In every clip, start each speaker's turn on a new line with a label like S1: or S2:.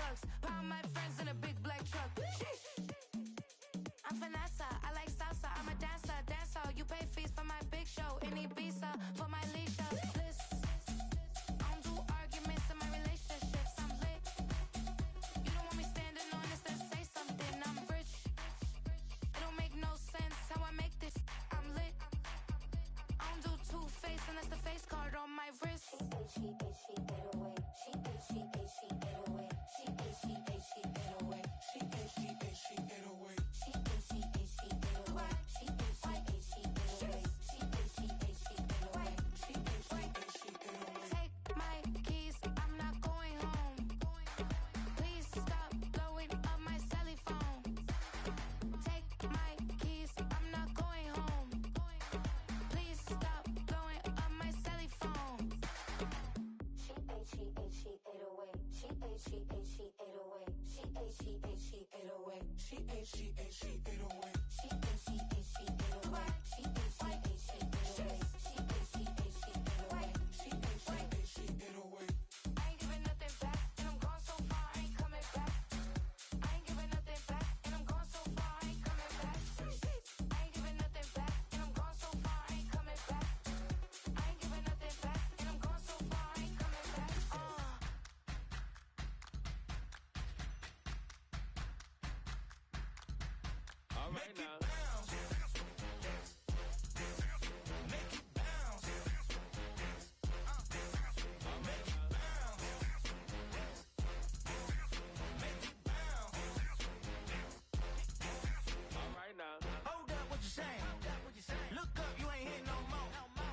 S1: bucks. Pound my friends in a big black truck. I'm Vanessa, I like salsa. I'm a dancer, dancer. You pay fees for my big show in Ibiza for my leisure. I don't do arguments in my relationships. I'm lit. You don't want me standing on this, then say something. I'm rich. It don't make no sense how I make this. I'm lit. I don't do two-face unless the face card on my wrist. She 808. She 808. She 808. She 808. She 808. She 808. She 808. She 808. She 808. She 808. She 808. She 808. Take my keys, I'm not going home. Please stop blowing up my celly phone. Take my keys, I'm not going home. Please stop blowing up my celly phone. She 808. She 808. She 808. She 808. She 808. She 808. She 808. She 808. She 808. She 808. She 808. She 808. She 808. She 808. She 808. She 808. I ain't giving nothing back, and I'm gone so far, I ain't coming back. I ain't giving nothing back, and I'm gone so far, I ain't coming back. I ain't giving nothing back, and I'm gone so far, I ain't coming back. I ain't giving nothing back, and I'm gone so far, I ain't coming back.
S2: All right now. Now.
S3: Hold up, what you saying? Look up, you ain't hitting no more.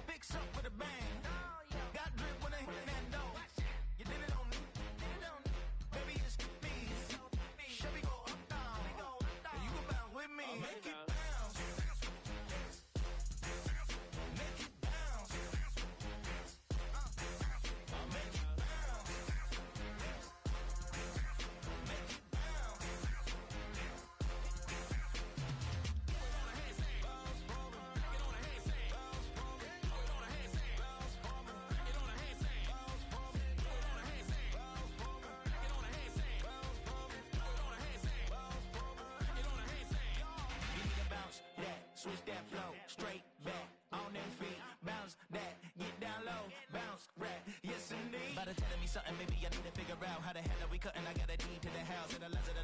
S3: Fix up with a bang. Got drip when I hit that door. You did it on me. Baby, it's me. Should we go up, down? And you can bounce with me. Make it bounce. Make it bounce. Make it bounce. Make it bounce. Switch that flow, straight back, on them feet, bounce that, get down low, bounce, rap, yes indeed. By the telling me something, maybe I need to figure out how the hell are we cutting. I got a deed to the house, and the less of the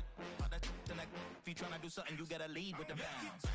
S3: if you tryna do something, you gotta lead with the bounce.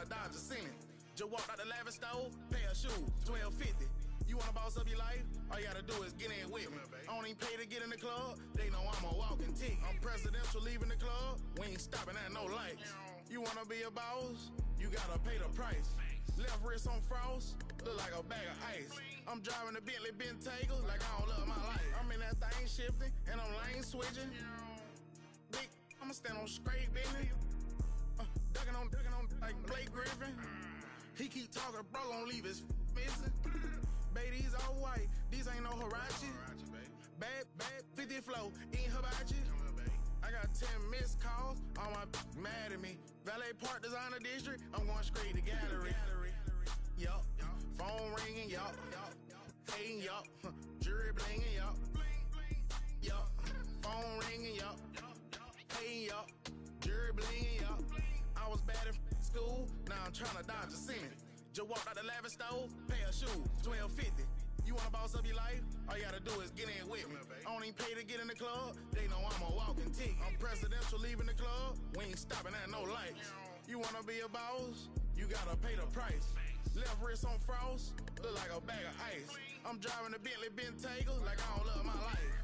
S4: Dodge a ceiling. Just walked out the lavish store, pair of shoes, $12.50. You wanna boss up your life? All you gotta do is get in with me. I don't even pay to get in the club. They know I'm a walking ticket. I'm presidential leaving the club. We ain't stopping at no lights. You wanna be a boss? You gotta pay the price. Left wrist on frost, look like a bag of ice. I'm driving a Bentley Bentayga like I don't love my life. I'm in that thing shifting and I'm lane switching. Big, I'ma stand on straight business. Ducking on like Blake Griffin. He keep talking, bro, gon' leave his missing. Baby, these all white, these ain't no Hirachi. Bad, 50 flow, ain't hibachi. I got 10 missed calls, all my mad at me. Valet Park Designer District, I'm going straight to gallery. Yup, Phone ringing, yup. Hey, yup. Jury blinging, yup. Yup. Phone ringing, yup. Hey, yup. Jury blinging, yup. I was bad in school, now I'm trying to dodge a sin. Just walked out the lavish store, pay a shoe, $12.50. You wanna boss up your life? All you gotta do is get in with me. I don't even pay to get in the club, they know I'm a walking tick. I'm presidential leaving the club, we ain't stopping at no lights. You wanna be a boss? You gotta pay the price. Left wrist on frost, look like a bag of ice. I'm driving a Bentley Bentayga like I don't love my life.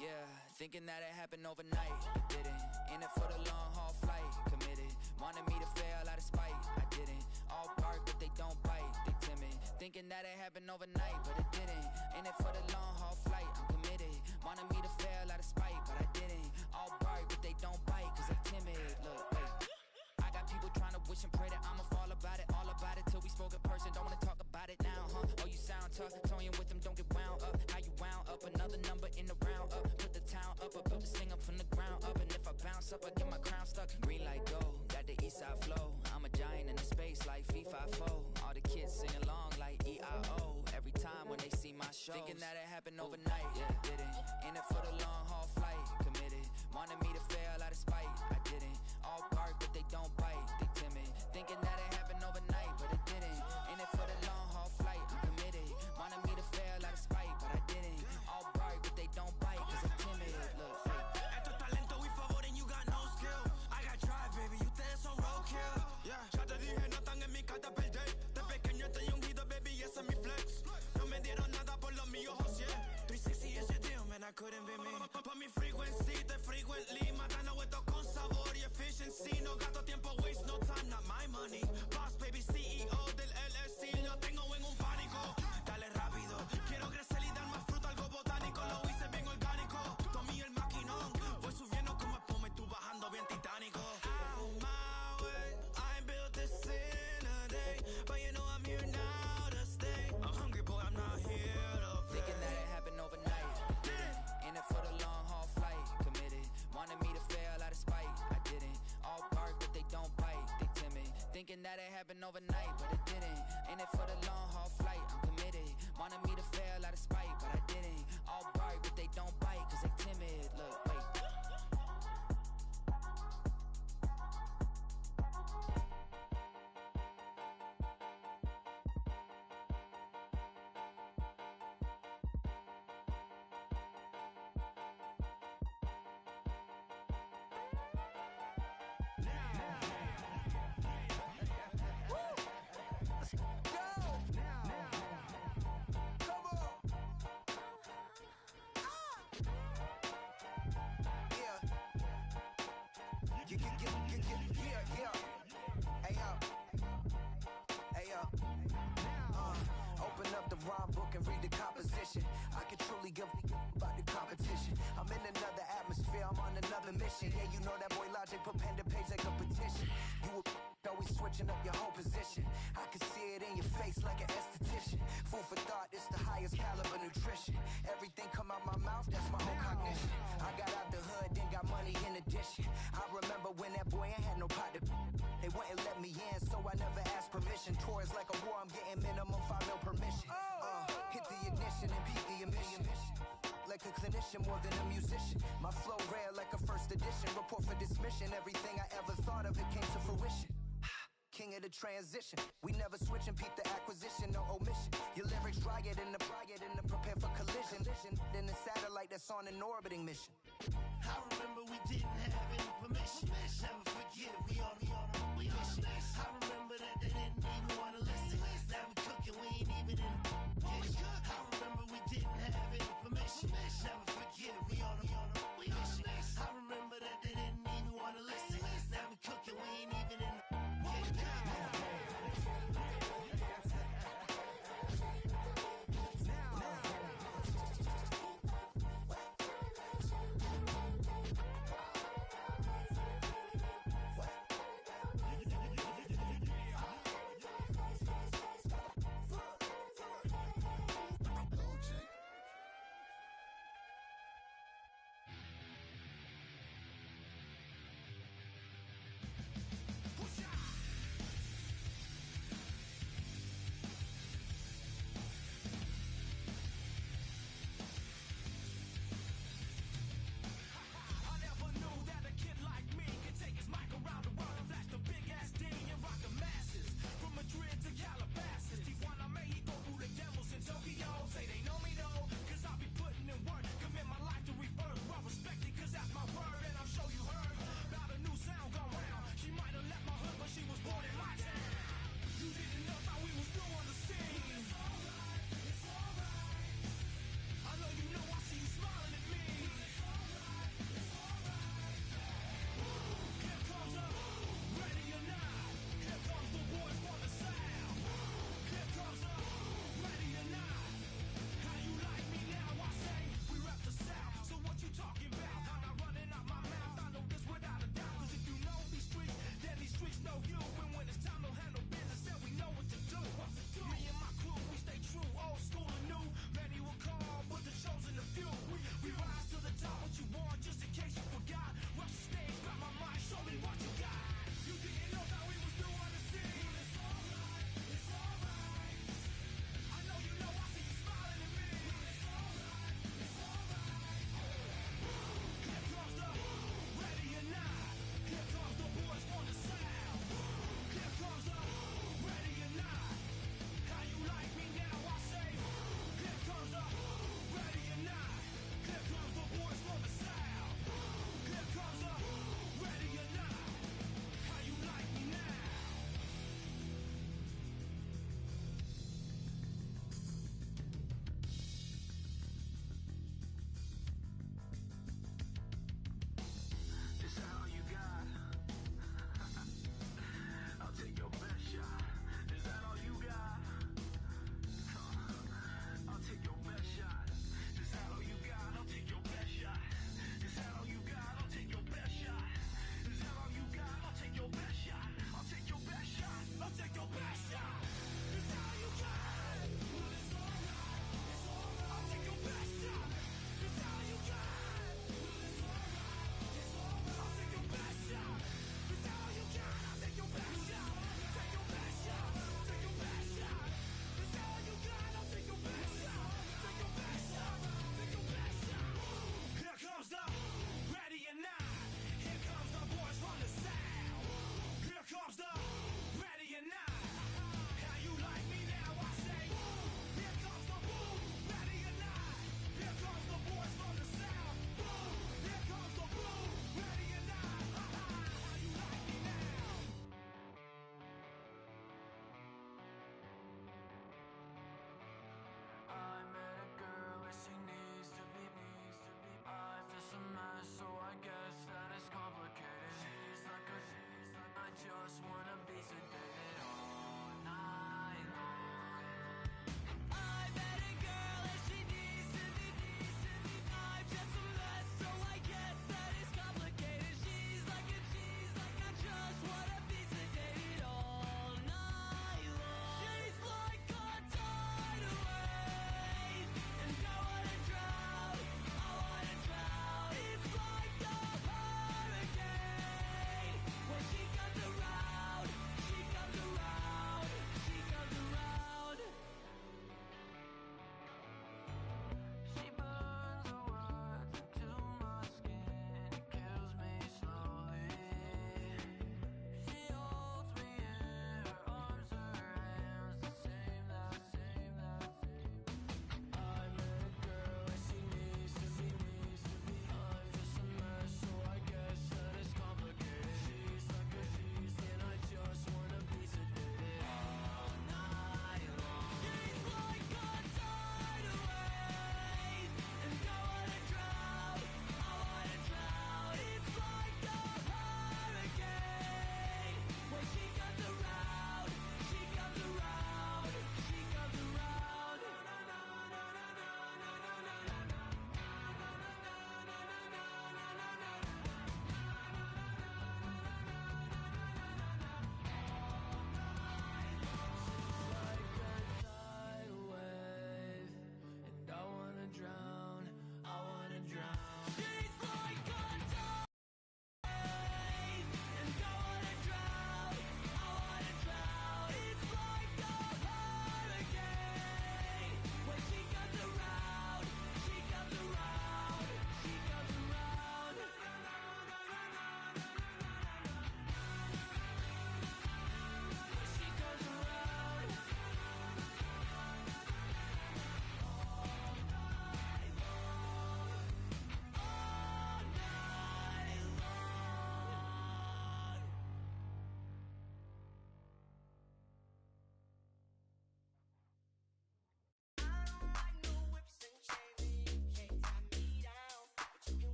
S5: Yeah, thinking that it happened overnight, it didn't. In it for the long haul flight, committed. Wanted me to fail out of spite, I didn't. All bark but they don't bite, they timid. Thinking that it happened overnight, but it didn't. In it for the long haul flight, I'm committed. Wanted me to fail out of spite, but I didn't. All bark but they don't bite, cause I'm timid. Look, wait. I got people trying to wish and pray that I'ma fall about it. All about it till we spoke in person, don't wanna talk about it now, huh? Oh, you sound tough, toying with them, don't get wound up. How you wound up, another number in the round up. Put the town up, I built this thing up from the ground up. And if I bounce up, I get my crown stuck. Green light go, got the east side flow. I'm a giant in the space like FIFA 4. All the kids sing along like EIO. Every time when they see my shows. Thinking that it happened overnight, yeah, didn't. In it for the long haul flight, committed. Wanted me to fail out of spite, I didn't. All bark but they don't bite, they timid. Thinking that it happened overnight, but it didn't. In it for the long haul flight, I'm committed. Wanted me to fail out of spite, but I didn't. All bark but they don't bite, cause I'm timid. Look,
S3: Esto es talento y favor and you got no skill. I got drive, baby, ustedes son roadkill. Yeah, ya te dije, no están en mi carta perder. De pequeño estoy ungido, baby, ese es mi flex. No me dieron nada por lo mío, José. 360 is your deal, man, I couldn't be me. Pa' mi frequency, te frequently. Matando esto con sabor y efficiency. No gasto tiempo, waste no time, not my money. Boss, baby, CEO del LLC. Lo tengo en un pánico. Dale rápido, quiero crecer y dar más fruto, algo botánico. Lo hice bien orgánico. Tomé el maquinón. Voy subiendo como espuma y tú bajando bien titánico. Out my way, I ain't built this in a day. But you know I'm here now to stay. I'm hungry, boy, I'm not here to play.
S5: thinking that it happened overnight, didn't. In it for the long haul flight, committed. Wanted me to fail out of spite, I didn't. All bark but they don't bite, they timid. Thinking that it happened overnight, but it didn't. In it for the long haul flight, I'm committed. Wanted me to fail out of spite, but I didn't. All bark but they don't bite, cause they timid. Look, wait.
S3: Open up the rhyme book and read the composition. I can truly give about the competition. I'm in another atmosphere, I'm on another mission. Yeah, you know that boy Logic put pen to page like a petition. You always switching up your whole position. I can see it in your face like an esthetician. Food for thought, it's the highest caliber nutrition. Everything come out my mouth, that's my own cognition. I got out the hood, then got money in addition. I remember when that boy ain't had no pot to. They wouldn't let me in, so I never asked permission. Tours like a war, I'm getting minimum 5 mil permission. Hit the ignition and beat the emission. Like a clinician more than a musician. My flow rare like a first edition. Report for dismission. Everything I ever thought of, it came to fruition. King of the transition. We never switch and peep the acquisition, no omission. Your lyrics dry it in the prepare for collision. Then the satellite that's on an orbiting mission.
S6: I remember we didn't have any permission. Never forget we on a mission. I remember that they didn't even want to listen. Now we cooking, we ain't even in the kitchen. I remember we didn't have any permission. Never forget we on a mission. I remember that they didn't even want to listen. Now we cooking, we ain't even in the kitchen.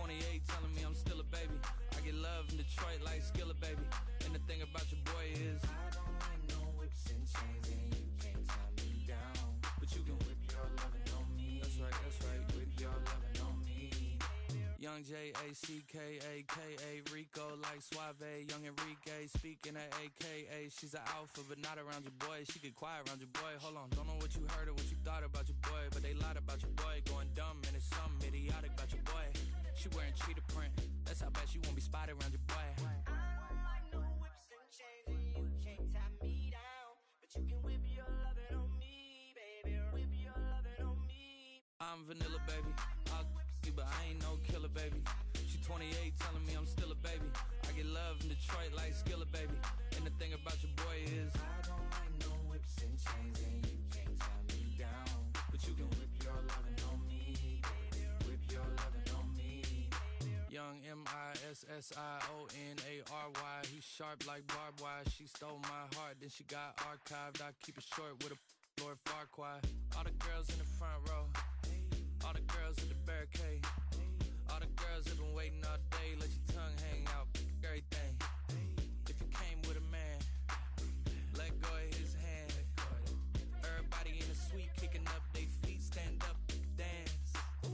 S5: 28 telling me I'm still a baby. I get love in Detroit like Skillet, baby. And the thing about your boy is I don't like no whips and chains, and you can't tie me down. But you can whip your lovin' on me. That's right, whip your lovin' on me. Young J-A-C-K-A-K-A, Rico like Suave, Young Enrique, speaking at AKA. She's an alpha, but not around your boy. She get quiet around your boy. Hold on, don't know what you heard or what you thought about your boy, but they lied about your boy. Going dumb, and it's something idiotic about your boy. She wearing cheetah print, that's how bad she won't be spotted around your boy.
S6: I don't like no whips and chains, and you can't tie me down. But you can whip your lovin' on me, baby. Whip your lovin' on me.
S5: I'm vanilla, baby. I'll you, but I ain't no killer, baby. She 28 telling me I'm still a baby. I get love in Detroit like Skillet, baby. And the thing about your boy is I don't like no whips and chains, and you can't tie me down. But you can whip your lovin' on me, baby. Whip your lovin' on me. Young M-I-S-S-I-O-N-A-R-Y. He's sharp like barbed wire. She stole my heart, then she got archived. I keep it short with a Lord Farquhar. All the girls in the front row, all the girls at the barricade, all the girls have been waiting all day. Let your tongue hang out, everything. If you came with a man, let go of his hand. Everybody in the suite kicking up their feet, stand up, dance. I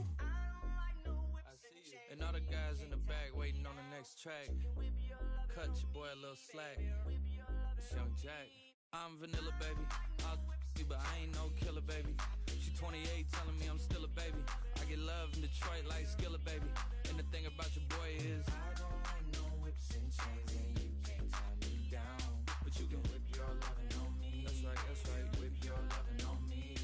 S5: see you. And all the guys in the back waiting on the next track. Cut your boy a little slack. It's Young Jack. I'm vanilla, baby. I'll you, but I ain't no killer, baby. She 28 telling me I'm still a baby. I get love in Detroit like Skillet, baby. And the thing about your boy is I don't like no whips and chains, and you can't tie me down. But you can whip your lovin' on me. That's right, whip your lovin' on me.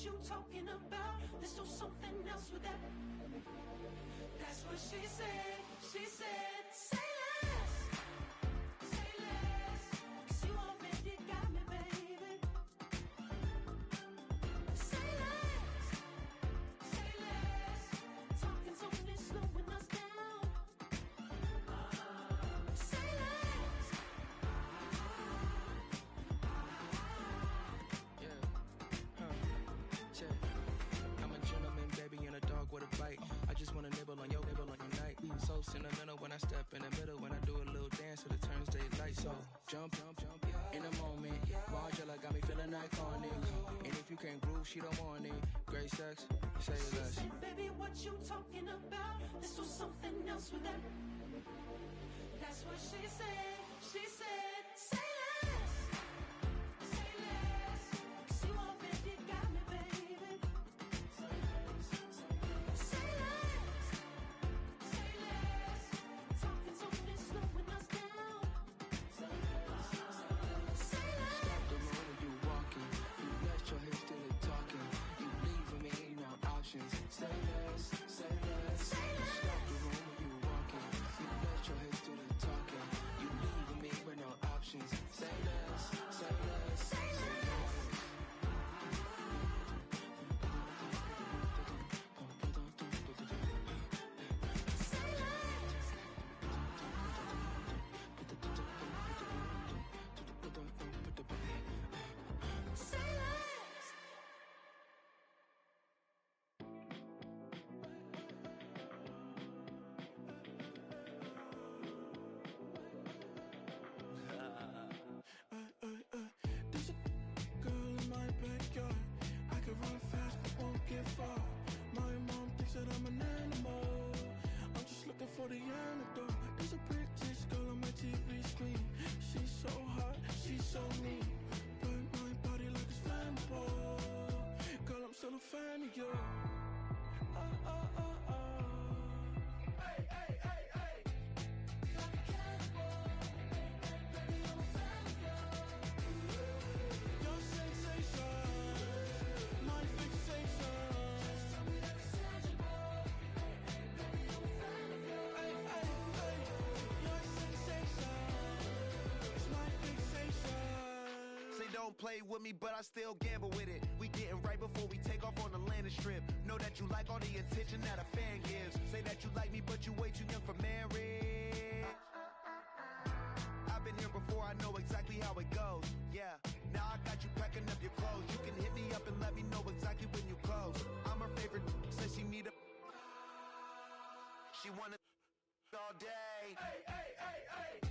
S6: You talking about? Let's do something else with that. That's what she said. She said, say less. Say less. 'Cause you already got me, baby. Say less. Say less. Talking's only slowing us down. Say less.
S7: I'm a gentleman, baby, and a dog with a bite. I just wanna nibble on your night. So sentimental when I step in the middle. When I do a little dance, so it turns daylight. So jump in a moment. Margella got me feeling iconic. And if you can't groove, she don't want it. Great sex, say less.
S6: She said, baby, what you talking about? Let's do something else with that. That's what she said. She said, say less. Say less. 'Cause you already got me, baby. Say less. Say less. Talking's only slowing us down. Say less. Say less.
S7: Stop the road when you walking. You let your hips do the talking. You leaving me no options. Say less, say less.
S6: Say less.
S7: Stop the road when you walking. You let your hips do the talking. You leaving me with no options. Say less, say less.
S6: Say less. Say less.
S3: There's a girl in my backyard. I can run fast but won't get far. My mom thinks that I'm an animal. I'm just looking for the antidote. There's a British girl on my TV screen. She's so hot, she's so mean. Burn my body like it's flammable. Girl, I'm so play with me, but I still gamble with it. We getting right before we take off on the landing strip. Know that you like all the attention that a fan gives. Say that you like me, but you way too young for marriage. I've been here before, I know exactly how it goes. Yeah, now I got you packing up your clothes. You can hit me up and let me know exactly when you close. I'm her favorite, says she need a... She wanna all day. Hey, hey, hey, hey.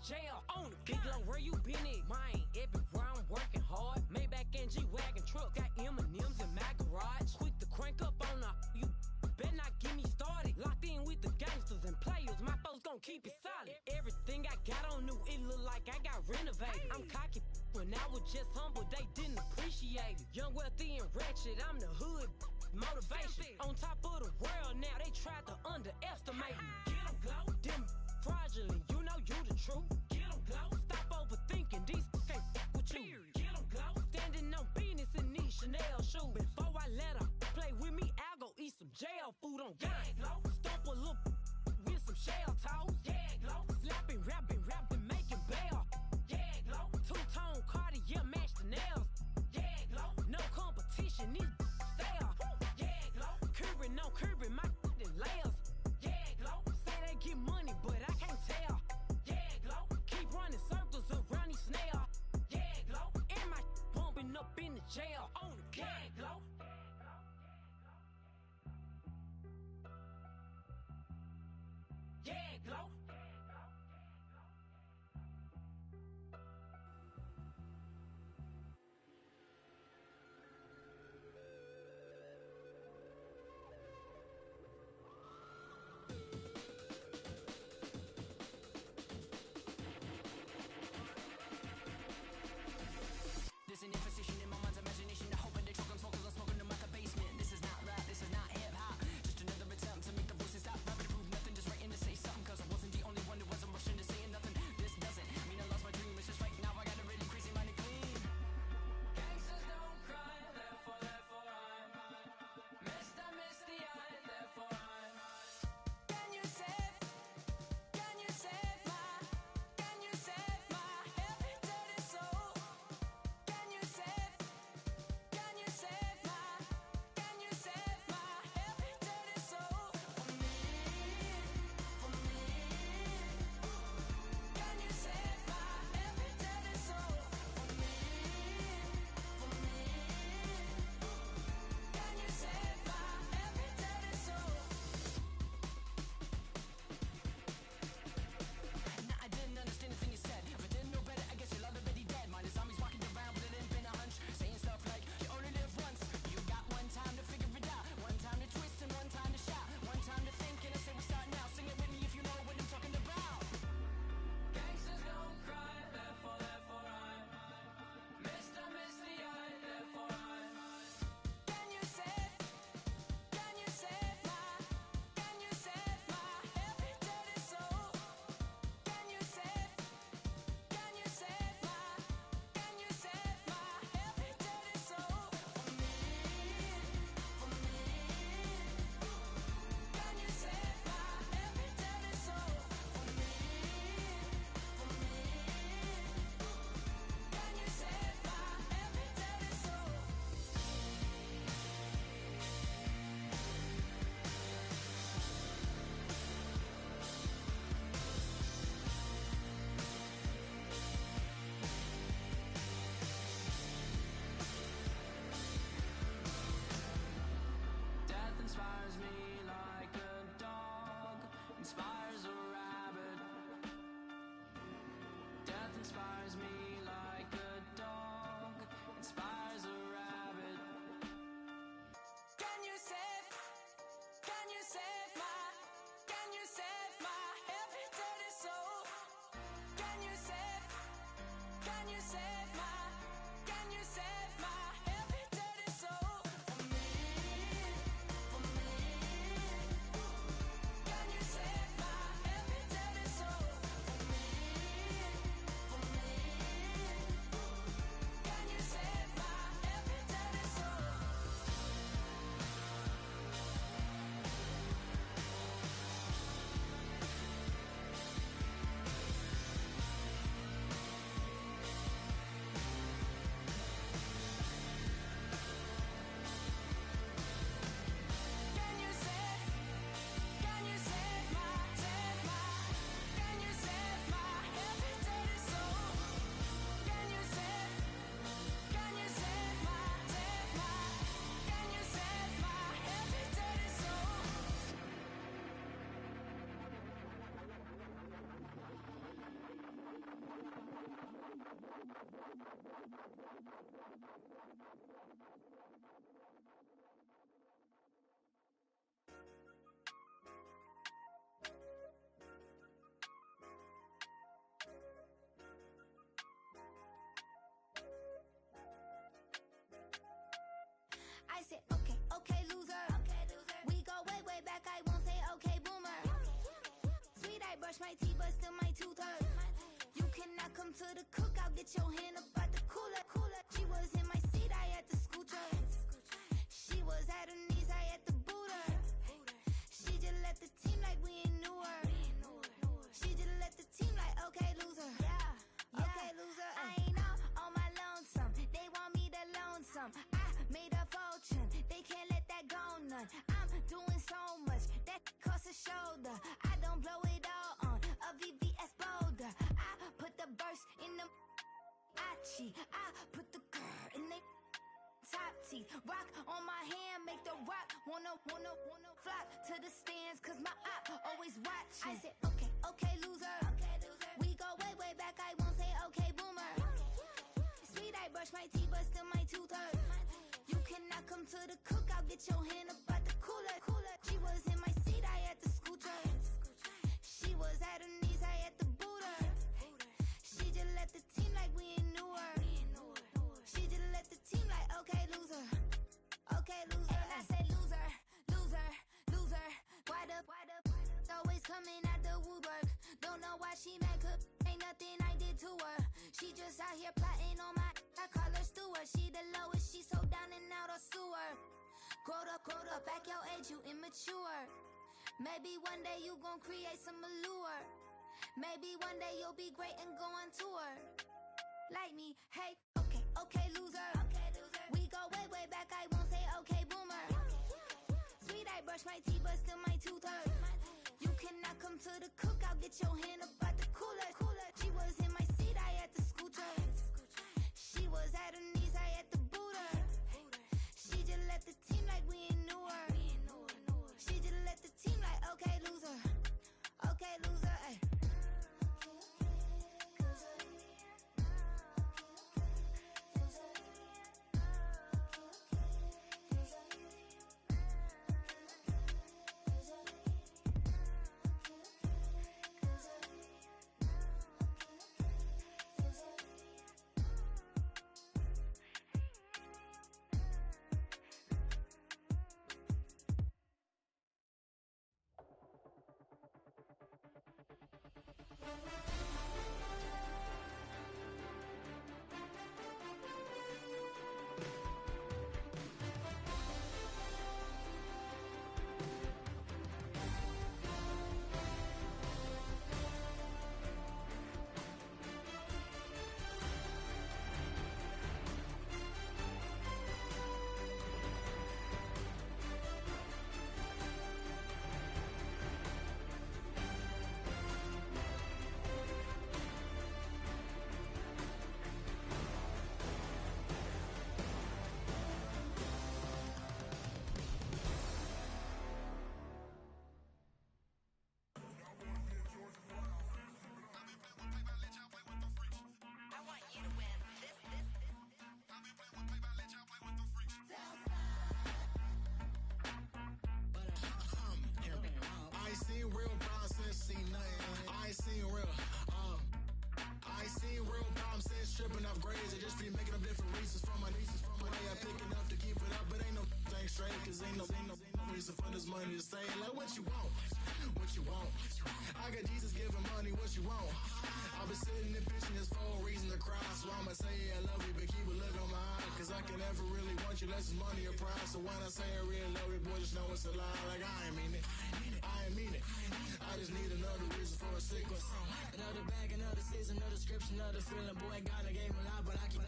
S8: Jail on the big low, where you been at? Mine, everywhere I'm working hard. Maybach and G-Wagon truck, got M&M's in my garage. Quick to crank up on her, you better not get me started. Locked in with the gangsters and players, my folks gon' keep it solid. Everything I got on new, it look like I got renovated. I'm cocky when I was just humble, they didn't appreciate it. Young, wealthy, and ratchet, I'm the hood motivation. On top of the world now, they tried to underestimate me. Get 'em glow, them fraudulent, you know you the truth. Get 'em glow, stop overthinking, these can't with you. Get 'em glow, standing on business in these Chanel shoes. Before I let her play with me, I'll go eat some jail food on gang. Glow, stomp a little with some shell toes. Yeah, glow, slapping, rapping, making bail. Yeah, glow, two-tone Cartier match the nails. Yeah, glow, no competition, these stale. Yeah, glow, curving on curving, my layers. Yeah, glow, say they get money, but I can't tell. Yeah, glow, keep running circles around these snail. Yeah, glow, and my bumping up in the jail on the gang, glow.
S1: I said, okay, okay, loser. We go way, way back. I won't say okay, boomer. Sweet, I brush my teeth, but still my tooth hurt. You cannot come to the cookout. Get your hand up out the cooler. She was in my seat. I had to scoot her. She was at her knees. I had to boot her. She just left the team like we ain't knew her. She just left the team like, okay, loser. Yeah, okay, loser. I ain't out on my lonesome. They want me to loan some. I made a fortune. They can't let that go none. I'm doing so much that costs a shoulder. I don't blow it all on a VVS boulder. I put the burst in the Achi. I put the girl in the top teeth. Rock on my hand, make the rock wanna flock to the stands, cause my op always watching. I said, okay, okay, loser. We go way, way back. I won't say okay, boomer. Sweet, I brush my teeth, but still my tooth hurt. You cannot come to the cookout. Get your hand up out the cooler. She was in my seat. I had to scoot her. She was at her knees. I had to boot her. She just left the team like we ain't knew her. She just left the team like, okay, loser. Okay, loser. And I say loser, loser, loser. Why the always coming out the woodwork? Don't know why she mad, cause ain't nothing I did to her. She just out here plotting on my, I call her steward. She the lowest, she so down and out of sewer. Growed up, back your age, you immature. Maybe one day you gon' create some allure. Maybe one day you'll be great and go on tour. Like me, hey, okay, okay, loser. We go way, way back, I won't say okay, boomer. Sweet, I brush my teeth, but still my tooth hurt. You cannot come to the cookout. Get your hand up out the cooler. She was in my seat. I had to scoot her. She was at her knees. I had to boot her. She just left the team like we ain't knew her. She just left the team like, okay, loser. Okay, loser. Ay.
S3: you want? I got Jesus giving money, what you want? I've been sitting and pitching this for a reason to cry. So I'ma say I love you, but keep a look on my eye. Cause I can never really want you unless it's money or pride. So when I say I really love you, boy, just know it's a lie. Like I ain't mean it. I ain't mean it. I just need another reason for a sequence. Another bag, another season, another description, another feeling. Boy, God, I gave him a lot, but I keep.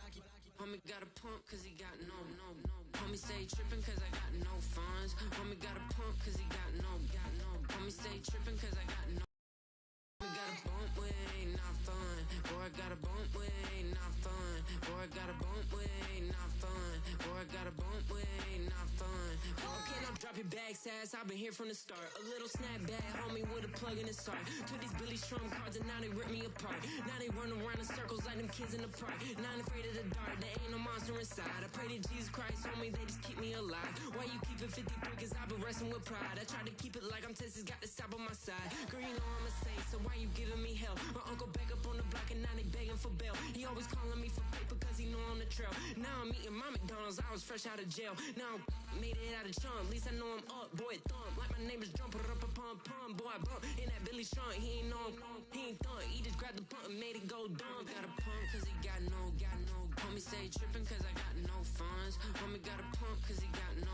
S8: Homie got a pump cause he got no. Homie stay trippin' cause I got no funds. Homie got a pump cause he got no. Homie stay trippin' cause I got no. Homie got a bump with ain't not fun. Boy, I got a bump with ain't not fun. Boy, I got a bump with ain't not fun. Boy, I got a bump with ain't not fun. Okay, now drop your bag, sass. I've been here from the start. A little snapback, homie, with a plug in his heart. Took these Billy Strum cards and now they rip me apart. Now they run around in circles like them kids in the park. Now I'm afraid of the dark, there ain't no monster inside. I pray to Jesus Christ, homie, they just keep me alive. Why you keep it 53? Cause I've been wrestling with pride. I try to keep it like I'm Texas, got the stop on my side. Girl, you know I'm a saint, so why you giving me hell? My uncle back up on the block and now they begging for bail. He always calling me for paper cause he know I'm the trail. Now I'm eating my McDonald's, I was fresh out of jail. Now I'm made it out of chunk, at least I know I'm up, boy, thump. Like my name is Jumper up a pump, boy, I bump. In that Billy Strong, he ain't know, he ain't thump. He just grabbed the pump and made it go dumb. Got a pump cause he got no. Homie stay trippin' cause I got no funds. Homie got a pump cause he got no.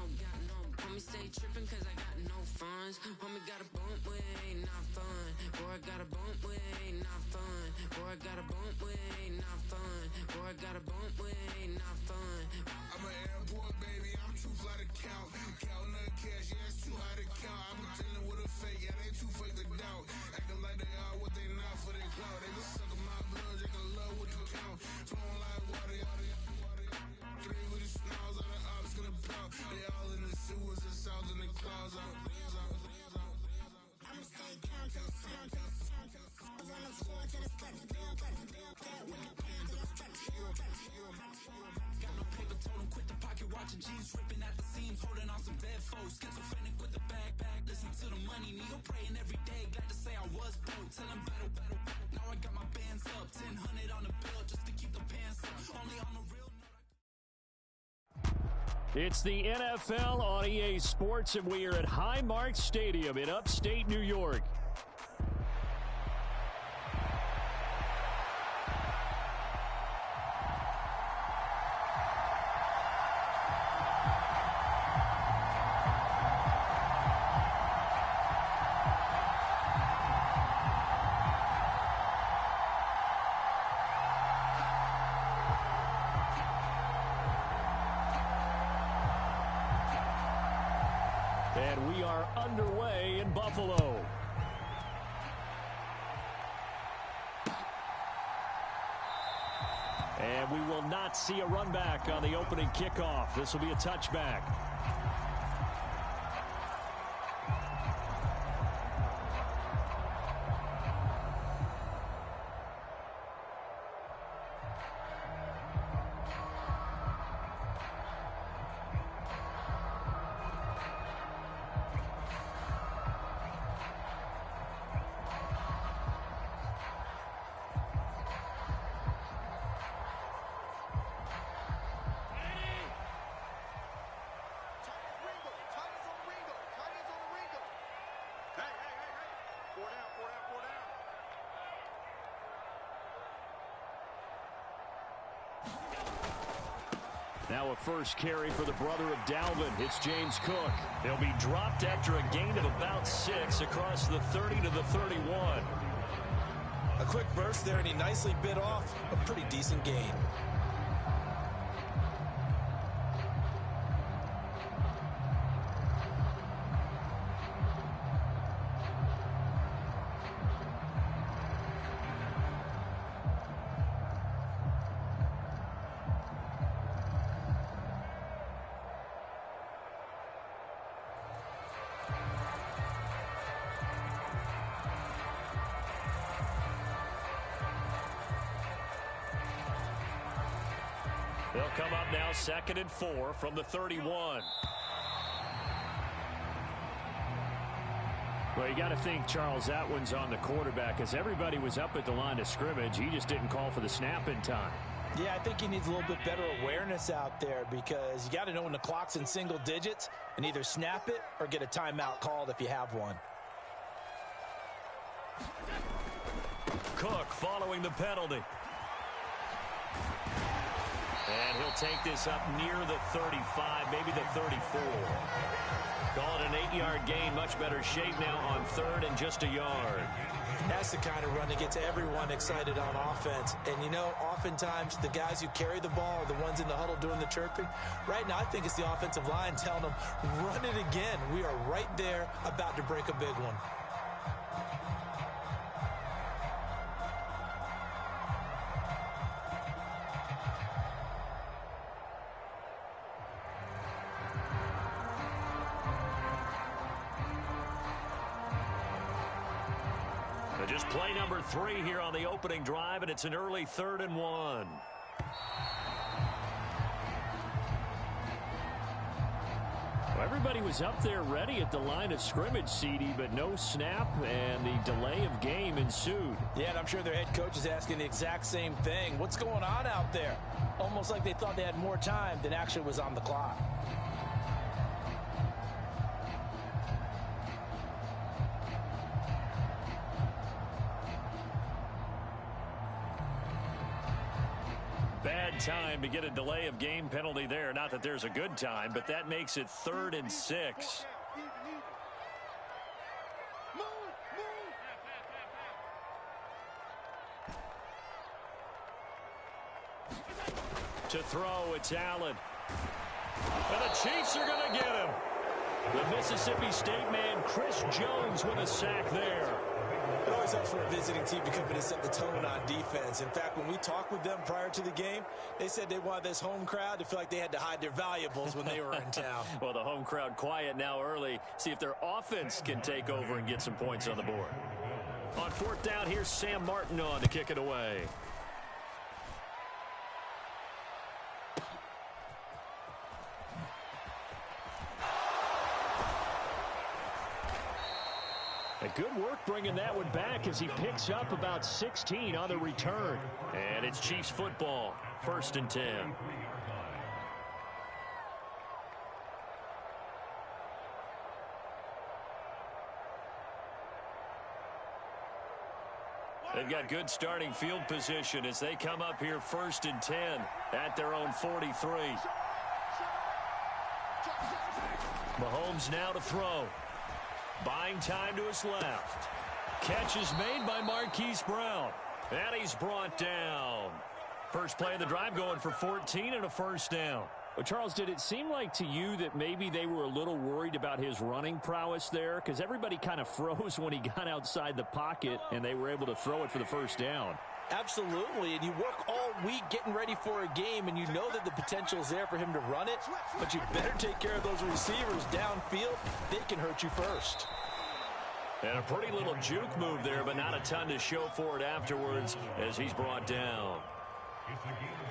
S8: Homie stay trippin' cause I got no funds. Homie got a bump with ain't not fun. Boy, I got a bump with ain't not fun. Boy, I got a bump with ain't not fun. Boy, I got a bump with ain't not fun.
S3: I'm an airport baby, I'm too fly to count. Counting the cash, yeah, it's too high to count. I'm dealing with a fake, yeah, they too fake to doubt. Acting like they are what they not for their clout. They just suckin' my blood, they can love what you count. Flowing like water, three with the snows, all the ops gonna pout. They all in the sewers, the south in the clouds. I'ma stay down to the sound, to the sound, to the sound. On the floor to the steps, build up, with the pants on the steps,
S9: Got no paper, told him quit the pocket watching G's ripping at the seams, holding on some dead foes. Schizophrenic with the bag, listen to the money, needle praying every day. Glad to say I was broke, tell him battle. Now I got my bands up, 1000 on the bill just to keep the pants up. Only on the real.
S10: It's the NFL on EA Sports, and we are at Highmark Stadium in upstate New York. And we are underway in Buffalo. And we will not see a run back on the opening kickoff. This will be a touchback. Now a first carry for the brother of Dalvin. It's James Cook. They'll be dropped after a gain of about 6 across the 30 to the 31.
S11: A quick burst there, and he nicely bit off a pretty decent gain.
S10: They'll come up now 2nd and 4 from the 31. Well, you got to think, Charles, that one's on the quarterback, as everybody was up at the line of scrimmage. He just didn't call for the snap in time.
S11: Yeah, I think he needs a little bit better awareness out there, because you got to know when the clock's in single digits and either snap it or get a timeout called if you have one.
S10: Cook following the penalty. And he'll take this up near the 35, maybe the 34. Call it an 8-yard gain. Much better shape now on third and just a yard.
S11: That's the kind of run that gets everyone excited on offense. And, you know, oftentimes the guys who carry the ball are the ones in the huddle doing the chirping. Right now, I think it's the offensive line telling them, run it again. We are right there about to break a big one.
S10: Just play number 3 here on the opening drive, and it's an early 3rd and 1. Well, everybody was up there ready at the line of scrimmage, CD, but no snap, and the delay of game ensued.
S11: Yeah, and I'm sure their head coach is asking the exact same thing. What's going on out there? Almost like they thought they had more time than actually was on the clock.
S10: Bad time to get a delay of game penalty there. Not that there's a good time, but that makes it 3rd and 6. To throw, it's Allen. And the Chiefs are going to get him. The Mississippi State man, Chris Jones, with a sack there.
S11: It always helps for a visiting team to come in and set the tone on defense. In fact, when we talked with them prior to the game, they said they wanted this home crowd to feel like they had to hide their valuables when they were in town.
S10: Well, the home crowd quiet now early. See if their offense can take over and get some points on the board. On 4th down, here's Sam Martin on to kick it away. Good work bringing that one back as he picks up about 16 on the return. And it's Chiefs football, 1st and 10. They've got good starting field position as they come up here 1st and 10 at their own 43. Mahomes now to throw. Buying time to his left. Catch is made by Marquise Brown. And he's brought down. First play of the drive going for 14 and a 1st down. Well, Charles, did it seem like to you that maybe they were a little worried about his running prowess there? Because everybody kind of froze when he got outside the pocket, and they were able to throw it for the 1st down.
S11: Absolutely, and you work all week getting ready for a game, and you know that the potential is there for him to run it, but you better take care of those receivers downfield. They can hurt you first.
S10: And a pretty little juke move there, but not a ton to show for it afterwards as he's brought down.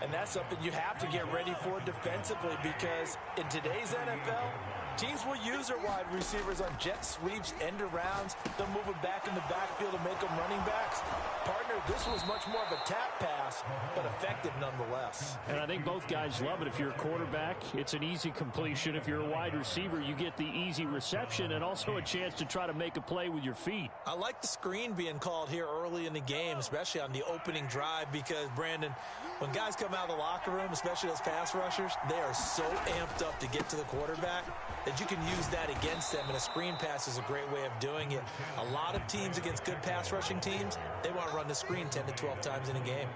S11: And that's something you have to get ready for defensively, because in today's NFL, teams will use their wide receivers on jet sweeps, end arounds. They'll move them back in the backfield to make them running backs. Partner, this was much more of a tap pass, but effective nonetheless.
S10: And I think both guys love it. If you're a quarterback, it's an easy completion. If you're a wide receiver, you get the easy reception and also a chance to try to make a play with your feet.
S11: I like the screen being called here early in the game, especially on the opening drive, because, Brandon, when guys come out of the locker room, especially those pass rushers, they are so amped up to get to the quarterback that you can use that against them, and a screen pass is a great way of doing it. A lot of teams against good pass rushing teams, they want to run the screen 10 to 12 times in a game.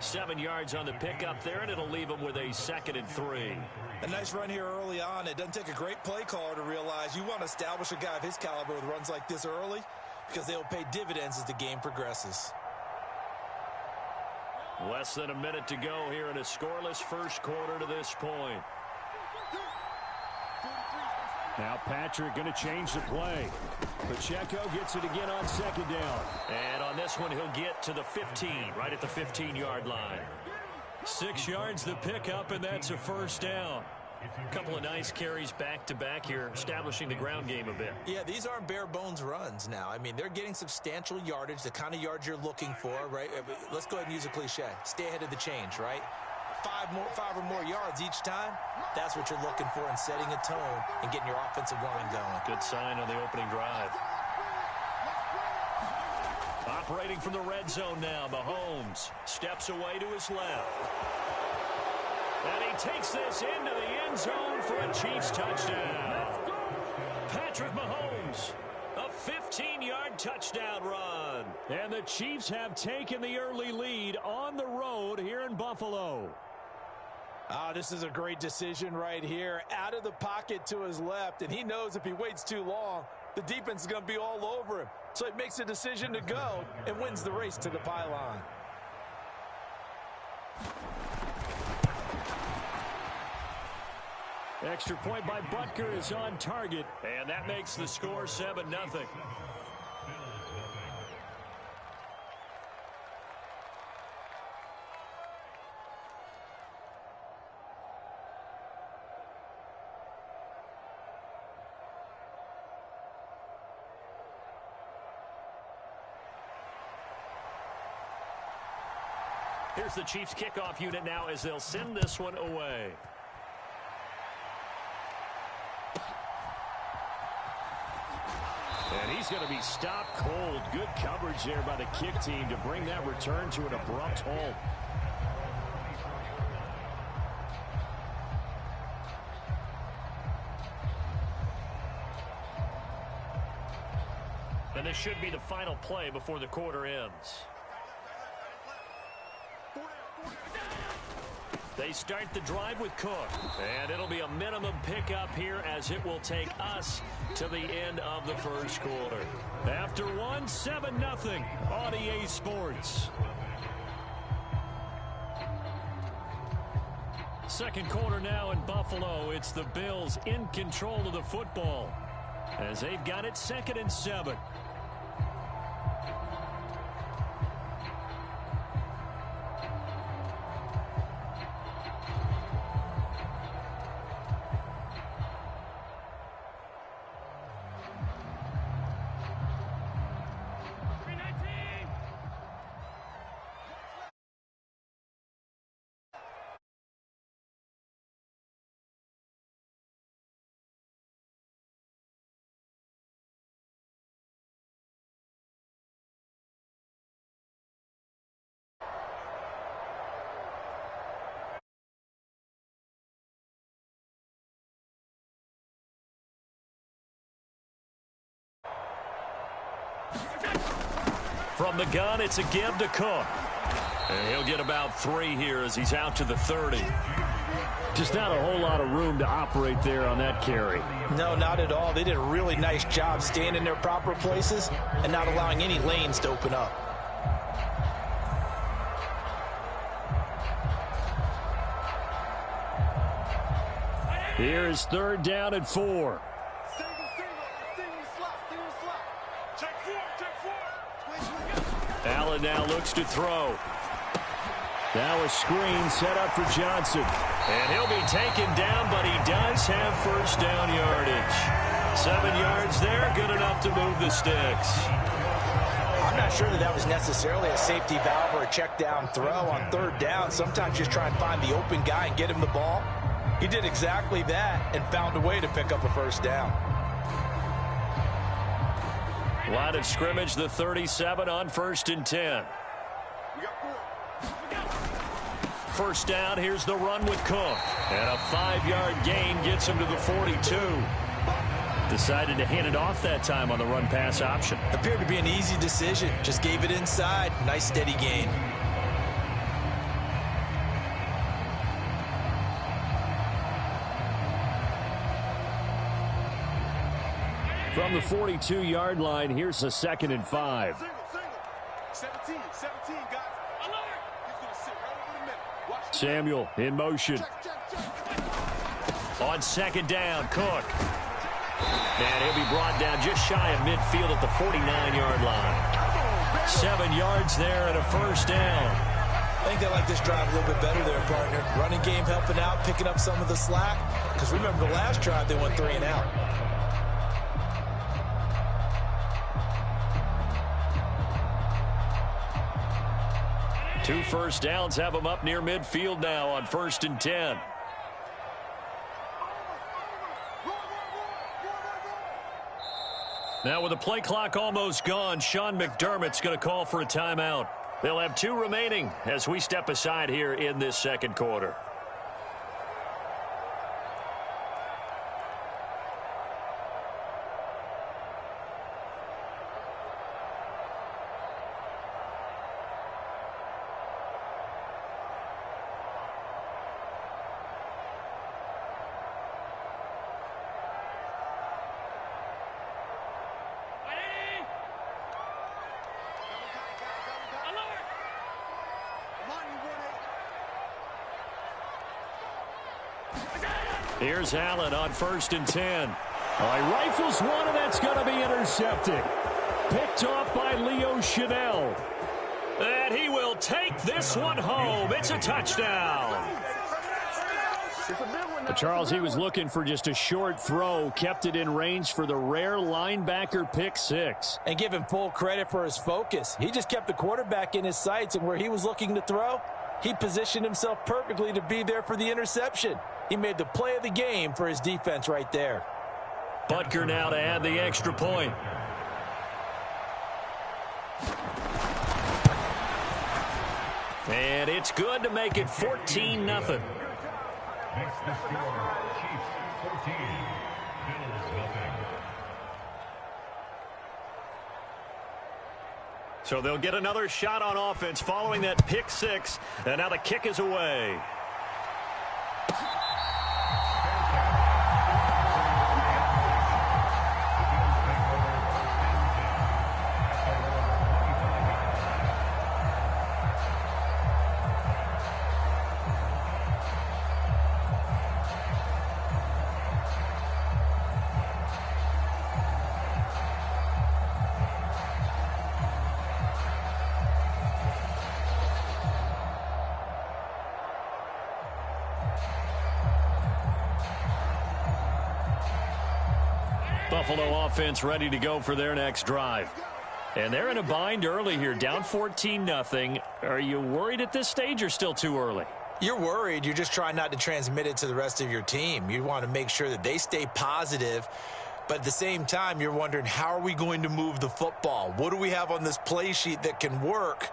S10: 7 yards on the pickup there, and it'll leave them with a 2nd and 3.
S11: A nice run here early on. It doesn't take a great play caller to realize you want to establish a guy of his caliber with runs like this early, because they'll pay dividends as the game progresses.
S10: Less than a minute to go here in a scoreless first quarter to this point. Now Patrick going to change the play. Pacheco gets it again on 2nd down. And on this one, he'll get to the 15, right at the 15-yard line. 6 yards the pickup, and that's a 1st down. A couple of nice carries back-to-back here, establishing the ground game a bit.
S11: Yeah, these aren't bare-bones runs now. I mean, they're getting substantial yardage, the kind of yards you're looking for, right? Let's go ahead and use a cliche. Stay ahead of the change, right? 5 or more yards each time, that's what you're looking for in setting a tone and getting your offensive line going.
S10: Good sign on the opening drive. Operating from the red zone now, Mahomes steps away to his left. And he takes this into the end zone for a Chiefs touchdown. Patrick Mahomes, a 15-yard touchdown run. And the Chiefs have taken the early lead on the road here in Buffalo.
S11: This is a great decision right here. Out of the pocket to his left, and he knows if he waits too long, the defense is going to be all over him. So he makes a decision to go and wins the race to the pylon.
S10: Extra point by Butker is on target, and that makes the score 7-0. Here's the Chiefs kickoff unit now as they'll send this one away. And he's going to be stopped cold. Good coverage there by the kick team to bring that return to an abrupt halt. And this should be the final play before the quarter ends. They start the drive with Cook, and it'll be a minimum pickup here as it will take us to the end of the first quarter. After 7-0 on EA Sports. Second quarter now in Buffalo. It's the Bills in control of the football as they've got it 2nd and 7. From the gun, it's a give to Cook. And he'll get about 3 here as he's out to the 30. Just not a whole lot of room to operate there on that carry.
S11: No, not at all. They did a really nice job staying in their proper places and not allowing any lanes to open up.
S10: Here is 3rd down and 4. Allen now looks to throw. Now a screen set up for Johnson. And he'll be taken down, but he does have first down yardage. 7 yards there, good enough to move the sticks.
S11: I'm not sure that was necessarily a safety valve or a check down throw on 3rd down. Sometimes just try and find the open guy and get him the ball. He did exactly that and found a way to pick up a first down.
S10: Line of scrimmage, the 37 on 1st and 10. First down, here's the run with Cook. And a 5-yard gain gets him to the 42. Decided to hand it off that time on the run-pass option.
S11: Appeared to be an easy decision. Just gave it inside. Nice steady gain.
S10: From the 42-yard line, here's a 2nd and 5.
S3: 17, guys.
S10: Samuel in motion. On 2nd down, Cook. And he'll be brought down just shy of midfield at the 49-yard line. 7 yards there and a first down.
S11: I think they like this drive a little bit better there, partner. Running game helping out, picking up some of the slack. Because remember the last drive, they went 3 and out.
S10: Two first downs have them up near midfield now on 1st and 10. Now with the play clock almost gone, Sean McDermott's going to call for a timeout. They'll have 2 remaining as we step aside here in this second quarter. Here's Allen on 1st and 10. All right, rifles one, and that's going to be intercepted. Picked off by Leo Chanel. And he will take this one home. It's a touchdown. Charles, he was looking for just a short throw, kept it in range for the rare linebacker pick 6.
S11: And give him full credit for his focus. He just kept the quarterback in his sights, and where he was looking to throw, he positioned himself perfectly to be there for the interception. He made the play of the game for his defense right there.
S10: Butker now to add the extra point. And it's good to make it 14-0.
S12: Next the score, Chiefs 14, Bills nothing.
S10: So they'll get another shot on offense following that pick 6. And now the kick is away. Buffalo offense ready to go for their next drive. And they're in a bind early here, down 14-0. Are you worried at this stage or still too early?
S11: You're worried. You're just trying not to transmit it to the rest of your team. You want to make sure that they stay positive. But at the same time, you're wondering, how are we going to move the football? What do we have on this play sheet that can work?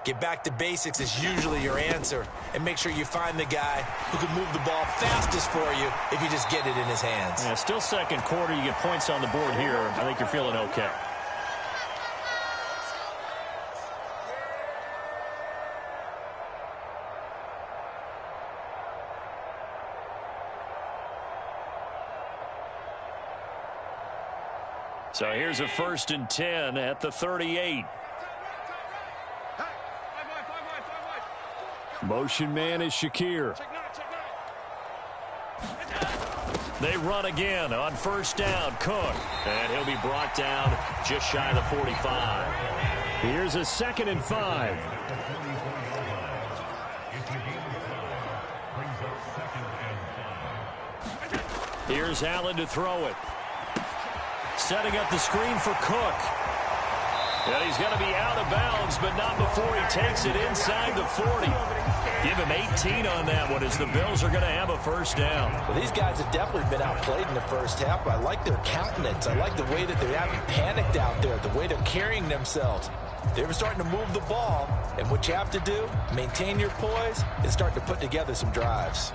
S11: Get back to basics is usually your answer. And make sure you find the guy who can move the ball fastest for you if you just get it in his hands.
S10: Yeah, still second quarter. You get points on the board here. I think you're feeling okay. So here's a 1st and 10 at the 38. Motion man is Shakir. They run again on 1st down. Cook. And he'll be brought down just shy of the 45. Here's a 2nd and 5. Here's Allen to throw it. Setting up the screen for Cook. And he's going to be out of bounds, but not before he takes it inside the 40. Give him 18 on that one as the Bills are going to have a 1st down.
S11: Well, these guys have definitely been outplayed in the first half, but I like their countenance. I like the way that they haven't panicked out there, the way they're carrying themselves. They're starting to move the ball, and what you have to do, maintain your poise and start to put together some drives.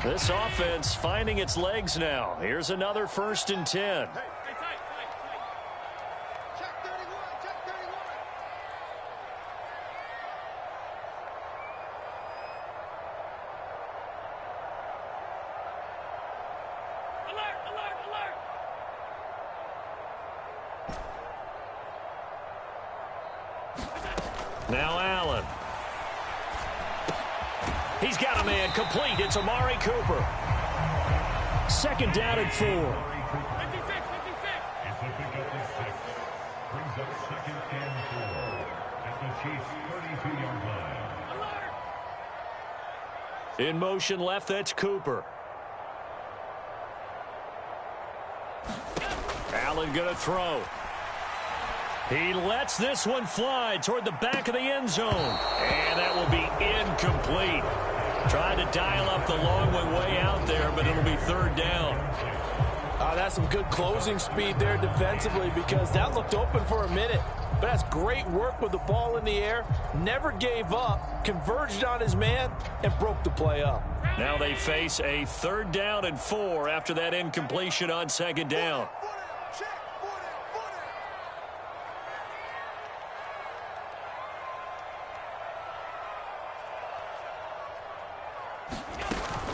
S10: This offense finding its legs now. Here's another 1st and 10. Now Allen. He's got a man complete. It's Amari Cooper. 2nd down and 4.
S12: 56. It's a pickup of 6. Brings up 2nd and 4 at the Chiefs' 32-yard line.
S10: In motion left, that's Cooper. Allen going to throw. He lets this one fly toward the back of the end zone. And that will be incomplete. Trying to dial up the long one way out there, but it'll be 3rd down.
S11: That's some good closing speed there defensively because that looked open for a minute. But that's great work with the ball in the air. Never gave up, converged on his man, and broke the play up.
S10: Now they face a 3rd down and 4 after that incompletion on 2nd down.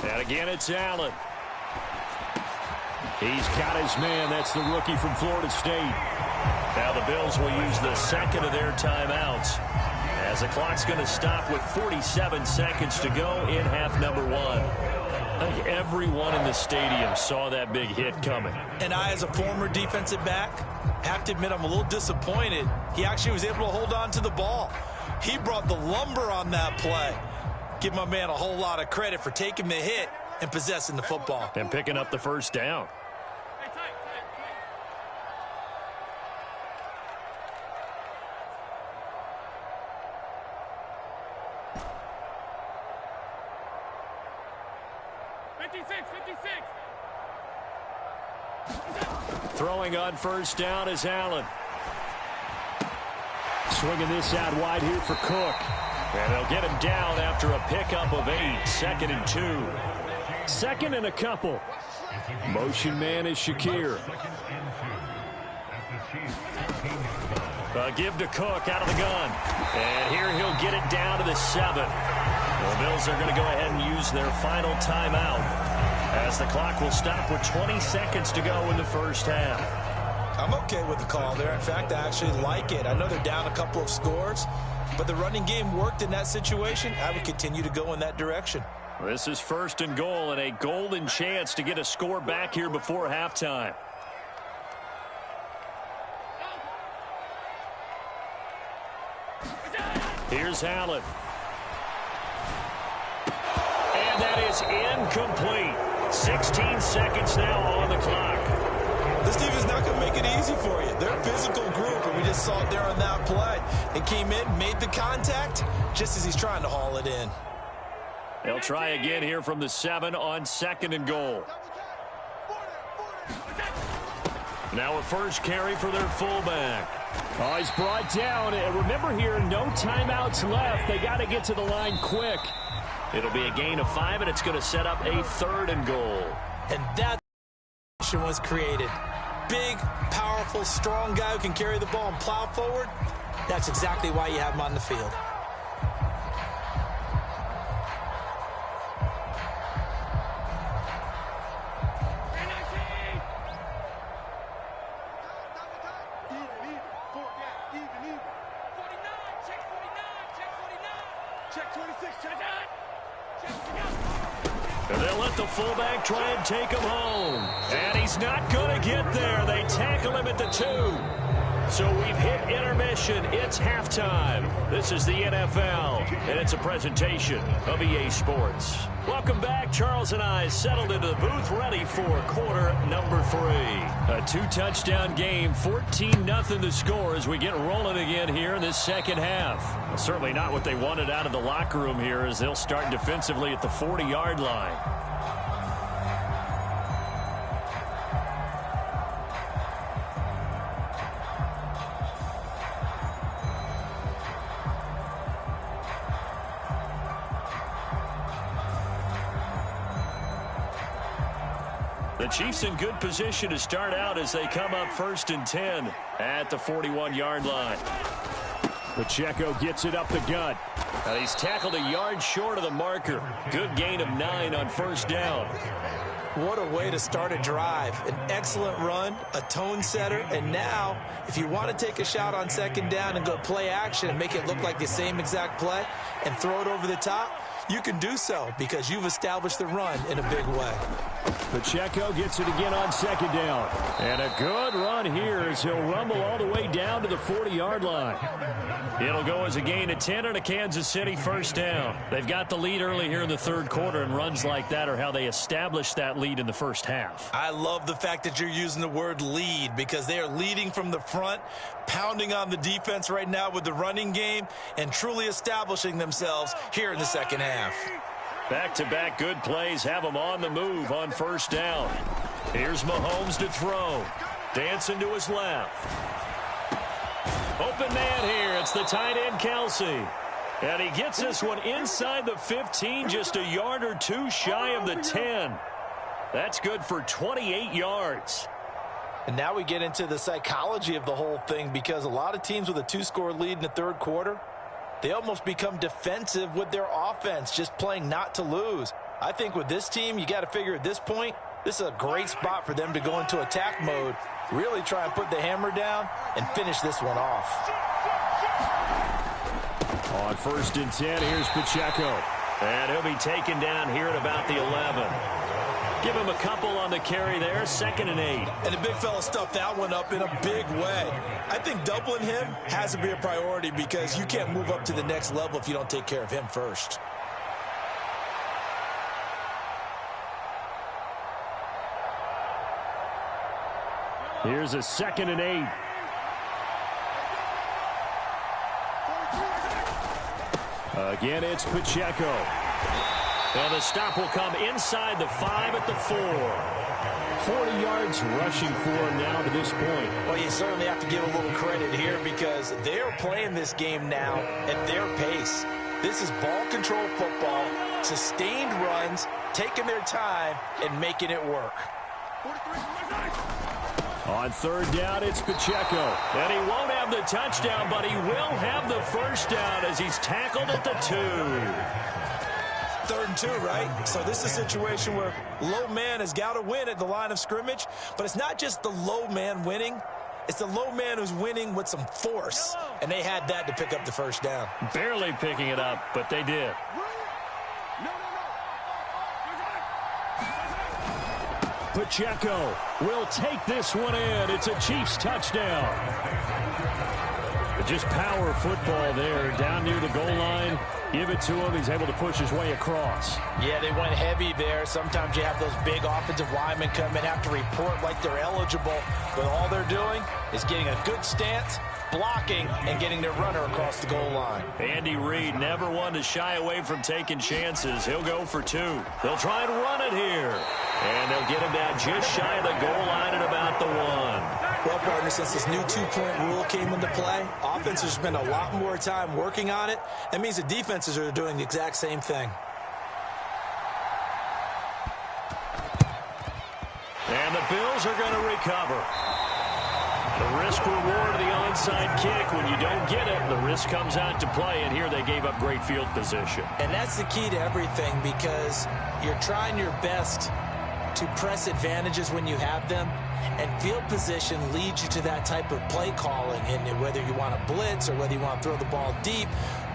S10: And again, it's Allen. He's got his man. That's the rookie from Florida State. Now the Bills will use the 2nd of their timeouts as the clock's going to stop with 47 seconds to go in half number 1. I think everyone in the stadium saw that big hit coming.
S11: And I, as a former defensive back, have to admit I'm a little disappointed. He actually was able to hold on to the ball. He brought the lumber on that play. Give my man a whole lot of credit for taking the hit and possessing the football.
S10: And picking up the 1st down. Throwing on 1st down is Allen. Swinging this out wide here for Cook. And they'll get him down after a pickup of 8. 2nd and 2. 2nd and a couple. Motion man is Shakir. Give to Cook out of the gun. And here he'll get it down to the 7. The Bills are going to go ahead and use their final timeout as the clock will stop with 20 seconds to go in the 1st half.
S11: I'm okay with the call there. In fact, I actually like it. I know they're down a couple of scores, but the running game worked in that situation. I would continue to go in that direction.
S10: This is 1st and goal and a golden chance to get a score back here before halftime. Here's Allen. And that is incomplete. 16 seconds now on the clock.
S11: This team is not going to make it easy for you. They're a physical group, and we just saw it there on that play. They came in, made the contact, just as he's trying to haul it in.
S10: They'll try again here from the 7 on 2nd and goal. Now a 1st carry for their fullback.
S13: Oh, he's brought down. And remember here, no timeouts left. They got to get to the line quick.
S10: It'll be a gain of 5, and it's going to set up a 3rd and goal.
S11: And that was created. Big, powerful, strong guy who can carry the ball and plow forward. That's exactly why you have him on the field.
S10: And they'll let the fullback try and take him home. And he's not going to get there. They tackle him at the 2. So we've hit intermission. It's halftime. This is the NFL, and it's a presentation of EA Sports. Welcome back. Charles and I settled into the booth, ready for quarter number 3. A 2-touchdown game, 14-0 the score as we get rolling again here in this 2nd half. Well, certainly not what they wanted out of the locker room here as they'll start defensively at the 40-yard line. The Chiefs in good position to start out as they come up 1st and 10 at the 41-yard line.
S13: Pacheco gets it up the gut.
S10: And he's tackled a yard short of the marker. Good gain of 9 on 1st down.
S11: What a way to start a drive. An excellent run, a tone setter, and now if you want to take a shot on 2nd down and go play action and make it look like the same exact play and throw it over the top, you can do so because you've established the run in a big way.
S13: Pacheco gets it again on 2nd down.
S10: And a good run here as he'll rumble all the way down to the 40-yard line. It'll go as a gain of 10 and a Kansas City 1st down. They've got the lead early here in the 3rd quarter, and runs like that are how they establish that lead in the 1st half.
S11: I love the fact that you're using the word lead because they are leading from the front, pounding on the defense right now with the running game, and truly establishing themselves here in the 2nd half.
S10: Back-to-back good plays have them on the move on 1st down. Here's Mahomes to throw. Dancing to his left. Open man here. It's the tight end, Kelsey. And he gets this one inside the 15, just a yard or two shy of the 10. That's good for 28 yards.
S11: And now we get into the psychology of the whole thing, because a lot of teams with a 2-score lead in the third quarter, they almost become defensive with their offense, just playing not to lose. I think with this team, you got to figure at this point, this is a great spot for them to go into attack mode, really try and put the hammer down and finish this one off.
S13: On 1st and 10, here's Pacheco.
S10: And he'll be taken down here at about the 11. Give him a couple on the carry there, 2nd and 8.
S11: And the big fella stuffed that one up in a big way. I think doubling him has to be a priority, because you can't move up to the next level if you don't take care of him first.
S13: Here's a 2nd and 8. Again, it's Pacheco.
S10: And the stop will come inside the 5 at the 4.
S13: 40 yards rushing for him now to this point.
S11: Well, you certainly have to give a little credit here, because they're playing this game now at their pace. This is ball control football, sustained runs, taking their time, and making it work.
S13: On 3rd down, it's Pacheco.
S10: And he won't have the touchdown, but he will have the first down as he's tackled at the 2.
S11: 3rd and 2, right? So this is a situation where low man has got to win at the line of scrimmage, but it's not just the low man winning. It's the low man who's winning with some force, and they had that to pick up the first down.
S10: Barely picking it up, but they did.
S13: Pacheco will take this one in. It's a Chiefs touchdown. Just power football there, down near the goal line. Give it to him. He's able to push his way across.
S11: Yeah, they went heavy there. Sometimes you have those big offensive linemen come in, have to report like they're eligible, but all they're doing is getting a good stance, blocking, and getting their runner across the goal line.
S10: Andy Reid, never one to shy away from taking chances. He'll go for 2. They'll try and run it here. And they'll get him down just shy of the goal line at about the 1.
S11: Well, partner, since this new 2-point rule came into play, offenses spend a lot more time working on it. That means the defenses are doing the exact same thing.
S10: And the Bills are going to recover. The risk-reward of the onside kick, when you don't get it, the risk comes out to play, and here they gave up great field position.
S11: And that's the key to everything, because you're trying your best to press advantages when you have them, and field position leads you to that type of play calling, and whether you want to blitz or whether you want to throw the ball deep,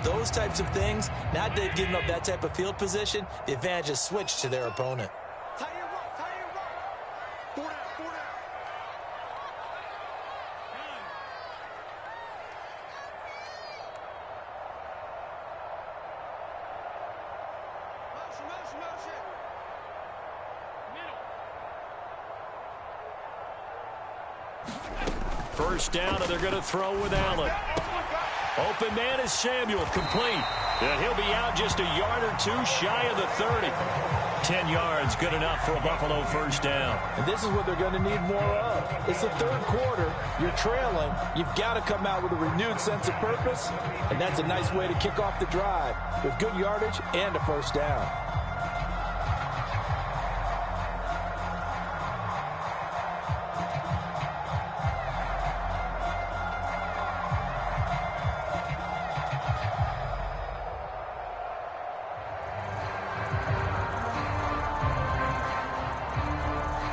S11: those types of things, now that they've given up that type of field position, the advantage is switched to their opponent.
S10: First down, and they're going to throw with Allen. Open man is Samuel, complete. And he'll be out just a yard or 2 shy of the 30. 10 yards, good enough for a Buffalo first down.
S11: And this is what they're going to need more of. It's the third quarter. You're trailing. You've got to come out with a renewed sense of purpose, and that's a nice way to kick off the drive with good yardage and a first down.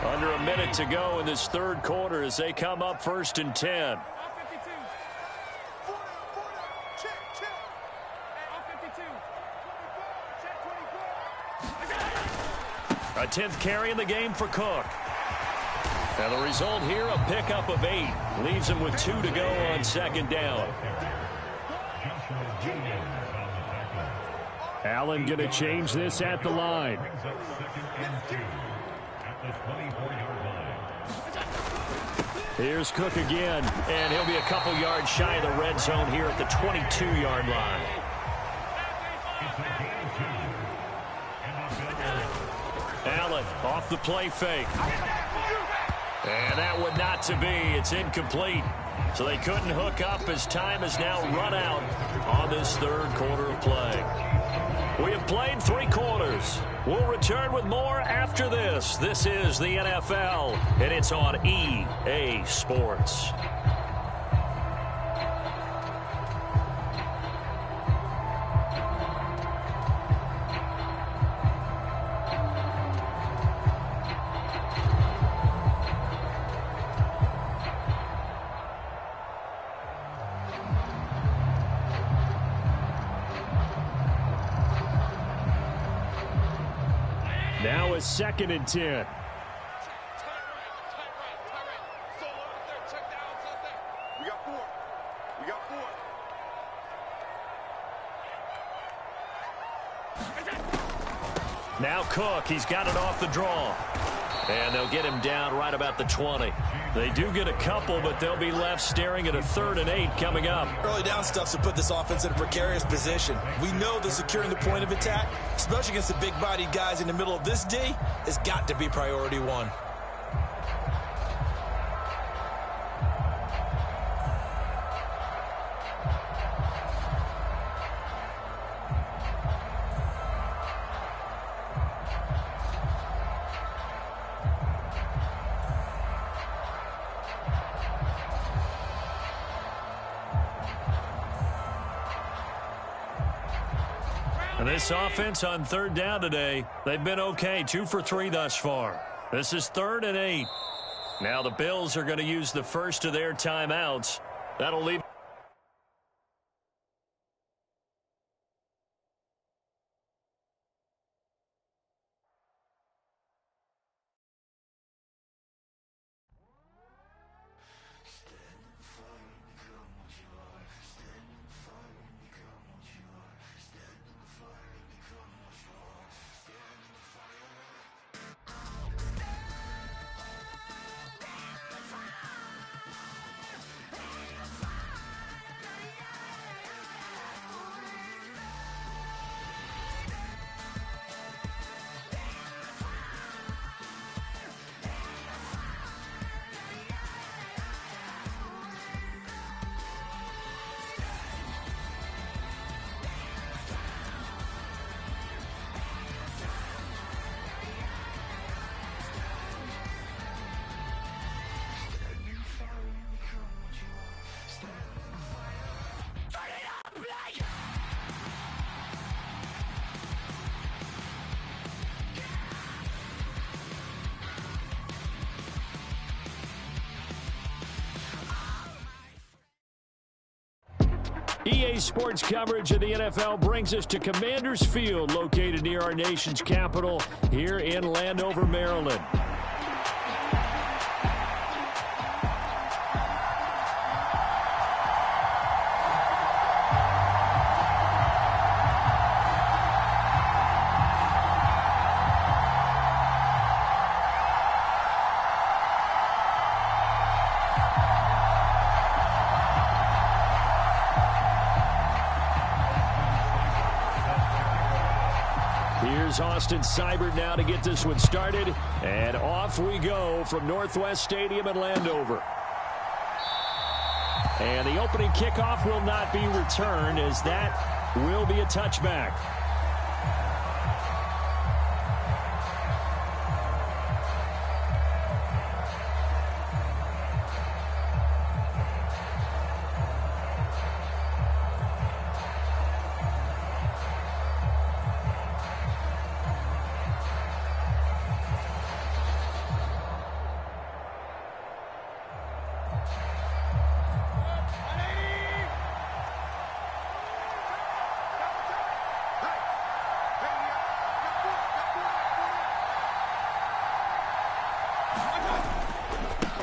S10: Under a minute to go in this third quarter as they come up 1st and 10. A 10th carry in the game for Cook. And the result here, a pickup of 8. Leaves him with 2 to go on 2nd down.
S13: Allen going to change this at the line.
S10: Here's Cook again, and he'll be a couple yards shy of the red zone here at the 22-yard line. Allen off the play fake. And that would not to be. It's incomplete. So they couldn't hook up as time has now run out on this third quarter of play. We have played 3 quarters. We'll return with more after this. This is the NFL, and it's on EA Sports. Now it's 2nd and 10. Now Cook, he's got it off the draw. And they'll get him down right about the 20. They do get a couple, but they'll be left staring at a 3rd and 8 coming up.
S11: Early down stuff to put this offense in a precarious position. We know that securing the point of attack, especially against the big-bodied guys in the middle of this D, has got to be priority 1.
S10: And this offense on 3rd down today, they've been okay, 2 for 3 thus far. This is 3rd and 8. Now the Bills are going to use the first of their timeouts. That'll leave. EA Sports coverage of the NFL brings us to Commanders Field, located near our nation's capital here in Landover, Maryland. Here's Austin Seibert now to get this one started. And off we go from Northwest Stadium in Landover. And the opening kickoff will not be returned, as that will be a touchback.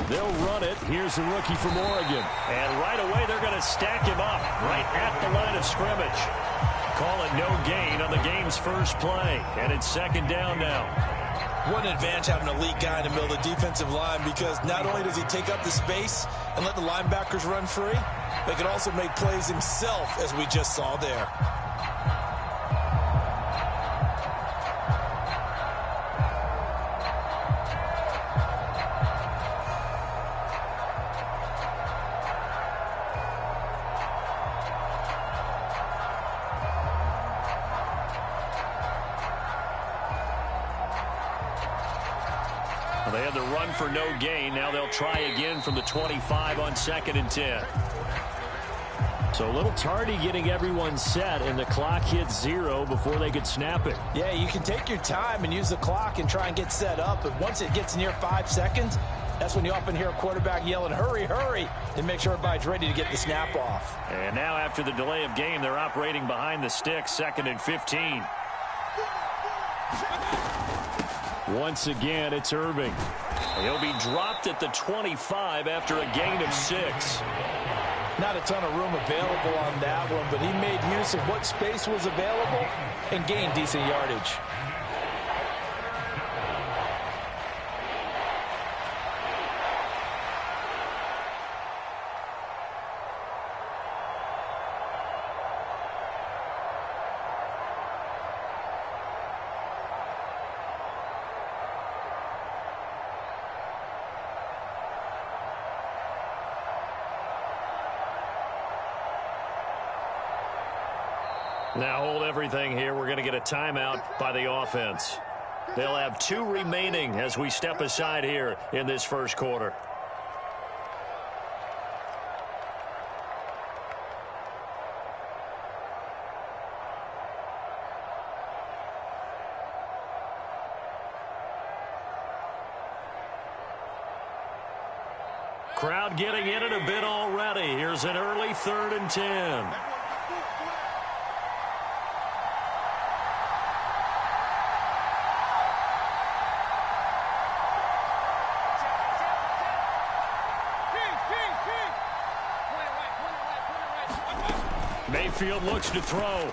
S10: They'll run it. Here's the rookie from Oregon. And right away, they're going to stack him up right at the line of scrimmage. Call it no gain on the game's first play. And it's 2nd down now.
S11: What an advantage having an elite guy in the middle of the defensive line, because not only does he take up the space and let the linebackers run free, but he can also make plays himself, as we just saw there.
S10: They had the run for no gain. Now they'll try again from the 25 on 2nd and 10.
S13: So a little tardy getting everyone set, and the clock hits 0 before they could snap it.
S11: Yeah, you can take your time and use the clock and try and get set up, but once it gets near 5 seconds, that's when you often hear a quarterback yelling, hurry, hurry, and make sure everybody's ready to get the snap off.
S10: And now after the delay of game, they're operating behind the sticks, 2nd and 15.
S13: Once again, it's Irving.
S10: He'll be dropped at the 25 after a gain of 6.
S11: Not a ton of room available on that one, but he made use of what space was available and gained decent yardage.
S10: Now hold everything here. We're going to get a timeout by the offense. They'll have 2 remaining as we step aside here in this first quarter. Crowd getting in it a bit already. Here's an early 3rd and 10. Mayfield looks to throw.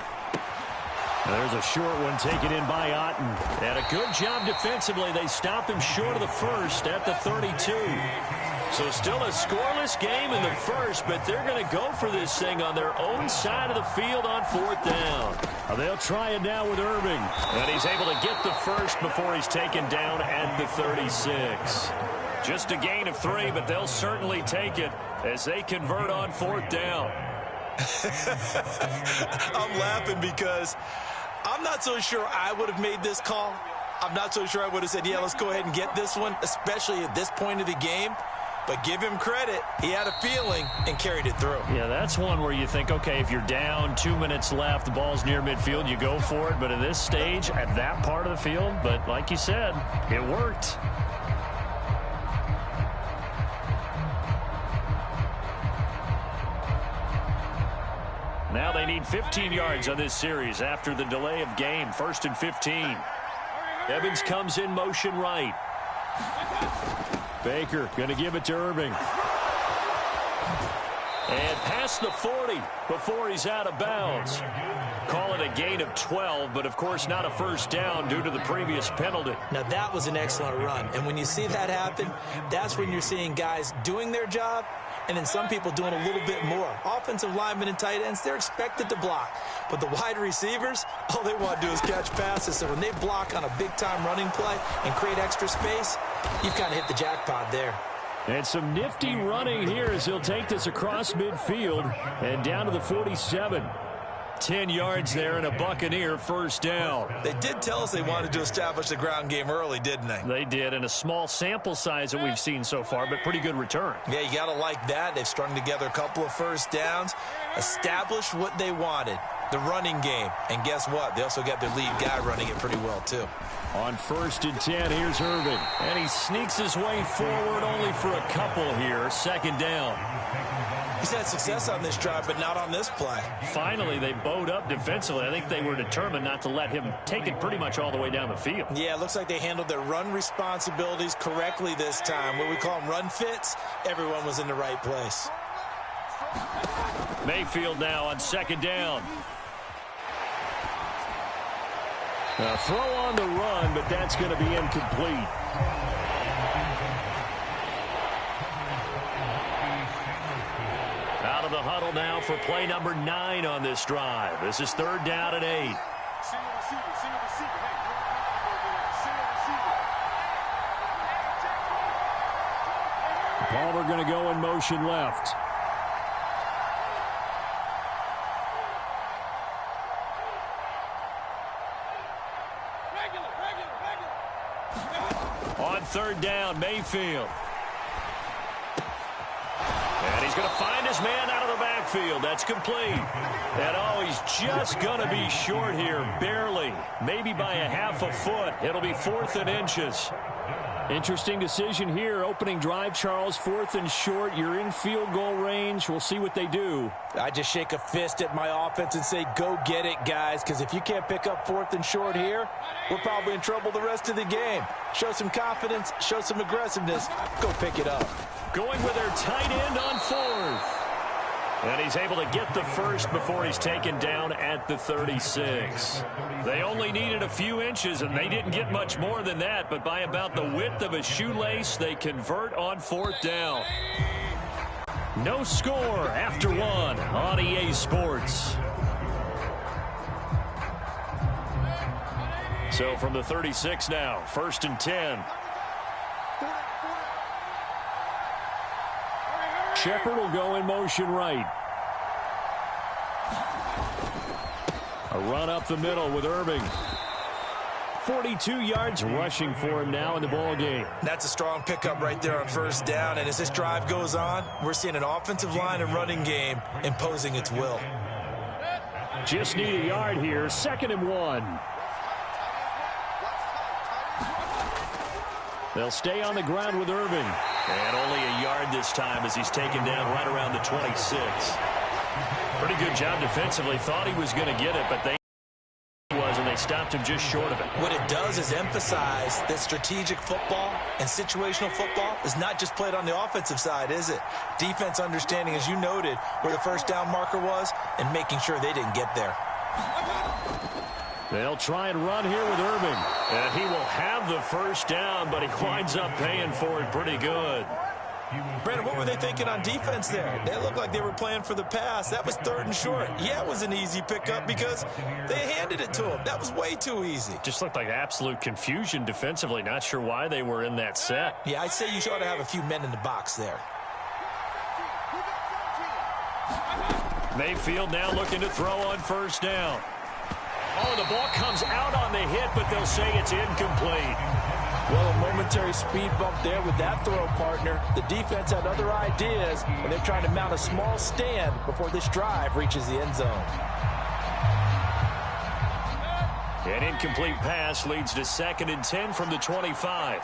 S10: There's a short one taken in by Otten. And a good job defensively. They stop him short of the first at the 32. So still a scoreless game in the first, but they're going to go for this thing on their own side of the field on 4th down. They'll try it now with Irving. And he's able to get the first before he's taken down at the 36. Just a gain of 3, but they'll certainly take it as they convert on 4th down.
S11: I'm laughing because I'm not so sure I would have made this call. I'm not so sure I would have said, yeah, let's go ahead and get this one, especially at this point of the game. But give him credit. He had a feeling and carried it through.
S10: Yeah, that's one where you think, okay, if you're down, 2 minutes left, the ball's near midfield, you go for it. But at this stage, at that part of the field, but like you said, it worked. Now they need 15 yards on this series after the delay of game. 1st and 15. Evans comes in motion right.
S13: Baker going to give it to Irving.
S10: And past the 40 before he's out of bounds. Call it a gain of 12, but of course not a first down due to the previous penalty.
S11: Now that was an excellent run. And when you see that happen, that's when you're seeing guys doing their job and then some people doing a little bit more. Offensive linemen and tight ends, they're expected to block. But the wide receivers, all they want to do is catch passes. So when they block on a big-time running play and create extra space, you've kind of hit the jackpot there.
S13: And some nifty running here as he'll take this across midfield and down to the 47. 10 yards there and a Buccaneer first down.
S11: They did tell us they wanted to establish the ground game early, didn't they?
S10: They did, and a small sample size that we've seen so far, but pretty good return.
S11: Yeah, you got to like that. They've strung together a couple of first downs, established what they wanted, the running game. And guess what? They also got their lead guy running it pretty well, too.
S13: On 1st and 10, here's Irving.
S10: And he sneaks his way forward only for a couple here. 2nd down.
S11: He's had success on this drive, but not on this play.
S10: Finally, they bowed up defensively. I think they were determined not to let him take it pretty much all the way down the field.
S11: Yeah, it looks like they handled their run responsibilities correctly this time. What we call them run fits, everyone was in the right place.
S10: Mayfield now on 2nd down.
S13: A throw on the run, but that's going to be incomplete.
S10: Out of the huddle now for play number 9 on this drive. This is 3rd down and 8.
S13: Palmer going to go in motion left.
S10: On
S13: third down. Mayfield. And he's going to find his man out of the backfield. That's complete. And, oh, he's just going to be short here, barely. Maybe by a half a foot. It'll be 4th and inches. Interesting decision here. Opening drive, Charles, 4th and short. You're in field goal range. We'll see what they do.
S11: I just shake a fist at my offense and say, go get it, guys, because if you can't pick up 4th and short here, we're probably in trouble the rest of the game. Show some confidence, show some aggressiveness, go pick it up.
S13: Going with their tight end on 4th. And he's able to get the first before he's taken down at the 36. They only needed a few inches, and they didn't get much more than that, but by about the width of a shoelace, they convert on 4th down. No score after 1 on EA Sports. So from the 36 now, 1st and 10. Shepard will go in motion right. A run up the middle with Irving. 42 yards rushing for him now in the ball game.
S11: That's a strong pickup right there on 1st down. And as this drive goes on, we're seeing an offensive line and running game imposing its will.
S13: Just need a yard here. 2nd and 1. They'll stay on the ground with Irving. And only a yard this time as he's taken down right around the 26. Pretty good job defensively. Thought he was going to get it, but they stopped him just short of it.
S11: What it does is emphasize that strategic football and situational football is not just played on the offensive side, is it? Defense understanding, as you noted, where the 1st down marker was and making sure they didn't get there.
S13: They'll try and run here with Irving. And he will have the 1st down, but he winds up paying for it pretty good.
S11: Brandon, what were they thinking on defense there? They looked like they were playing for the pass. That was 3rd and short. Yeah, it was an easy pickup because they handed it to him. That was way too easy.
S13: Just looked like absolute confusion defensively. Not sure why they were in that set.
S11: Yeah, I'd say you ought to have a few men in the box there.
S13: Mayfield now looking to throw on 1st down. Oh, the ball comes out on the hit, but they'll say it's incomplete.
S11: Well, a momentary speed bump there with that throw, partner. The defense had other ideas, and they're trying to mount a small stand before this drive reaches the end zone.
S13: An incomplete pass leads to 2nd and 10 from the 25.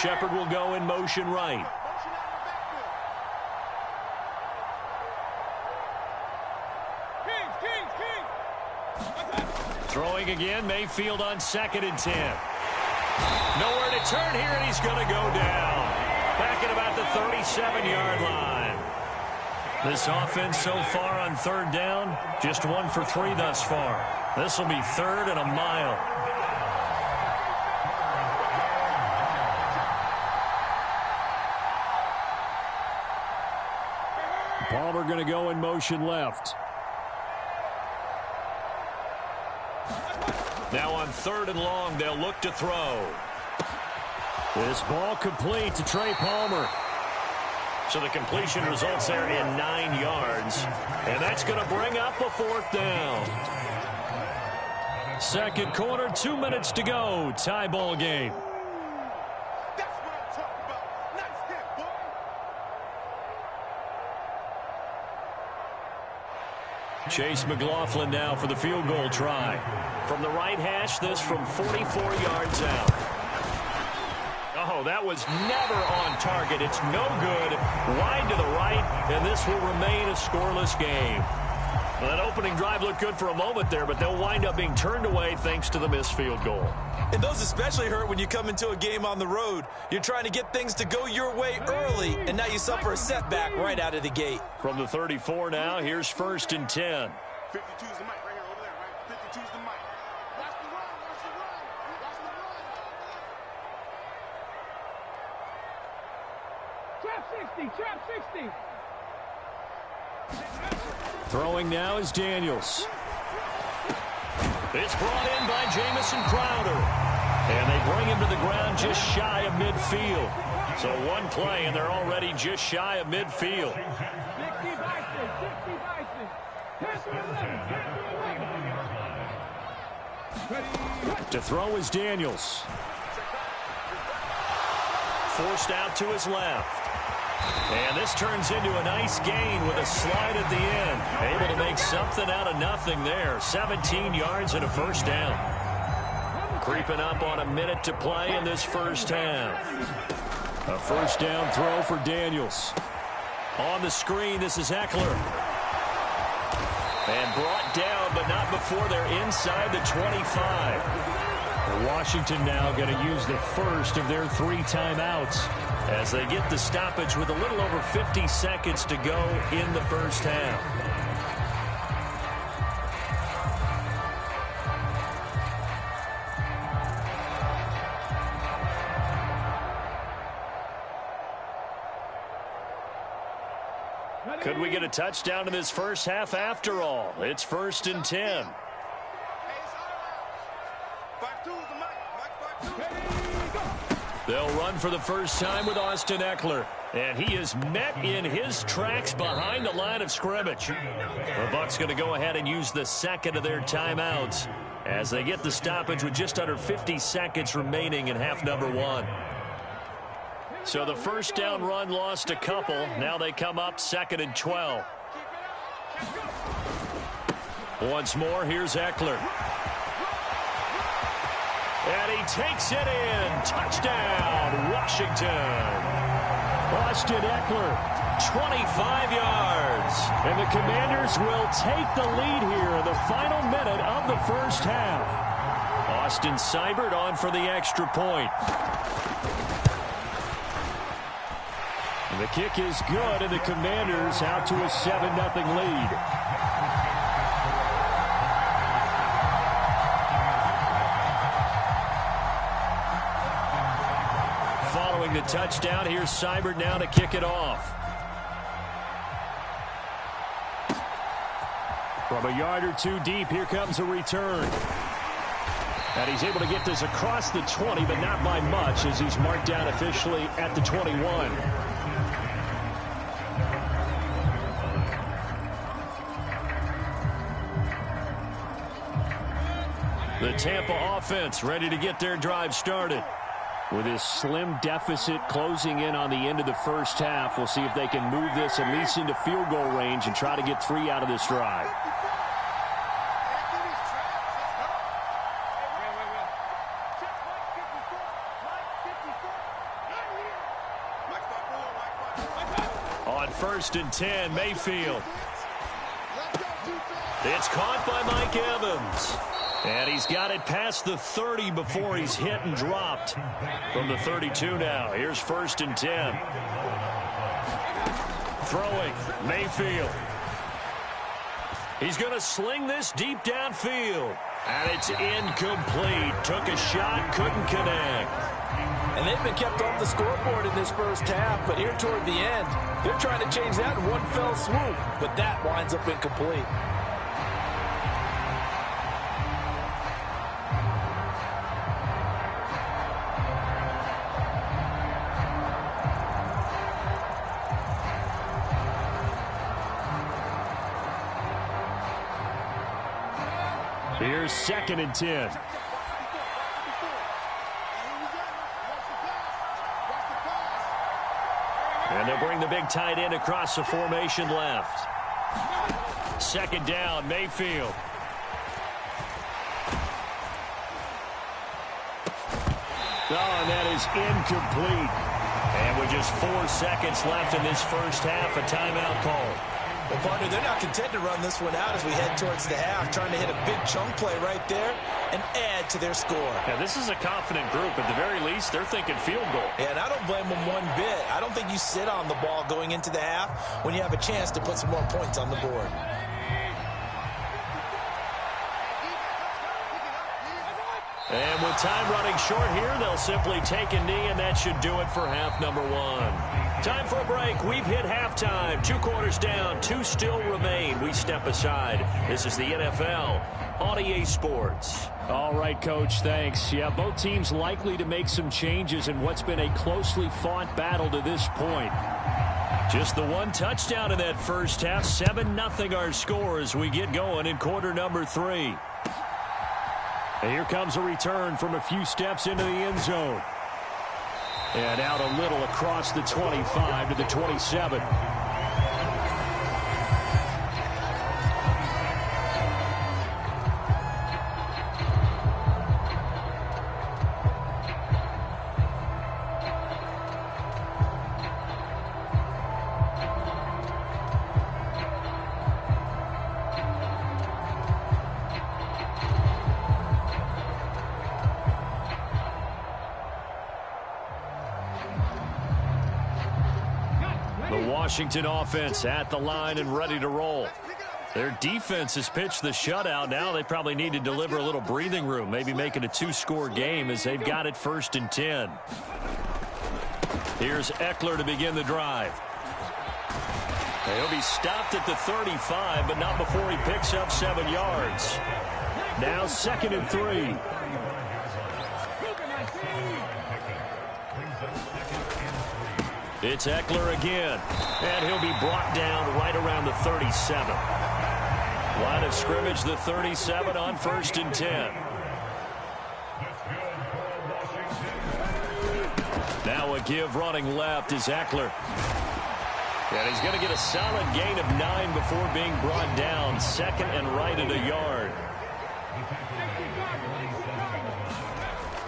S13: Shepard will go in motion right. Throwing again, Mayfield on 2nd and 10. Nowhere to turn here, and he's going to go down. Back at about the 37-yard line. This offense so far on 3rd down, just 1 for 3 thus far. This will be 3rd and a mile. Palmer going to go in motion left. Now on 3rd and long, they'll look to throw. This ball complete to Trey Palmer. So the completion results there in 9 yards. And that's going to bring up a 4th down. 2nd quarter, 2 minutes to go. Tie ball game. Chase McLaughlin now for the field goal try. From the right hash, this from 44 yards out. Oh, that was never on target. It's no good. Wide to the right, and this will remain a scoreless game. Well, that opening drive looked good for a moment there, but they'll wind up being turned away thanks to the missed field goal.
S11: And those especially hurt when you come into a game on the road. You're trying to get things to go your way early, and now you suffer a setback right out of the gate.
S13: From the 34 now, here's 1st and 10.
S4: 52's the mic right here over there, right? 52's the mic. Watch the run, watch the run, watch the run.
S8: Trap 60, trap 60.
S13: Throwing now is Daniels. It's brought in by Jamison Crowder. And they bring him to the ground just shy of midfield. So one play, and they're already just shy of midfield. To throw is Daniels. Forced out to his left. And this turns into a nice gain with a slide at the end. Able to make something out of nothing there. 17 yards and a first down. Creeping up on a minute to play in this first half. A first down throw for Daniels. On the screen, this is Eckler. And brought down, but not before they're inside the 25. Washington now going to use the first of their 3 timeouts as they get the stoppage with a little over 50 seconds to go in the first half. Could we get a touchdown in this first half after all? It's 1st and 10. They'll run for the first time with Austin Eckler. And he is met in his tracks behind the line of scrimmage. The Bucs going to go ahead and use the second of their timeouts as they get the stoppage with just under 50 seconds remaining in half number 1. So the first down run lost a couple. Now they come up 2nd and 12. Once more, here's Eckler. And he takes it in. Touchdown, Washington. Austin Eckler, 25 yards. And the Commanders will take the lead here in the final minute of the first half. Austin Seibert on for the extra point. And the kick is good, and the Commanders out to a 7-0 lead. Following the touchdown, here's Seibert now to kick it off. From a yard or two deep, here comes a return. And he's able to get this across the 20, but not by much, as he's marked down officially at the 21. The Tampa offense ready to get their drive started. With his slim deficit closing in on the end of the first half, we'll see if they can move this at least into field goal range and try to get 3 out of this drive. On 1st and 10, Mayfield. It's caught by Mike Evans. And he's got it past the 30 before he's hit and dropped. From the 32 now. Here's 1st and 10. Throwing, Mayfield. He's going to sling this deep downfield. And it's incomplete. Took a shot, couldn't connect.
S11: And they've been kept off the scoreboard in this first half, but here toward the end, they're trying to change that in one fell swoop. But that winds up incomplete.
S13: Here's 2nd and 10. And they'll bring the big tight end across the formation left. 2nd down, Mayfield. Oh, and that is incomplete. And with just 4 seconds left in this first half, a timeout call.
S11: Well, partner, they're not content to run this one out as we head towards the half, trying to hit a big chunk play right there and add to their score.
S13: Yeah, this is a confident group. At the very least, they're thinking field goal.
S11: Yeah, and I don't blame them one bit. I don't think you sit on the ball going into the half when you have a chance to put some more points on the board.
S13: And with time running short here, they'll simply take a knee, and that should do it for half number one. Time for a break. We've hit halftime. 2 quarters down, 2 still remain. We step aside. This is the NFL on EA Sports.
S10: All right, Coach, thanks. Yeah, both teams likely to make some changes in what's been a closely fought battle to this point. Just the 1 touchdown in that first half. 7-0 our score as we get going in quarter number 3. And here comes a return from a few steps into the end zone. And out a little across the 25 to the 27. Washington offense at the line and ready to roll. Their defense has pitched the shutout. Now they probably need to deliver a little breathing room, maybe make it a 2-score game as they've got it 1st and 10. Here's Eckler to begin the drive. He'll be stopped at the 35, but not before he picks up 7 yards. Now 2nd and 3. It's Eckler again, and he'll be brought down right around the 37. Line of scrimmage, the 37 on 1st and 10. Now a give running left is Eckler. And he's going to get a solid gain of 9 before being brought down. 2nd and right at a yard.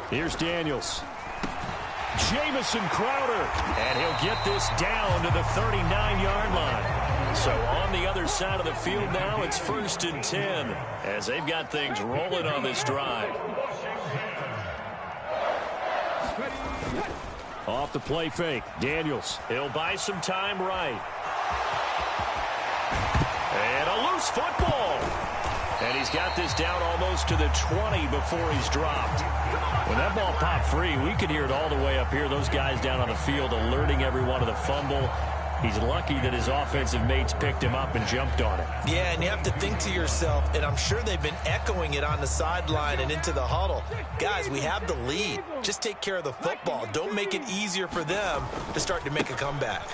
S10: Here's Daniels. Jamison Crowder, and he'll get this down to the 39-yard line. So on the other side of the field now, it's 1st and 10 as they've got things rolling on this drive. Off the play fake, Daniels. He'll buy some time right. And a loose football. And he's got this down almost to the 20 before he's dropped. When that ball popped free, we could hear it all the way up here. Those guys down on the field alerting everyone of the fumble. He's lucky that his offensive mates picked him up and jumped on it.
S11: Yeah, and you have to think to yourself, and I'm sure they've been echoing it on the sideline and into the huddle. Guys, we have the lead. Just take care of the football. Don't make it easier for them to start to make a comeback.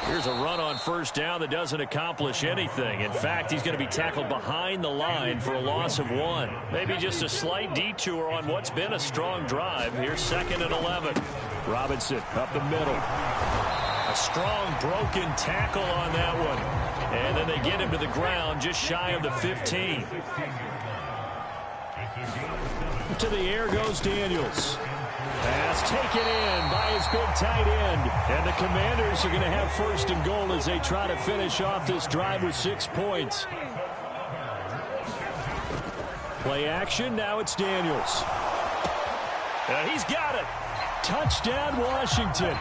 S10: Here's a run on 1st down that doesn't accomplish anything. In fact, he's going to be tackled behind the line for a loss of 1. Maybe just a slight detour on what's been a strong drive. Here's 2nd and 11. Robinson up the middle. A strong broken tackle on that one. And then they get him to the ground just shy of the 15. To the air goes Daniels. Pass taken in by his big tight end. And the Commanders are going to have 1st and goal as they try to finish off this drive with 6 points. Play action. Now it's Daniels. And he's got it. Touchdown, Washington.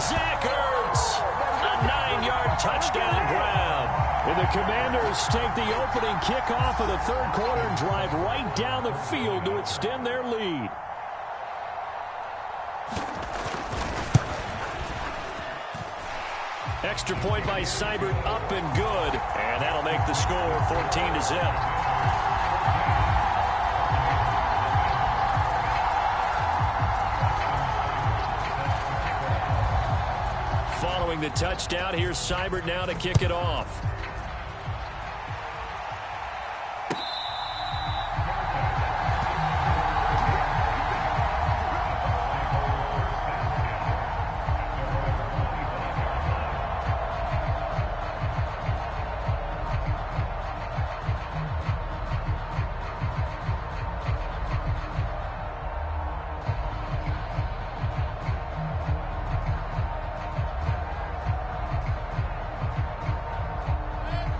S10: Zach Ertz. A 9-yard touchdown grab. And the Commanders take the opening kickoff of the 3rd quarter and drive right down the field to extend their lead. Extra point by Seibert up and good. And that'll make the score 14-0. Following the touchdown, here's Seibert now to kick it off.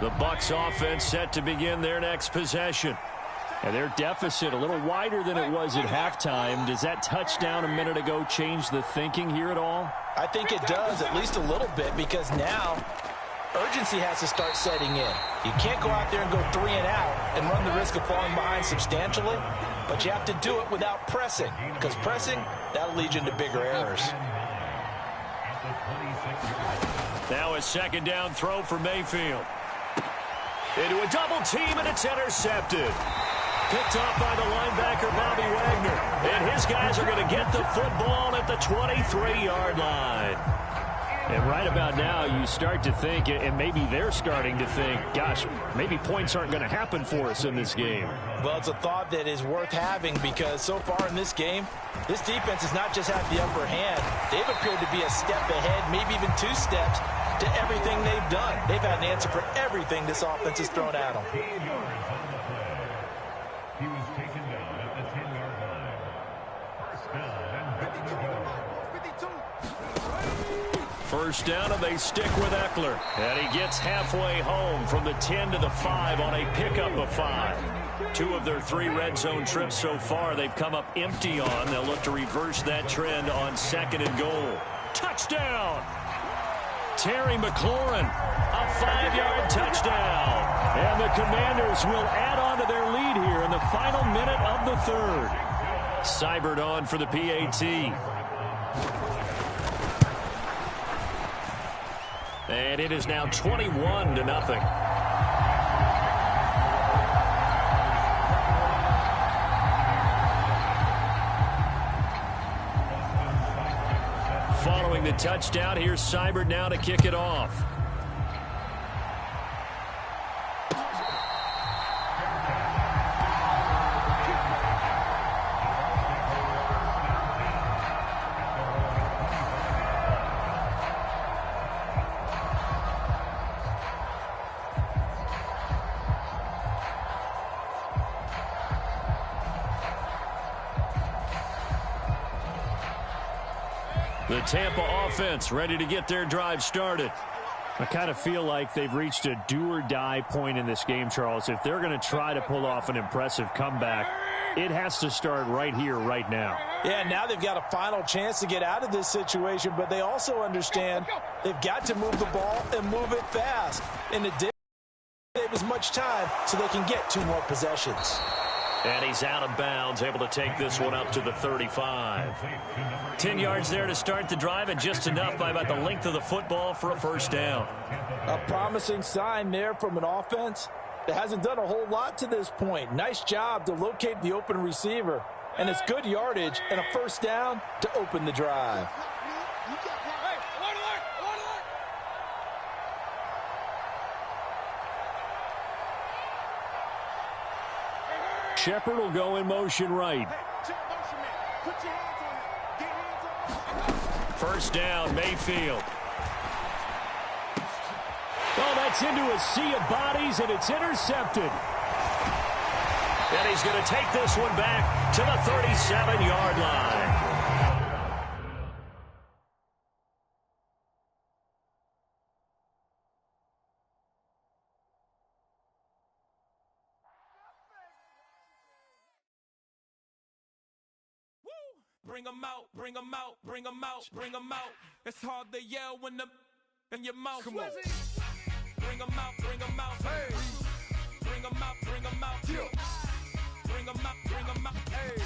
S10: The Bucs offense set to begin their next possession. And their deficit a little wider than it was at halftime. Does that touchdown a minute ago change the thinking here at all?
S11: I think it does, at least a little bit, because now urgency has to start setting in. You can't go out there and go 3 and out and run the risk of falling behind substantially, but you have to do it without pressing, because pressing, that'll lead you into bigger errors.
S10: Now a second down throw for Mayfield. Into a double team, and it's intercepted. Picked off by the linebacker, Bobby Wagner. And his guys are going to get the football at the 23-yard line. And right about now, you start to think, and maybe they're starting to think, gosh, maybe points aren't going to happen for us in this game.
S11: Well, it's a thought that is worth having, because so far in this game, this defense has not just had the upper hand. They've appeared to be a step ahead, maybe even 2 steps, to everything they've done. They've had an answer for everything this offense has thrown at them.
S12: He was taken down at the 10-yard line. First down and 52.
S10: First down, and they stick with Eckler. And he gets halfway home from the 10 to the 5 on a pickup of 5. 2 of their 3 red zone trips so far they've come up empty on. They'll look to reverse that trend on 2nd and goal. Touchdown! Terry McLaurin, a 5-yard touchdown. And the Commanders will add on to their lead here in the final minute of the 3rd. Seibert on for the PAT. And it is now 21-0. Following the touchdown, here's Seibert now to kick it off. The Tampa offense ready to get their drive started. I kind of feel like they've reached a do-or-die point in this game, Charles. If they're going to try to pull off an impressive comeback, it has to start right here, right now.
S11: Yeah, now they've got a final chance to get out of this situation, but they also understand they've got to move the ball and move it fast. And it didn't save as much time so they can get 2 more possessions.
S10: And he's out of bounds, able to take this one up to the 35. 10 yards there to start the drive, and just enough by about the length of the football for a first down.
S11: A promising sign there from an offense that hasn't done a whole lot to this point. Nice job to locate the open receiver, and it's good yardage and a first down to open the drive.
S10: Shepard will go in motion right. First down, Mayfield. Oh, that's into a sea of bodies, and it's intercepted. And he's going to take this one back to the 37-yard line.
S9: Bring them out, bring them out, bring them out, bring them out. It's hard to yell when the in your mouth. Come on. Bring them out, bring them out. Hey. Bring them out, bring them out. Bring them out, bring them out. Hey.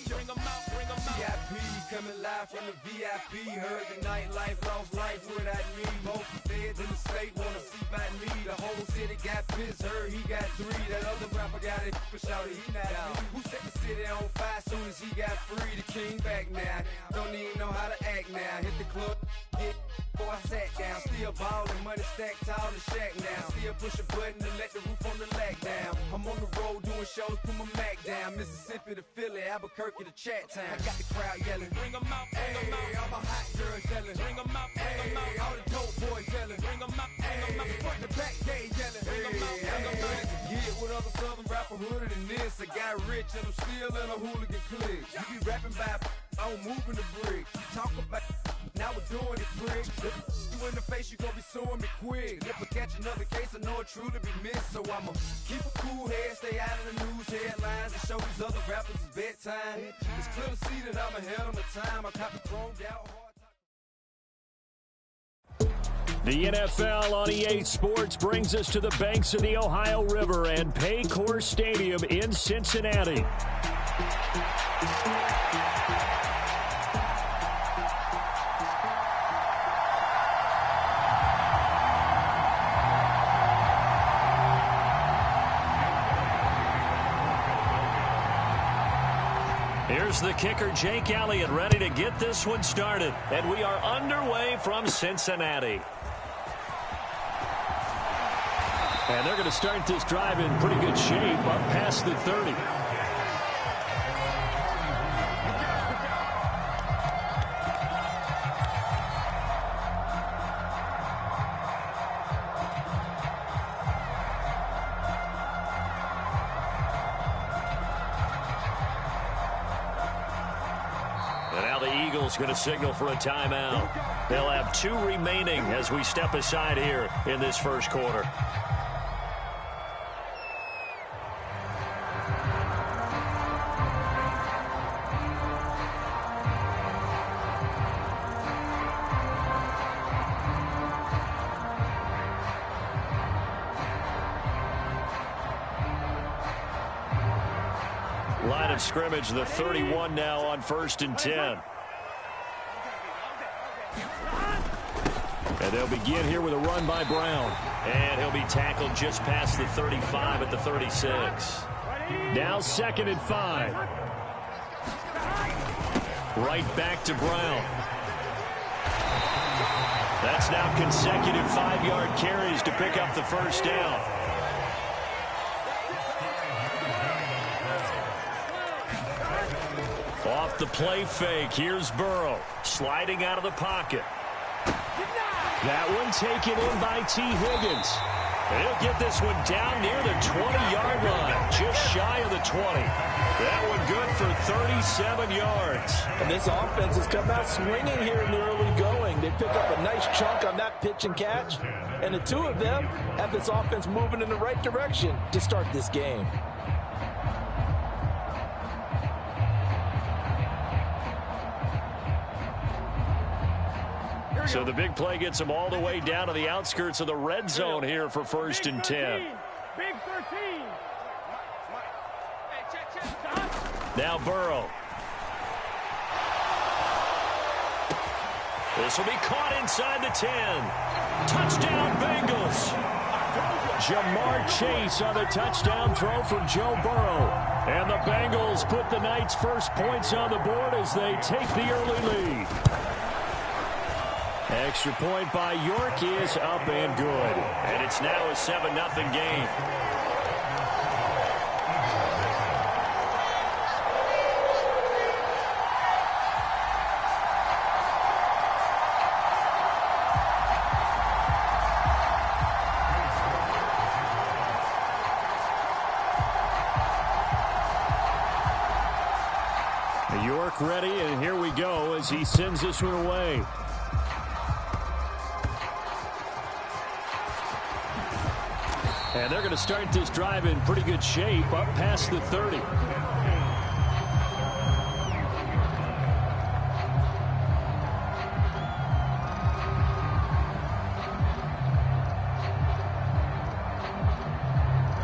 S9: Bring them out, bring them out.
S14: VIP coming live from the VIP. Heard the nightlife, lost life without me. Both feds in the state wanna see by me. The whole city got pissed, heard he got 3. That other rapper got it, but shouted he not me. Who set the city on fire soon as he got free? The king back now, don't even know how to act now. Hit the club, get before I sat down. Still ballin', money stacked tall and shack now. Still push a button to let the roof on the lag down. I'm on the road doing shows, put my Mac down. Mississippi to Philly, Albuquerque to Chat Town. I got the crowd yelling, bring them out, bring them out. All my hot girls yelling, bring them out, bring them out. All the dope boys yelling, bring them out, bring them out. Front the back gate yelling, bring them out, bring them out. Get with other southern rapper hooded than this. I got rich and I'm still in a hooligan clique. You be rapping by I'm moving the bricks. Talk about now we're doing it, prick. You in the face, you gon' be suing me quick. If I catch another case, I know it truly be missed. So I'ma keep a cool head, stay out of the news headlines, and show these other rappers it's bedtime. It's clear to see that I'm ahead of my time. I copy chromed out hard.
S13: The NFL on EA Sports brings us to the banks of the Ohio River and Paycor Stadium in Cincinnati. Here's the kicker, Jake Elliott, ready to get this one started. And we are underway from Cincinnati. And they're going to start this drive in pretty good shape up past the 30. And now the Eagles going to signal for a timeout. They'll have 2 remaining as we step aside here in this first quarter. Line of scrimmage, the 31 now on 1st and 10. And they'll begin here with a run by Brown. And he'll be tackled just past the 35 at the 36. Now 2nd and 5. Right back to Brown. That's now consecutive 5-yard carries to pick up the first down. Off the play fake, here's Burrow, sliding out of the pocket. That one taken in by T. Higgins. And he'll get this one down near the 20-yard line, just shy of the 20. That one good for 37 yards.
S11: And this offense has come out swinging here in the early going. They pick up a nice chunk on that pitch and catch. And the 2 of them have this offense moving in the right direction to start this game.
S13: So the big play gets them all the way down to the outskirts of the red zone here for 1st and 10.
S2: Big 13.
S13: Now Burrow. This will be caught inside the 10. Touchdown Bengals. Jamar Chase on the touchdown throw from Joe Burrow. And the Bengals put the Knights' first points on the board as they take the early lead. Extra point by York is up and good. And it's now a 7-0 game. York ready, and here we go as he sends this one away. And they're going to start this drive in pretty good shape up past the 30.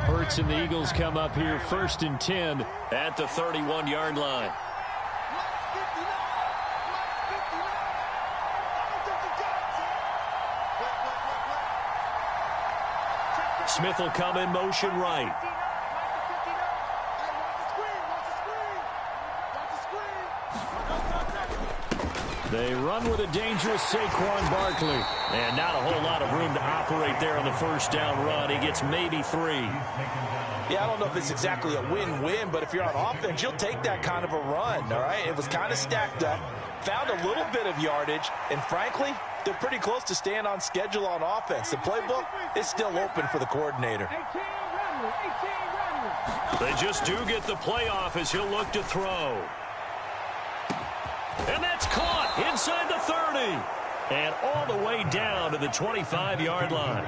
S13: Hurts and the Eagles come up here 1st and 10 at the 31-yard line. Smith will come in motion right. They run with a dangerous Saquon Barkley. And not a whole lot of room to operate there on the first down run. He gets maybe 3.
S11: Yeah, I don't know if it's exactly a win-win, but if you're on offense, you'll take that kind of a run, all right? It was kind of stacked up, found a little bit of yardage, and frankly, they're pretty close to staying on schedule on offense. The playbook is still open for the coordinator.
S13: They just do get the playoff as he'll look to throw. And that's caught inside the 30. And all the way down to the 25-yard line.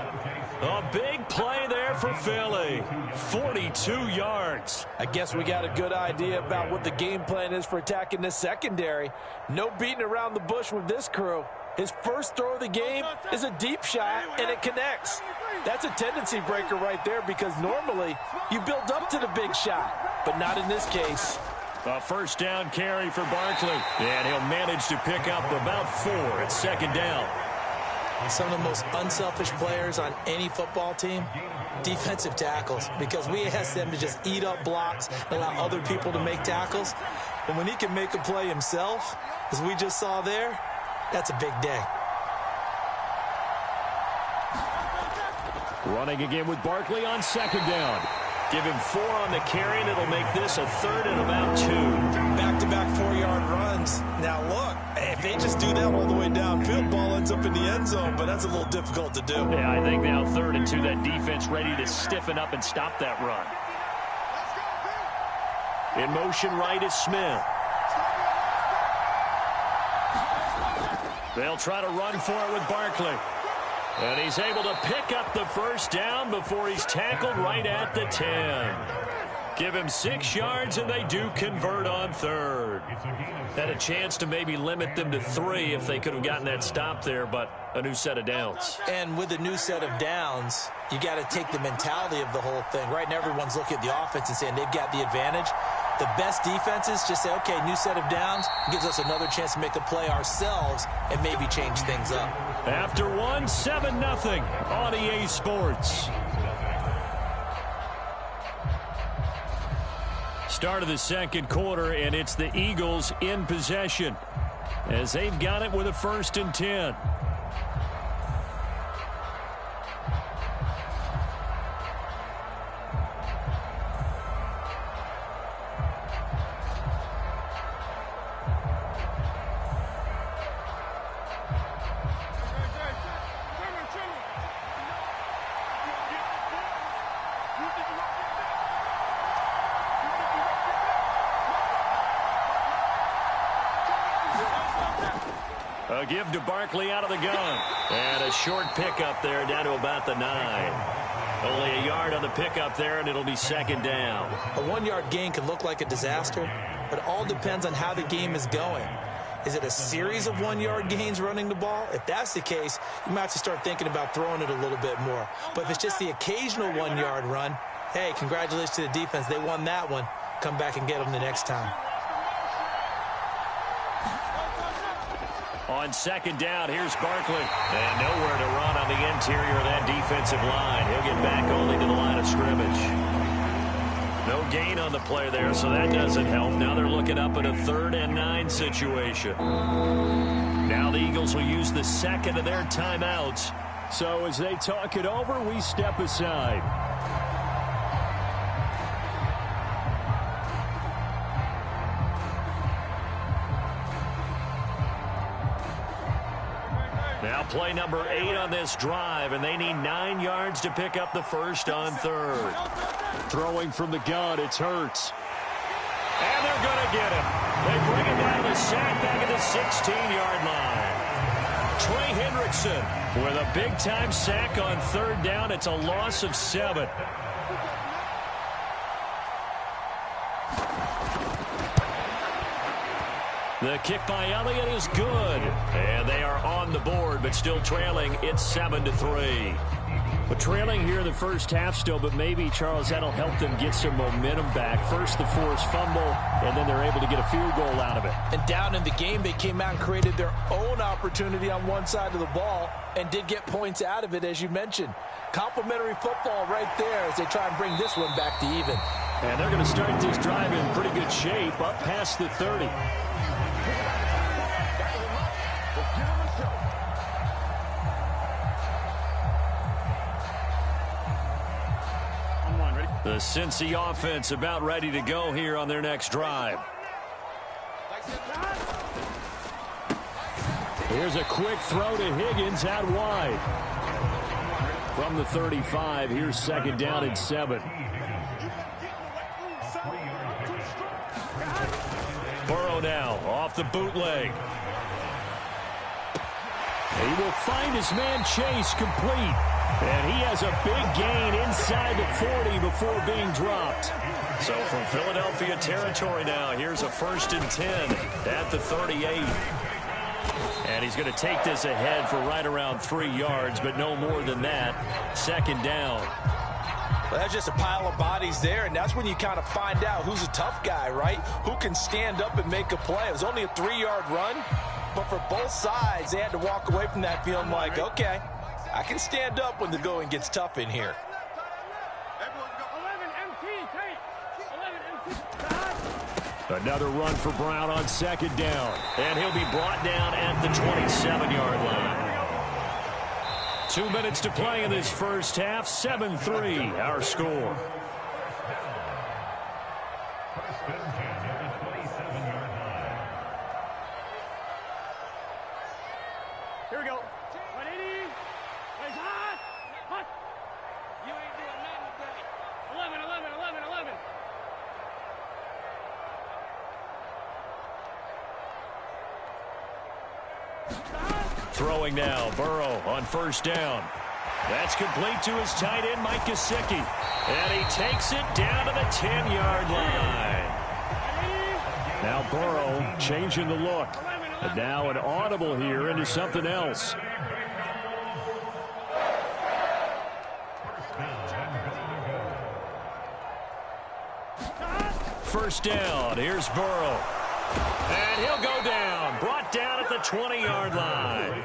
S13: A big play there for Philly. 42 yards.
S11: I guess we got a good idea about what the game plan is for attacking this secondary. No beating around the bush with this crew. His first throw of the game is a deep shot, and it connects. That's a tendency breaker right there because normally you build up to the big shot, but not in this case.
S13: A first down carry for Barkley, and he'll manage to pick up about 4 at second down.
S11: Some of the most unselfish players on any football team, defensive tackles, because we ask them to just eat up blocks and allow other people to make tackles. And when he can make a play himself, as we just saw there, that's a big day.
S13: Running again with Barkley on second down. Give him 4 on the carry, and it'll make this a 3rd and about 2.
S11: Back-to-back 4-yard runs. Now, look, if they just do that all the way downfield, ball ends up in the end zone, but that's a little difficult to do.
S13: Yeah, I think now 3rd and 2, that defense ready to stiffen up and stop that run. In motion right is Smith. They'll try to run for it with Barkley. And he's able to pick up the first down before he's tackled right at the 10. Give him 6 yards, and they do convert on 3rd. Had a chance to maybe limit them to 3 if they could have gotten that stop there, but a new set of downs.
S11: And with a new set of downs, you got to take the mentality of the whole thing. Right now, everyone's looking at the offense and saying they've got the advantage. The best defenses just say, okay, new set of downs, gives us another chance to make a play ourselves and maybe change things up.
S13: After 1, 7-0 on EA Sports. Start of the second quarter, and it's the Eagles in possession as they've got it with a 1st and 10. A give to Barkley out of the gun. And a short pickup there down to about the 9. Only a yard on the pickup there, and it'll be second down.
S11: A 1-yard gain can look like a disaster, but it all depends on how the game is going. Is it a series of 1-yard gains running the ball? If that's the case, you might have to start thinking about throwing it a little bit more. But if it's just the occasional 1-yard run, hey, congratulations to the defense. They won that one. Come back and get them the next time.
S13: On second down, here's Barkley. And nowhere to run on the interior of that defensive line. He'll get back only to the line of scrimmage. No gain on the play there, so that doesn't help. Now they're looking up at a 3rd and 9 situation. Now the Eagles will use the second of their timeouts. So as they talk it over, we step aside. Now play number 8 on this drive, and they need 9 yards to pick up the first on 3rd. Throwing from the gun, it's Hurts. And they're going to get him. They bring him down to the sack back at the 16-yard line. Trey Hendrickson with a big-time sack on 3rd down. It's a loss of 7. The kick by Elliott is good. And they are on the board, but still trailing. It's 7-3. But trailing here in the first half still, but maybe, Charles, that'll help them get some momentum back. First, the forced fumble, and then they're able to get a field goal out of it.
S11: And down in the game, they came out and created their own opportunity on one side of the ball and did get points out of it, as you mentioned. Complimentary football right there as they try and bring this one back to even.
S13: And they're going to start this drive in pretty good shape, up past the 30. The Cincy offense about ready to go here on their next drive. Here's a quick throw to Higgins out wide. From the 35, here's second down and 7. Burrow now off the bootleg. He will find his man Chase complete. And he has a big gain inside the 40 before being dropped. So from Philadelphia territory now, here's a 1st and 10 at the 38. And he's going to take this ahead for right around 3 yards, but no more than that. Second down.
S11: Well, that's just a pile of bodies there, and that's when you kind of find out who's a tough guy, right? Who can stand up and make a play. It was only a 3-yard run, but for both sides, they had to walk away from that feeling like, okay, I can stand up when the going gets tough in here.
S13: Another run for Brown on second down, and he'll be brought down at the 27-yard line. 2 minutes to play in this first half. 7-3, our score.
S2: Here we go. 180. It's hot. Hot. You ain't doing nothing today. 11, 11, 11, 11.
S13: Throwing now, Burrow on first down. That's complete to his tight end, Mike Gesicki. And he takes it down to the 10-yard line. Now Burrow changing the look. And now an audible here into something else. First down, here's Burrow. And he'll go down, brought down at the 20-yard line.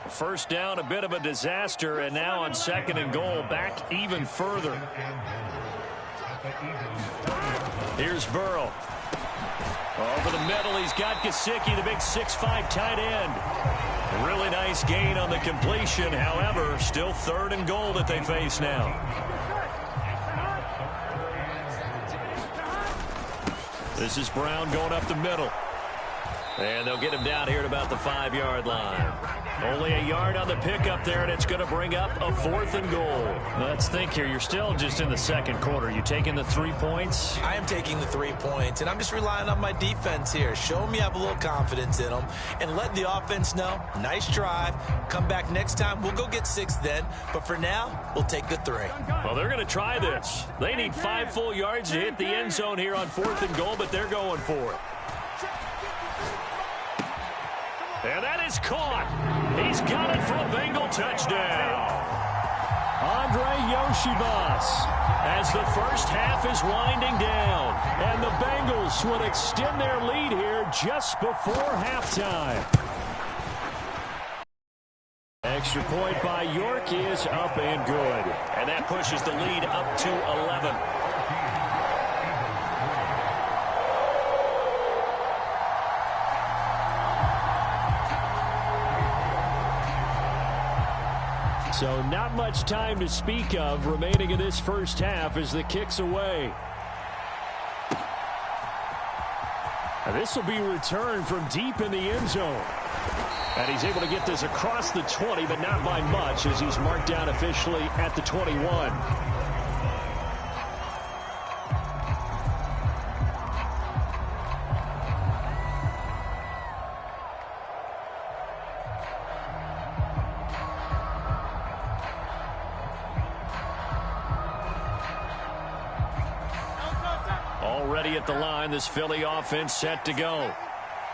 S13: First down, a bit of a disaster, and now on second and goal, back even further. Here's Burrow. Over the middle, he's got Gesicki, the big 6'5" tight end. Really nice gain on the completion. However, still third and goal that they face now. This is Brown going up the middle. And they'll get him down here at about the 5-yard line. Only a yard on the pickup there, and it's going to bring up a 4th and goal. Let's think here. You're still just in the second quarter. You taking the 3 points?
S11: I am taking the 3 points, and I'm just relying on my defense here. Show them you have a little confidence in them, and let the offense know, nice drive. Come back next time. We'll go get 6 then. But for now, we'll take the 3.
S13: Well, they're going to try this. They need 5 full yards to hit the end zone here on 4th and goal, but they're going for it. And that is caught. He's got it for a Bengal touchdown. Andre Yoshibas as the first half is winding down. And the Bengals will extend their lead here just before halftime. Extra point by York is up and good. And that pushes the lead up to 11. So not much time to speak of remaining in this first half as the kick's away. And this will be returned from deep in the end zone. And he's able to get this across the 20, but not by much as he's marked down officially at the 21. Already at the line, this Philly offense set to go.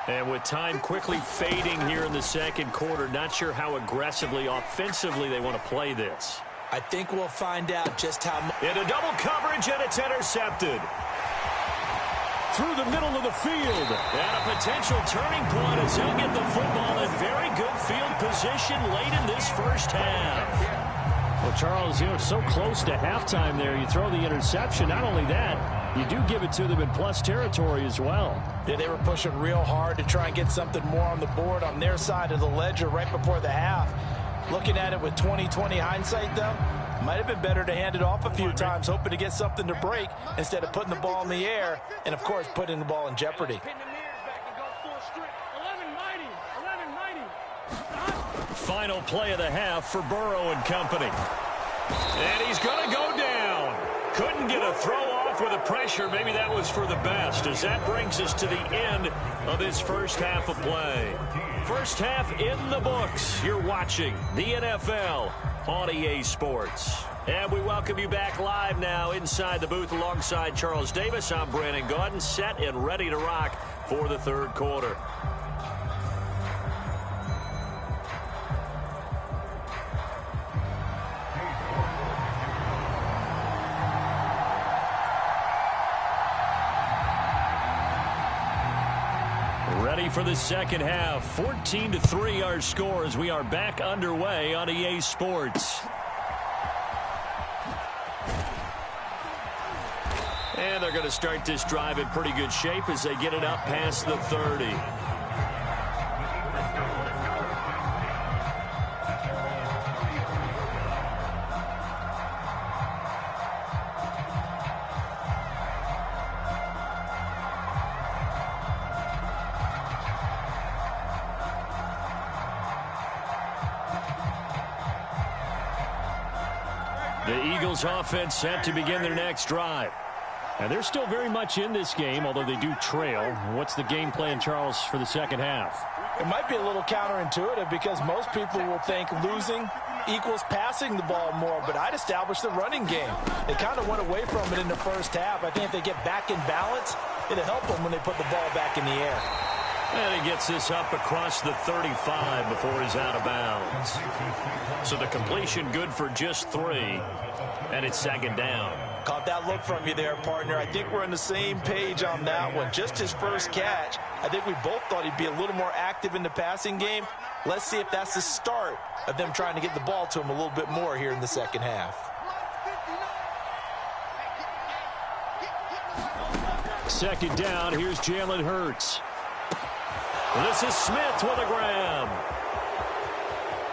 S13: And with time quickly fading here in the second quarter, not sure how aggressively, offensively they want to play this.
S11: I think we'll find out just how much.
S13: Into double coverage, and it's intercepted. Through the middle of the field. And a potential turning point as he'll get the football in very good field position late in this first half. Well, Charles, so close to halftime there. You throw the interception. Not only that, you do give it to them in plus territory as well.
S11: Yeah, they were pushing real hard to try and get something more on the board on their side of the ledger right before the half. Looking at it with 20/20 hindsight, though, might have been better to hand it off a few times, hoping to get something to break instead of putting the ball in the air and, of course, putting the ball in jeopardy.
S13: Final play of the half for Burrow and company. And he's going to go down. Couldn't get a throw off with the pressure. Maybe that was for the best, as that brings us to the end of this first half of play. First half in the books. You're watching the NFL on EA Sports. And we welcome you back live now inside the booth alongside Charles Davis. I'm Brandon Gaudin, set and ready to rock for the third quarter. ready for the second half. 14-3 our score as we are back underway on EA Sports. And they're going to start this drive in pretty good shape as they get it up past the 30. The Eagles offense set to begin their next drive. And they're still very much in this game, although they do trail. What's the game plan, Charles, for the second half?
S11: It might be a little counterintuitive because most people will think losing equals passing the ball more, but I'd establish the running game. They kind of went away from it in the first half. I think if they get back in balance, it'll help them when they put the ball back in the air.
S13: And he gets this up across the 35 before he's out of bounds. So the completion good for just 3, and it's second down.
S11: Caught that look from you there, partner. I think we're on the same page on that one. Just his first catch. I think we both thought he'd be a little more active in the passing game. Let's see if that's the start of them trying to get the ball to him a little bit more here in the second half.
S13: Second down, here's Jalen Hurts. This is Smith with a grab.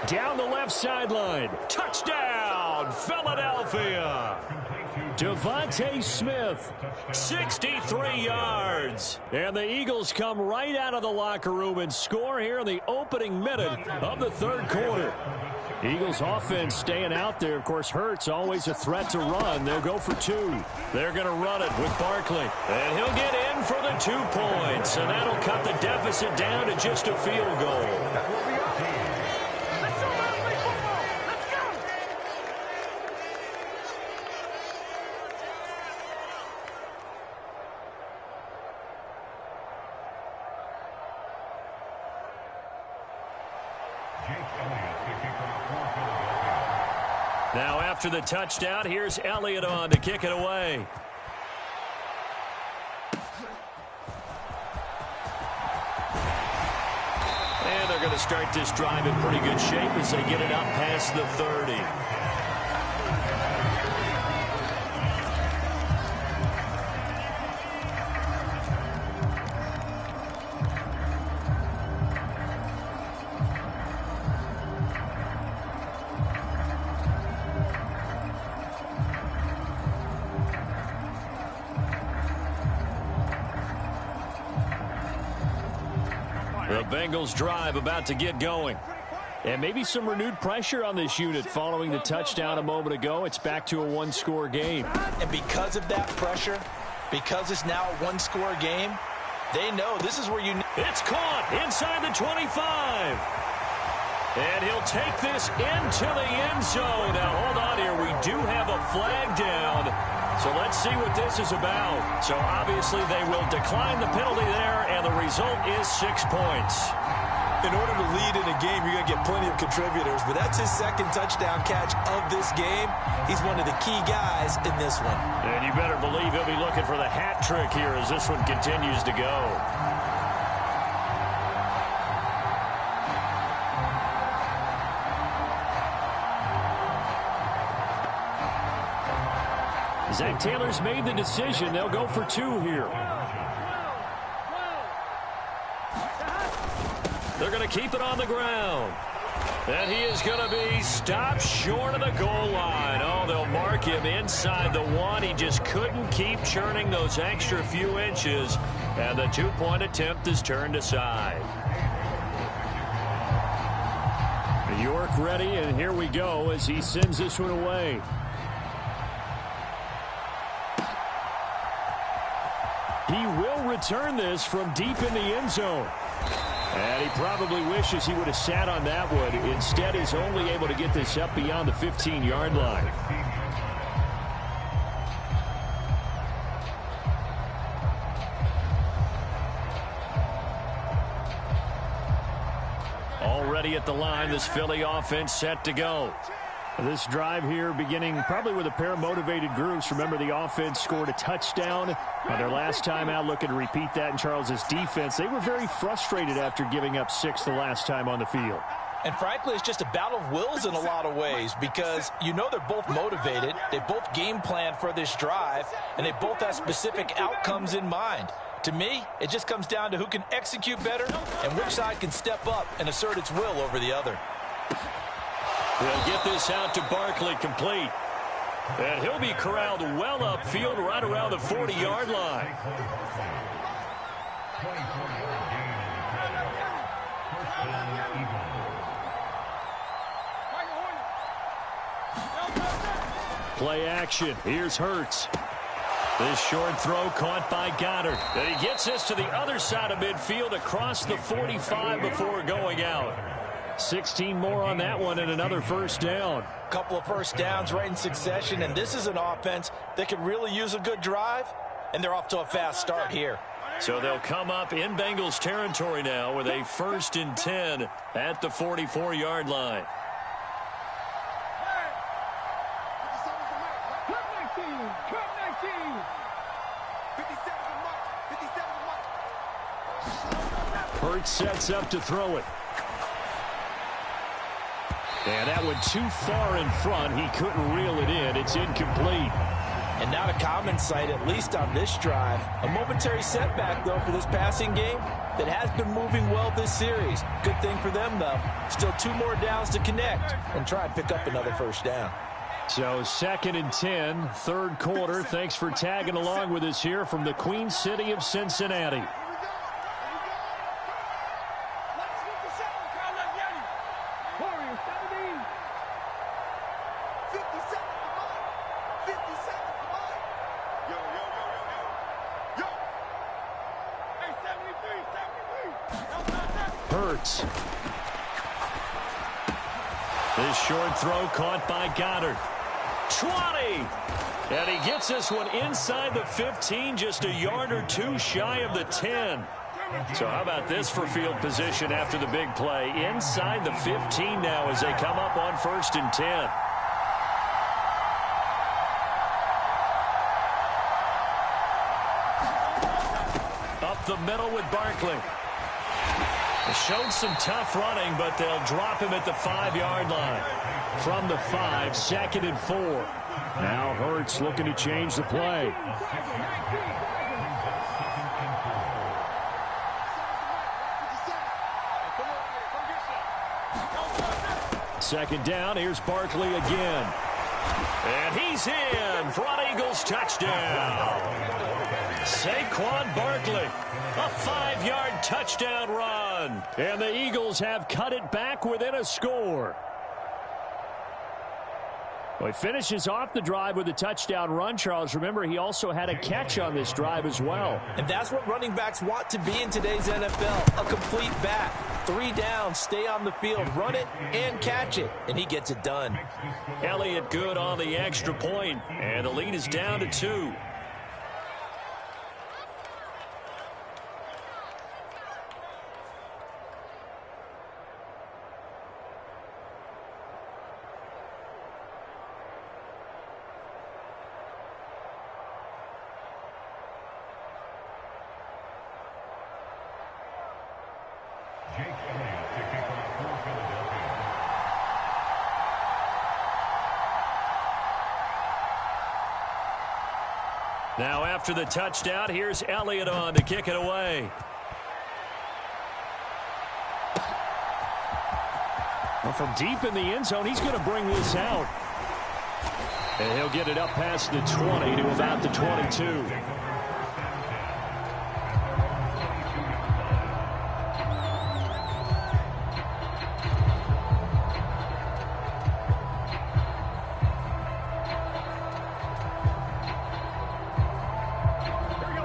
S13: Down the left sideline. Touchdown, Philadelphia. Devontae Smith, 63 yards. And the Eagles come right out of the locker room and score here in the opening minute of the third quarter. Eagles offense staying out there. Of course, Hurts always a threat to run. They'll go for 2. They're going to run it with Barkley. And he'll get in for the 2 points. And that'll cut the deficit down to just a field goal. Now after the touchdown, here's Elliott on to kick it away. And they're going to start this drive in pretty good shape as they get it up past the 30. The Bengals drive about to get going. And maybe some renewed pressure on this unit following the touchdown a moment ago. It's back to a 1-score game.
S11: And because of that pressure, because it's now a 1-score game, they know this is where you...
S13: It's caught inside the 25. And he'll take this into the end zone. Now, hold on here. We do have a flag down. So let's see what this is about. So obviously they will decline the penalty there, and the result is 6 points.
S11: In order to lead in a game, you're going to get plenty of contributors, but that's his second touchdown catch of this game. He's one of the key guys in this one.
S13: And you better believe he'll be looking for the hat trick here as this one continues to go. Zach Taylor's made the decision. They'll go for 2 here. They're going to keep it on the ground. And he is going to be stopped short of the goal line. Oh, they'll mark him inside the 1. He just couldn't keep churning those extra few inches. And the 2-point attempt is turned aside. York ready, and here we go as he sends this one away. He will return this from deep in the end zone. And he probably wishes he would have sat on that one. Instead, he's only able to get this up beyond the 15-yard line. Already at the line, this Philly offense set to go. This drive here beginning probably with a pair of motivated groups. Remember, the offense scored a touchdown on their last time out, looking to repeat that in Charles's defense. They were very frustrated after giving up 6 the last time on the field.
S11: And frankly, it's just a battle of wills in a lot of ways because you know they're both motivated. They both game plan for this drive, and they both have specific outcomes in mind. To me, it just comes down to who can execute better and which side can step up and assert its will over the other.
S13: They'll get this out to Barkley, complete. And he'll be corralled well upfield right around the 40-yard line. Play action. Here's Hurts. This short throw caught by Goddard. And he gets this to the other side of midfield across the 45 before going out. 16 more on that one and another first down.
S11: Couple of first downs right in succession, and this is an offense that could really use a good drive, and they're off to a fast start here.
S13: So they'll come up in Bengals territory now with a 1st and 10 at the 44-yard line. Hurts sets up to throw it. And that one too far in front. He couldn't reel it in. It's incomplete.
S11: And not a common sight, at least on this drive. A momentary setback, though, for this passing game that has been moving well this series. Good thing for them, though. Still 2 more downs to connect and try and pick up another first down.
S13: So 2nd and 10, third quarter. Thanks for tagging along with us here from the Queen City of Cincinnati. Hurts. This short throw caught by Goddard. 20! And he gets this one inside the 15, just a yard or 2 shy of the 10. So how about this for field position after the big play? Inside the 15 now as they come up on 1st and 10. Up the middle with Barkley. Showed some tough running, but they'll drop him at the 5-yard line. From the 5, 2nd and 4. Now Hurts looking to change the play. Second down, here's Barkley again. And he's in for an Eagles touchdown. Saquon Barkley, a 5-yard touchdown run. And the Eagles have cut it back within a score. Well, he finishes off the drive with a touchdown run, Charles. Remember, he also had a catch on this drive as well.
S11: And that's what running backs want to be in today's NFL, a complete back. 3 downs, stay on the field, run it, and catch it. And he gets it done.
S13: Elliott good on the extra point, and the lead is down to 2. Now after the touchdown, here's Elliott on to kick it away. Well, from deep in the end zone, he's going to bring this out. And he'll get it up past the 20 to about the 22.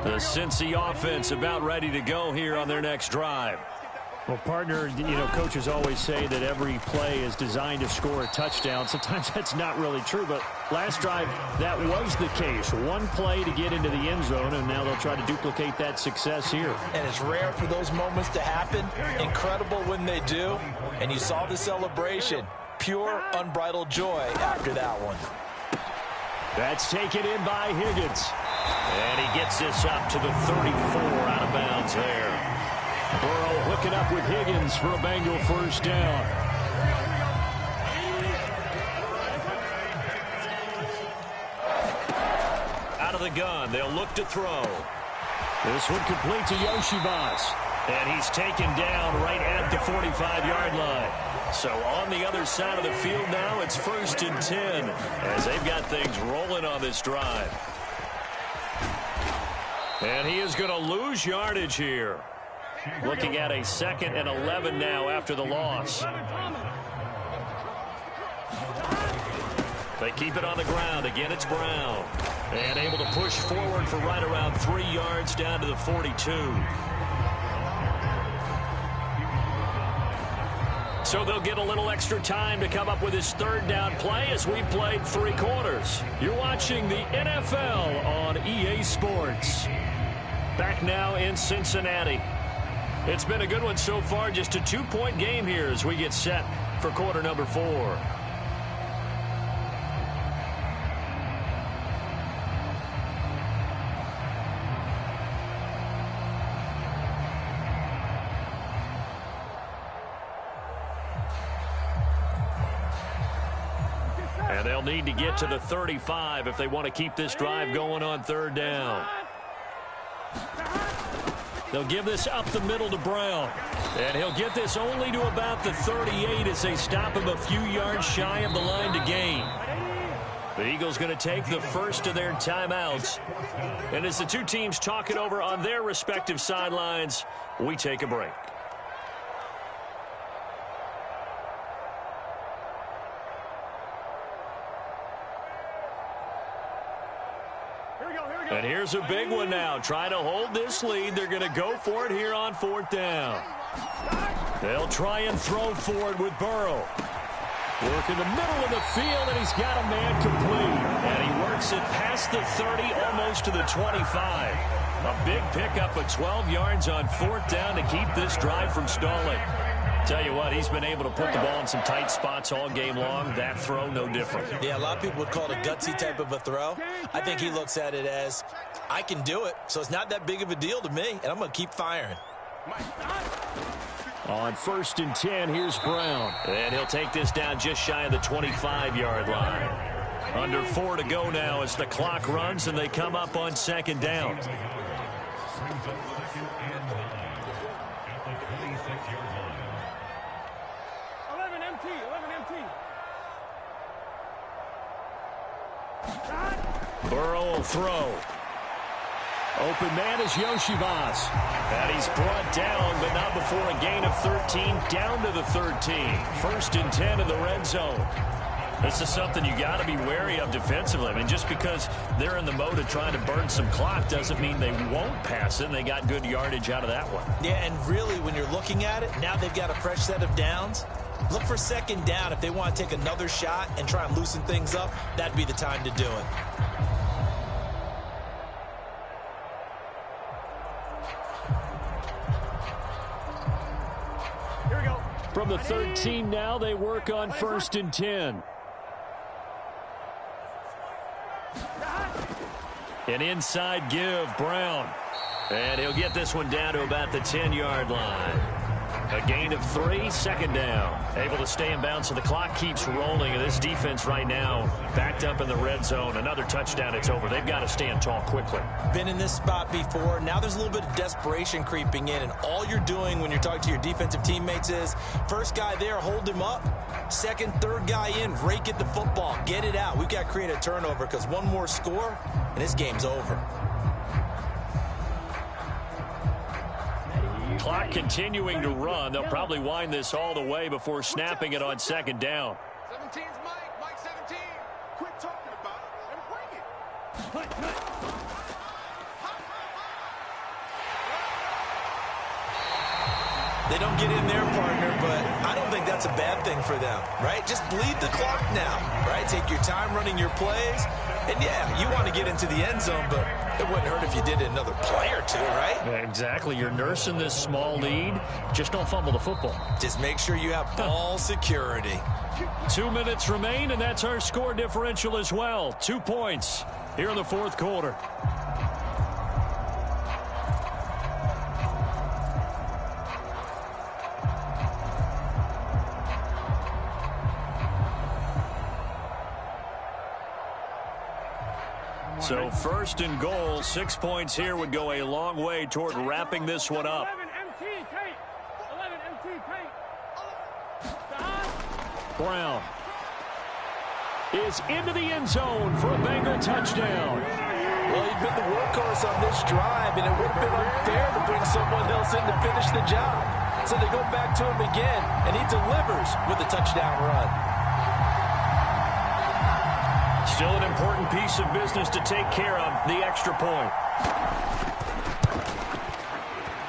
S13: The Cincy offense about ready to go here on their next drive. Well, partner, coaches always say that every play is designed to score a touchdown. Sometimes that's not really true, but last drive, that was the case. One play to get into the end zone, and now they'll try to duplicate that success here.
S11: And it's rare for those moments to happen. Incredible when they do. And you saw the celebration. pure, unbridled joy after that one.
S13: That's taken in by Higgins. And he gets this up to the 34 out of bounds there. Burrow hooking up with Higgins for a Bengal first down. Out of the gun, they'll look to throw. This one complete to Yoshivas. And he's taken down right at the 45-yard line. So on the other side of the field now, it's 1st and 10 as they've got things rolling on this drive. And he is going to lose yardage here. Looking at a 2nd and 11 now after the loss. They keep it on the ground. Again, it's Brown. And able to push forward for right around 3 yards down to the 42. So they'll get a little extra time to come up with his 3rd down play as we've played 3 quarters. You're watching the NFL on EA Sports. Back now in Cincinnati. It's been a good one so far. Just a 2-point game here as we get set for quarter number 4. And they'll need to get to the 35 if they want to keep this drive going on 3rd down. They'll give this up the middle to Brown. And he'll get this only to about the 38 as they stop him a few yards shy of the line to gain. The Eagles going to take the first of their timeouts. And as the two teams talk it over on their respective sidelines, we take a break. And here's a big one now. Trying to hold this lead. They're going to go for it here on 4th down. They'll try and throw for it with Burrow. Work in the middle of the field, and he's got a man complete. And he works it past the 30, almost to the 25. A big pickup of 12 yards on 4th down to keep this drive from stalling. Tell you what, he's been able to put the ball in some tight spots all game long. That throw, no different.
S11: Yeah, a lot of people would call it a gutsy type of a throw. I think he looks at it as, I can do it, so it's not that big of a deal to me, and I'm going to keep firing.
S13: On 1st and 10, here's Brown. And he'll take this down just shy of the 25-yard line. Under 4 to go now as the clock runs, and they come up on 2nd down. Burrow will throw. Open man is Yoshivas. And he's brought down, but not before a gain of 13, down to the 13. 1st and 10 in the red zone. This is something you got to be wary of defensively. I mean, just because they're in the mode of trying to burn some clock doesn't mean they won't pass it. And they got good yardage out of that one.
S11: Yeah, and really, when you're looking at it, now they've got a fresh set of downs. Look for 2nd down. If they want to take another shot and try and loosen things up, that'd be the time to do it.
S2: Here we go.
S13: From the 13 now, they work on 1st and 10. An inside give, Brown. And he'll get this one down to about the 10-yard line. A gain of 3, 2nd down. Able to stay in bounds, so the clock keeps rolling. And this defense right now backed up in the red zone. Another touchdown, it's over. They've got to stand tall quickly.
S11: Been in this spot before. Now there's a little bit of desperation creeping in. And all you're doing when you're talking to your defensive teammates is, first guy there, hold him up. 2nd, 3rd guy in, rake at the football. Get it out. We've got to create a turnover because one more score, and this game's over.
S13: Clock continuing to run. They'll probably wind this all the way before snapping it on 2nd down.
S4: 17's Mike 17. Quit talking about it and bring it.
S11: They don't get in there, partner, but I don't think that's a bad thing for them, right? Just bleed the clock now, right? Take your time running your plays. And, yeah, you want to get into the end zone, but It wouldn't hurt if you did it another play or two, right?
S13: Yeah, exactly. You're nursing this small lead. Just don't fumble the football.
S11: Just make sure you have ball security.
S13: 2 minutes remain, and that's our score differential as well. 2 points here in the fourth quarter. So first and goal, 6 points here would go a long way toward wrapping this one up.
S2: 11 MT tape. 11 MT tape.
S13: Brown is into the end zone for a Bengal touchdown.
S11: Well, he'd been the workhorse on this drive, and it would have been unfair to bring someone else in to finish the job. So they go back to him again, and he delivers with a touchdown run.
S13: Still an important piece of business to take care of, the extra point.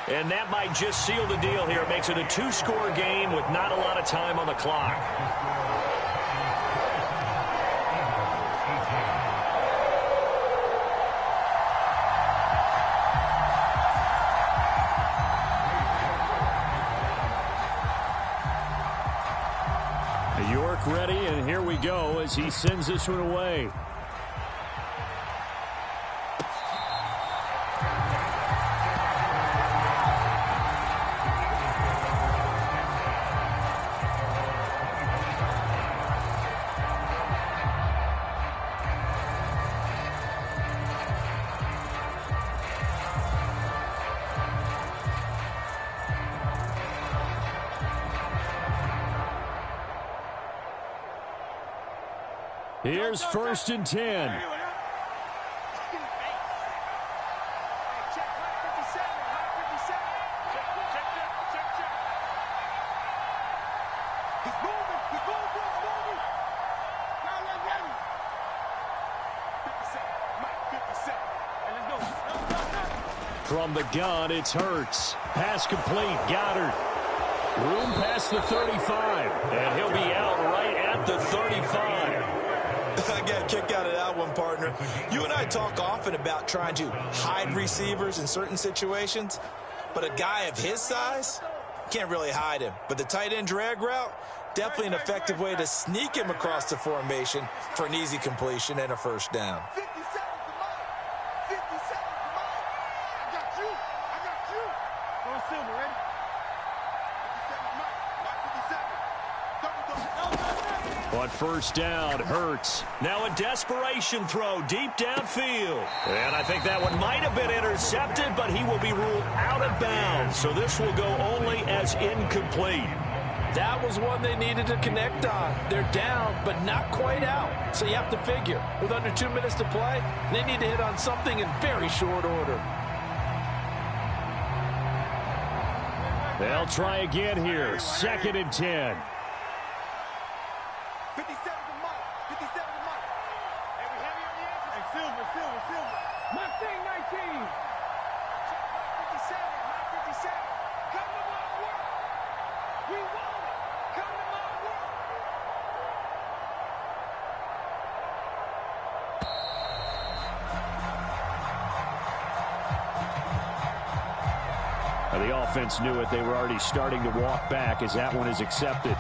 S13: And that might just seal the deal here. It makes it a 2-score game with not a lot of time on the clock. York ready, and here we go as he sends this one away. Here's first and 10. From the gun, it's Hurts. Pass complete. Goddard. Room past the 35. And he'll be out right at the 35.
S11: I got a kick out of that one, partner. You and I talk often about trying to hide receivers in certain situations, but a guy of his size can't really hide him. But the tight end drag route, definitely an effective way to sneak him across the formation for an easy completion and a first down.
S3: 50 seconds to mine. 50 seconds to mine. I got you. I got you. Go Silver, ready? 50 seconds, Mike. Mike, 50 seconds.
S13: On first down, Hurts. Now a desperation throw deep downfield. And I think that one might have been intercepted, but he will be ruled out of bounds. So this will go only as incomplete.
S11: That was one they needed to connect on. They're down, but not quite out. So you have to figure, with under 2 minutes to play, they need to hit on something in very short order.
S13: They'll try again here. Second and 10.
S3: 50 seconds to Mike. 50 seconds to Mike. Hey, we heavy on the edges. Hey, Silver. Mike 19. Mike 57. Mike 57. Come to my work. We want it. Come to my work.
S13: Now the offense knew it. They were already starting to walk back as that one is accepted.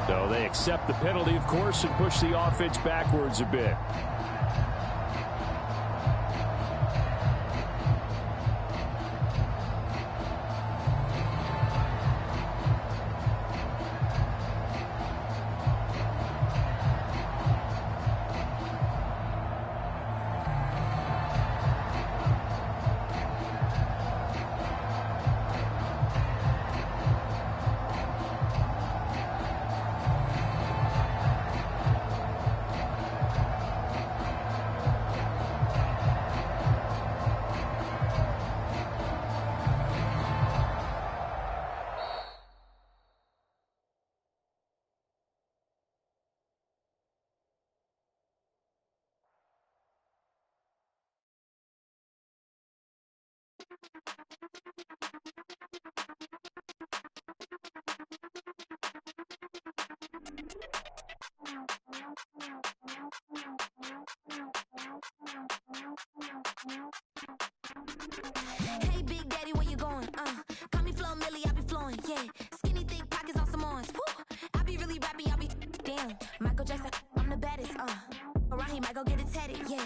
S13: So they accept the penalty, of course, and push the offense backwards a bit.
S1: yeah. Skinny, thick pockets on Samoans. Woo. I be really rapping, y'all be damn. Michael Jackson, I'm the baddest, Around here, might go get it tatted, yeah.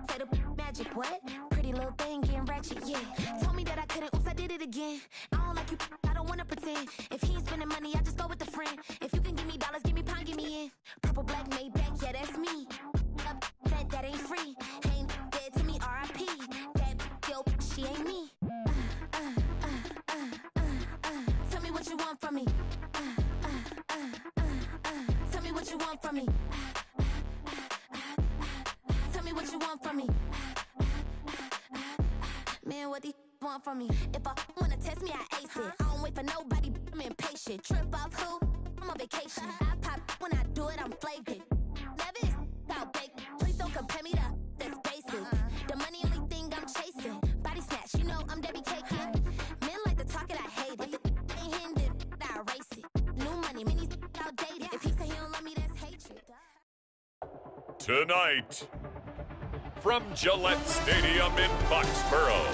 S1: Say the magic, what? Pretty little thing getting ratchet, yeah. Told me that I couldn't, oops, I did it again. I don't like you, I don't wanna pretend. If he ain't spending money, I just go with the friend. If you can give me dollars, give me pound, give me in. Purple, black, made back, yeah, that's me. That ain't free. Ain't dead to me, R.I.P. That yo, she ain't me. Tell me what you want from me. Tell me what you want from me. Tell me what you want from me. Man, what do you want from me? If I wanna test me, I ace it. I don't wait for nobody, I'm impatient. Trip off who? I'm on vacation. I pop when I do it, I'm flagrant. Never is out bake. Please don't compare me to that's basic. The money only thing I'm chasing. Body snatch, you know I'm Debbie Caking. Men like to talk it, I hate it. Ain't hitting it, I erase it. New money, many outdated. If he say he don't love me, that's hatred.
S13: Tonight, from Gillette Stadium in Foxborough,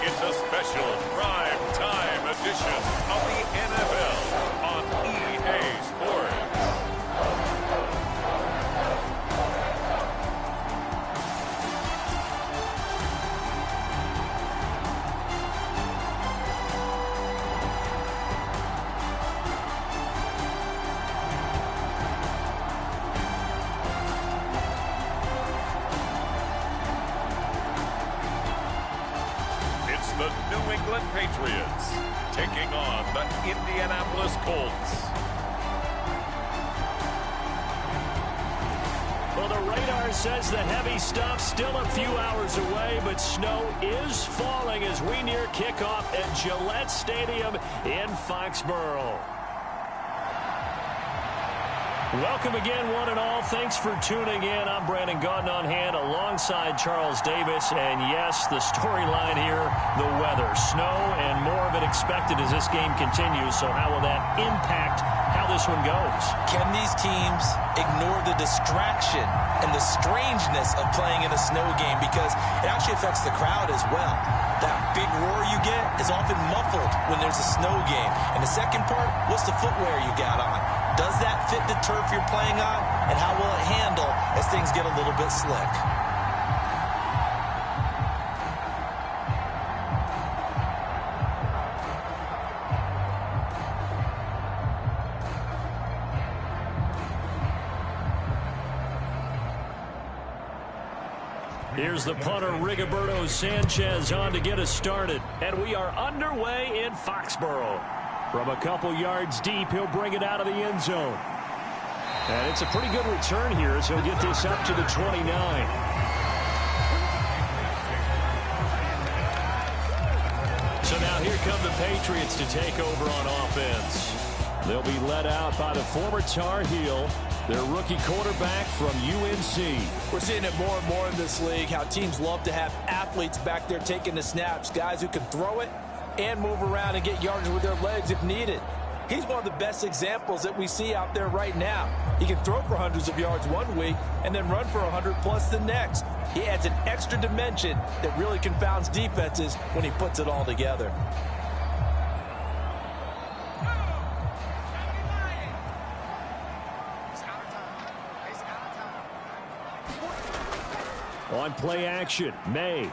S13: it's a special prime time edition of the NFL on EA Sports. The New England Patriots taking on the Indianapolis Colts.
S10: Well, the radar says the heavy stuff still a few hours away, but snow is falling as we near kickoff at Gillette Stadium in Foxborough. Welcome again, one and all. Thanks for tuning in. I'm Brandon Gautin on hand alongside Charles Davis. And yes, the storyline here, the weather. Snow and more of it expected as this game continues. So how will that impact how this one goes?
S11: Can these teams ignore the distraction and the strangeness of playing in a snow game? Because it actually affects the crowd as well. That big roar you get is often muffled when there's a snow game. And the second part, what's the footwear you got on? Does that fit the turf you're playing on? And how will it handle as things get a little bit slick?
S10: Here's the punter, Rigoberto Sanchez, on to get us started. And we are underway in Foxborough. From a couple yards deep, he'll bring it out of the end zone. And it's a pretty good return here as he'll get this up to the 29. So now here come the Patriots to take over on offense. They'll be led out by the former Tar Heel, their rookie quarterback from UNC.
S11: We're seeing it more and more in this league, how teams love to have athletes back there taking the snaps, guys who can throw it and move around and get yards with their legs if needed. He's one of the best examples that we see out there right now. He can throw for hundreds of yards one week and then run for 100+ the next. He adds an extra dimension that really confounds defenses when he puts it all together.
S10: On play action, May.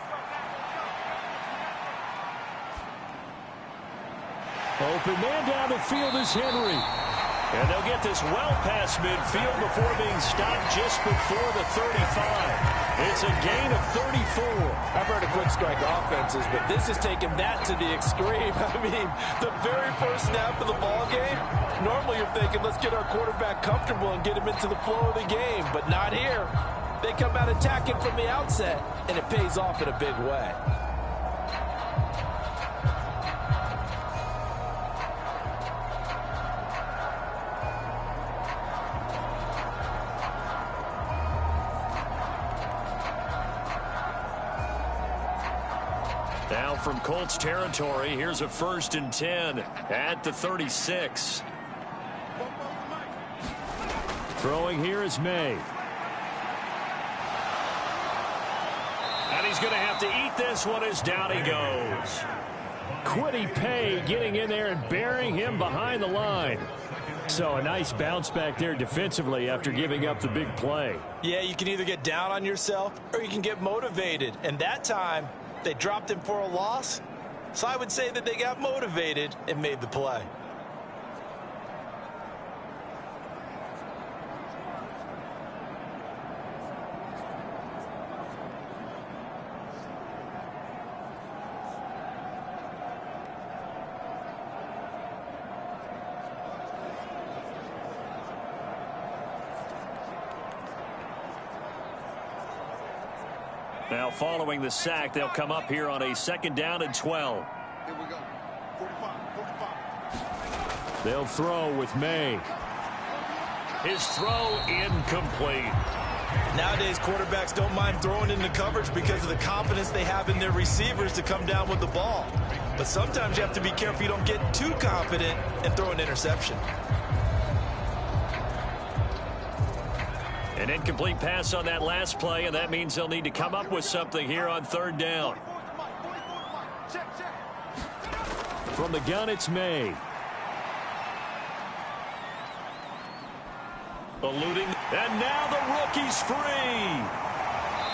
S10: Open man down the field is Henry. And they'll get this well past midfield before being stopped just before the 35. It's a gain of 34.
S11: I've heard of quick strike offenses, but this is taking that to the extreme. I mean, the very first snap of the ball game, normally you're thinking, let's get our quarterback comfortable and get him into the flow of the game, but not here. They come out attacking from the outset, and it pays off in a big way.
S10: Now from Colts territory, here's a 1st and 10 at the 36. Throwing here is May. And he's going to have to eat this one as down he goes.
S13: Quiddy Pay getting in there and burying him behind the line. So a nice bounce back there defensively after giving up the big play.
S11: Yeah, you can either get down on yourself or you can get motivated. And that time, they dropped him for a loss. So I would say that they got motivated and made the play.
S13: Now following the sack, they'll come up here on a 2nd down and 12.
S15: Here we go. 45.
S13: They'll throw with May. His throw incomplete.
S11: Nowadays, quarterbacks don't mind throwing into coverage because of the confidence they have in their receivers to come down with the ball. But sometimes you have to be careful you don't get too confident and throw an interception.
S13: An incomplete pass on that last play, and that means they'll need to come up with something here on 3rd down. From the gun, it's May. Eluding, and now the rookie's free.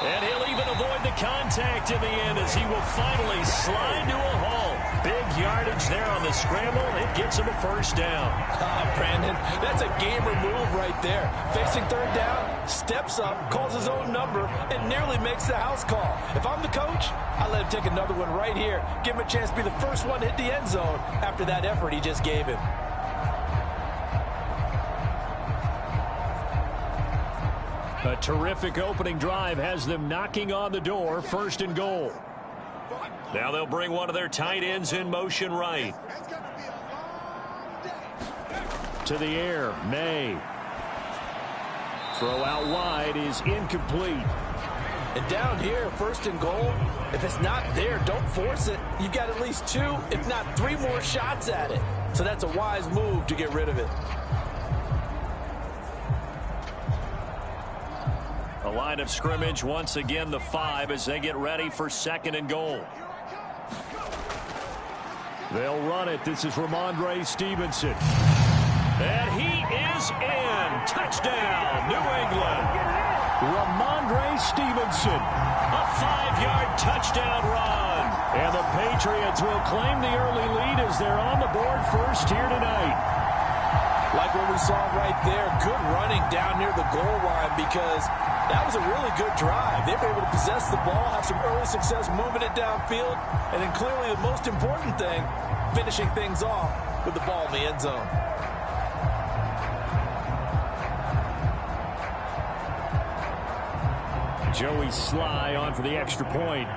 S13: And he'll even avoid the contact in the end as he will finally slide to a halt. Big yardage there on the scramble. It gets him a 1st down.
S11: Brandon, that's a gamer move right there. Facing 3rd down, steps up, calls his own number, and nearly makes the house call. If I'm the coach, I let him take another one right here. Give him a chance to be the first one to hit the end zone after that effort he just gave him.
S13: A terrific opening drive has them knocking on the door. 1st and goal. Now they'll bring one of their tight ends in motion right. To the air, May. Throw out wide is incomplete.
S11: And down here, 1st and goal, if it's not there, don't force it. You've got at least 2, if not 3 more shots at it. So that's a wise move to get rid of it.
S13: A line of scrimmage, once again the 5 as they get ready for 2nd and goal. They'll run it. This is Ramondre Stevenson. And he is in. Touchdown, New England. Ramondre Stevenson. A 5-yard touchdown run. And the Patriots will claim the early lead as they're on the board first here tonight.
S11: Like what we saw right there, good running down near the goal line because that was a really good drive. They were able to possess the ball, have some early success moving it downfield, and then clearly the most important thing, finishing things off with the ball in the end zone.
S13: Joey Sly on for the extra point.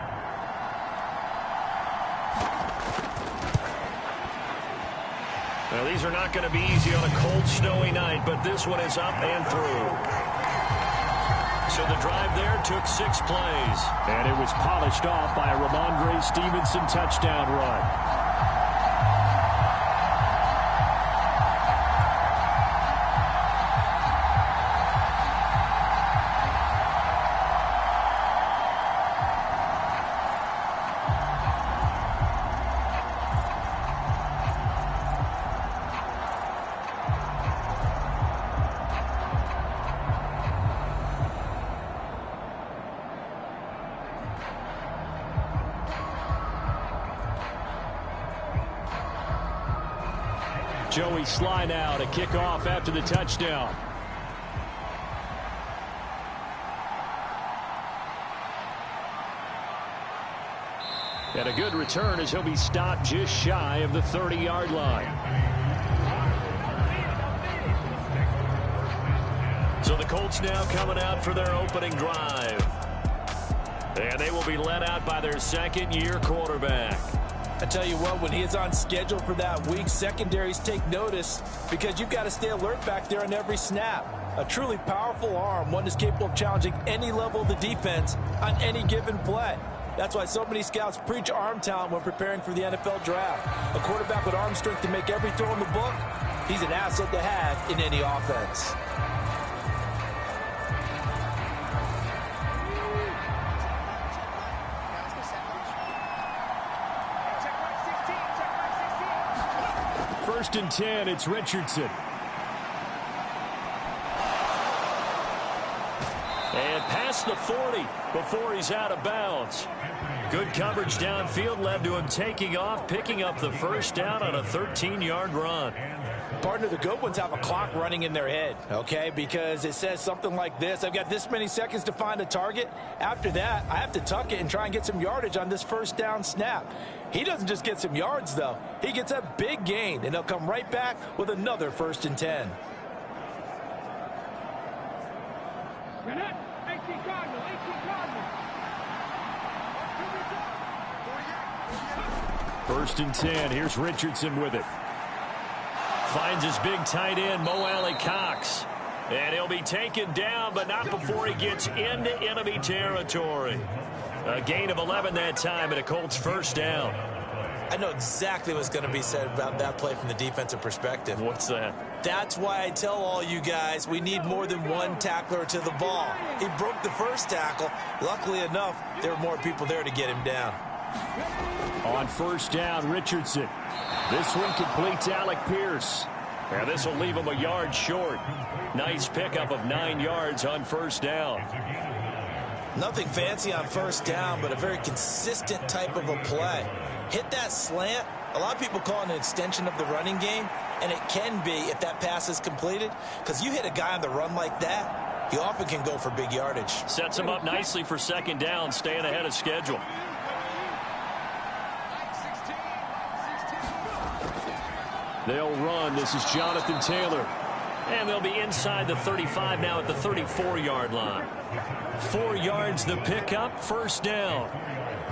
S13: Now, these are not going to be easy on a cold, snowy night, but this one is up and through. So the drive there took 6 plays, and it was polished off by a Ramondre Stevenson touchdown run. Joey Sly now to kick off after the touchdown. And a good return as he'll be stopped just shy of the 30-yard line. So the Colts now coming out for their opening drive. And they will be led out by their second-year quarterback.
S11: I tell you what, when he is on schedule for that week, secondaries take notice because you've got to stay alert back there on every snap. A truly powerful arm, one that's capable of challenging any level of the defense on any given play. That's why so many scouts preach arm talent when preparing for the NFL draft. A quarterback with arm strength to make every throw in the book, he's an asset to have in any offense.
S2: Check right 16.
S13: 1st and 10, it's Richardson. And past the 40 before he's out of bounds. Good coverage downfield led to him taking off, picking up the first down on a 13-yard run.
S11: Partner, the good ones have a clock running in their head, okay? Because it says something like this: I've got this many seconds to find a target. After that, I have to tuck it and try and get some yardage on this first down snap. He doesn't just get some yards, though. He gets a big gain, and he'll come right back with another 1st and 10.
S13: First and 10. Here's Richardson with it. Finds his big tight end, Mo Alley-Cox. And he'll be taken down, but not before he gets into enemy territory. A gain of 11 that time, and a Colts first down.
S11: I know exactly what's going to be said about that play from the defensive perspective.
S13: What's that?
S11: That's why I tell all you guys we need more than one tackler to the ball. He broke the first tackle. Luckily enough, there were more people there to get him down.
S13: On first down, Richardson. This one completes Alec Pierce. Now this will leave him a yard short. Nice pickup of 9 yards on first down.
S11: Nothing fancy on first down, but a very consistent type of a play. Hit that slant. A lot of people call it an extension of the running game, and it can be if that pass is completed, because you hit a guy on the run like that, he often can go for big yardage.
S13: Sets him up nicely for second down, staying ahead of schedule. They'll run. This is Jonathan Taylor. And they'll be inside the 35 now at the 34-yard line. 4 yards the pickup, first down.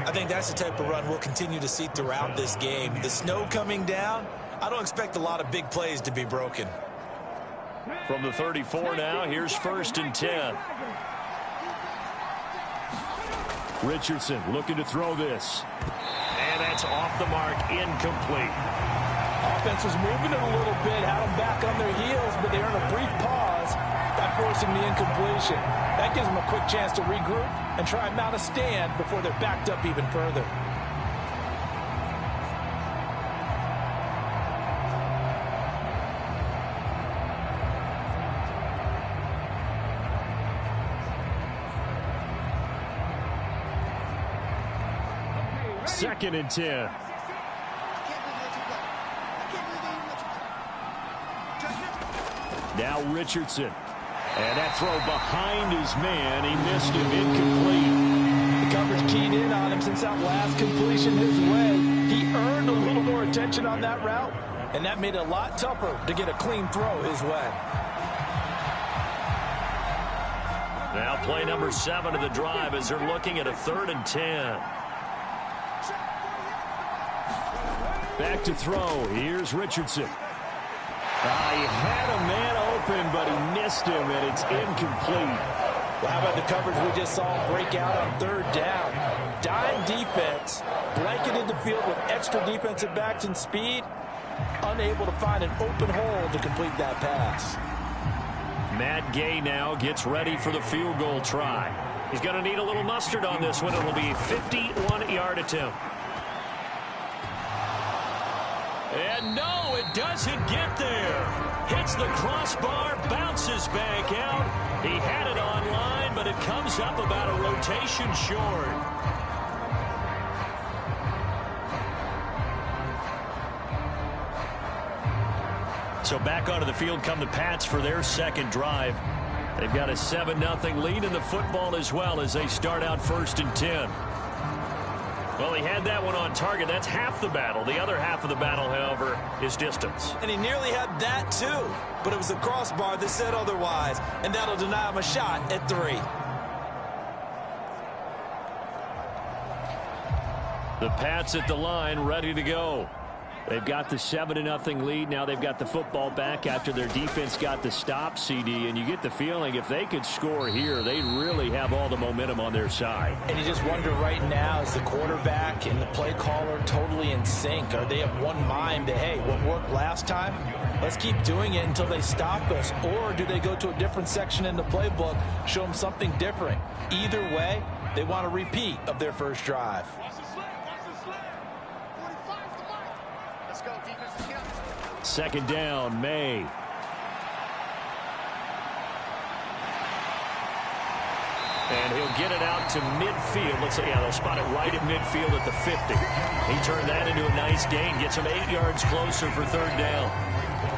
S11: I think that's the type of run we'll continue to see throughout this game. The snow coming down, I don't expect a lot of big plays to be broken.
S13: From the 34 now, here's first and 10. Richardson looking to throw this. And that's off the mark, incomplete.
S11: Offense was moving it a little bit, had them back on their heels, but they earned a brief pause by forcing the incompletion. That gives them a quick chance to regroup and try and mount a stand before they're backed up even further.
S13: Second and 10. Now Richardson. And that throw behind his man. He missed him, incomplete.
S11: The coverage keyed in on him since that last completion his way. He earned a little more attention on that route, and that made it a lot tougher to get a clean throw his way.
S13: Now play number 7 of the drive as they're looking at a 3rd and 10. Back to throw. Here's Richardson. He had a man open, but he missed him, and it's incomplete.
S11: Well, how about the coverage we just saw break out on 3rd down? Dime defense, blanketed the field with extra defensive backs and speed, unable to find an open hole to complete that pass.
S13: Matt Gay now gets ready for the field goal try. He's going to need a little mustard on this one. It will be a 51-yard attempt. And no, it doesn't get there. Hits the crossbar, bounces back out. He had it on line, but it comes up about a rotation short. So back onto the field come the Pats for their second drive. They've got a 7-0 lead in the football as well as they start out 1st and 10. Well, he had that one on target. That's half the battle. The other half of the battle, however, is distance.
S11: And he nearly had that, too. But it was the crossbar that said otherwise, and that'll deny him a shot at 3.
S13: The Pats at the line, ready to go. They've got the 7-0 lead. Now they've got the football back after their defense got the stop, CD. And you get the feeling if they could score here, they'd really have all the momentum on their side.
S11: And you just wonder right now, is the quarterback and the play caller totally in sync? Are they of one mind that, hey, what worked last time, let's keep doing it until they stop us? Or do they go to a different section in the playbook, show them something different? Either way, they want a repeat of their first drive.
S13: second down, May. And he'll get it out to midfield. Looks like, yeah, they'll spot it right at midfield at the 50. He turned that into a nice gain. Gets him 8 yards closer for third down.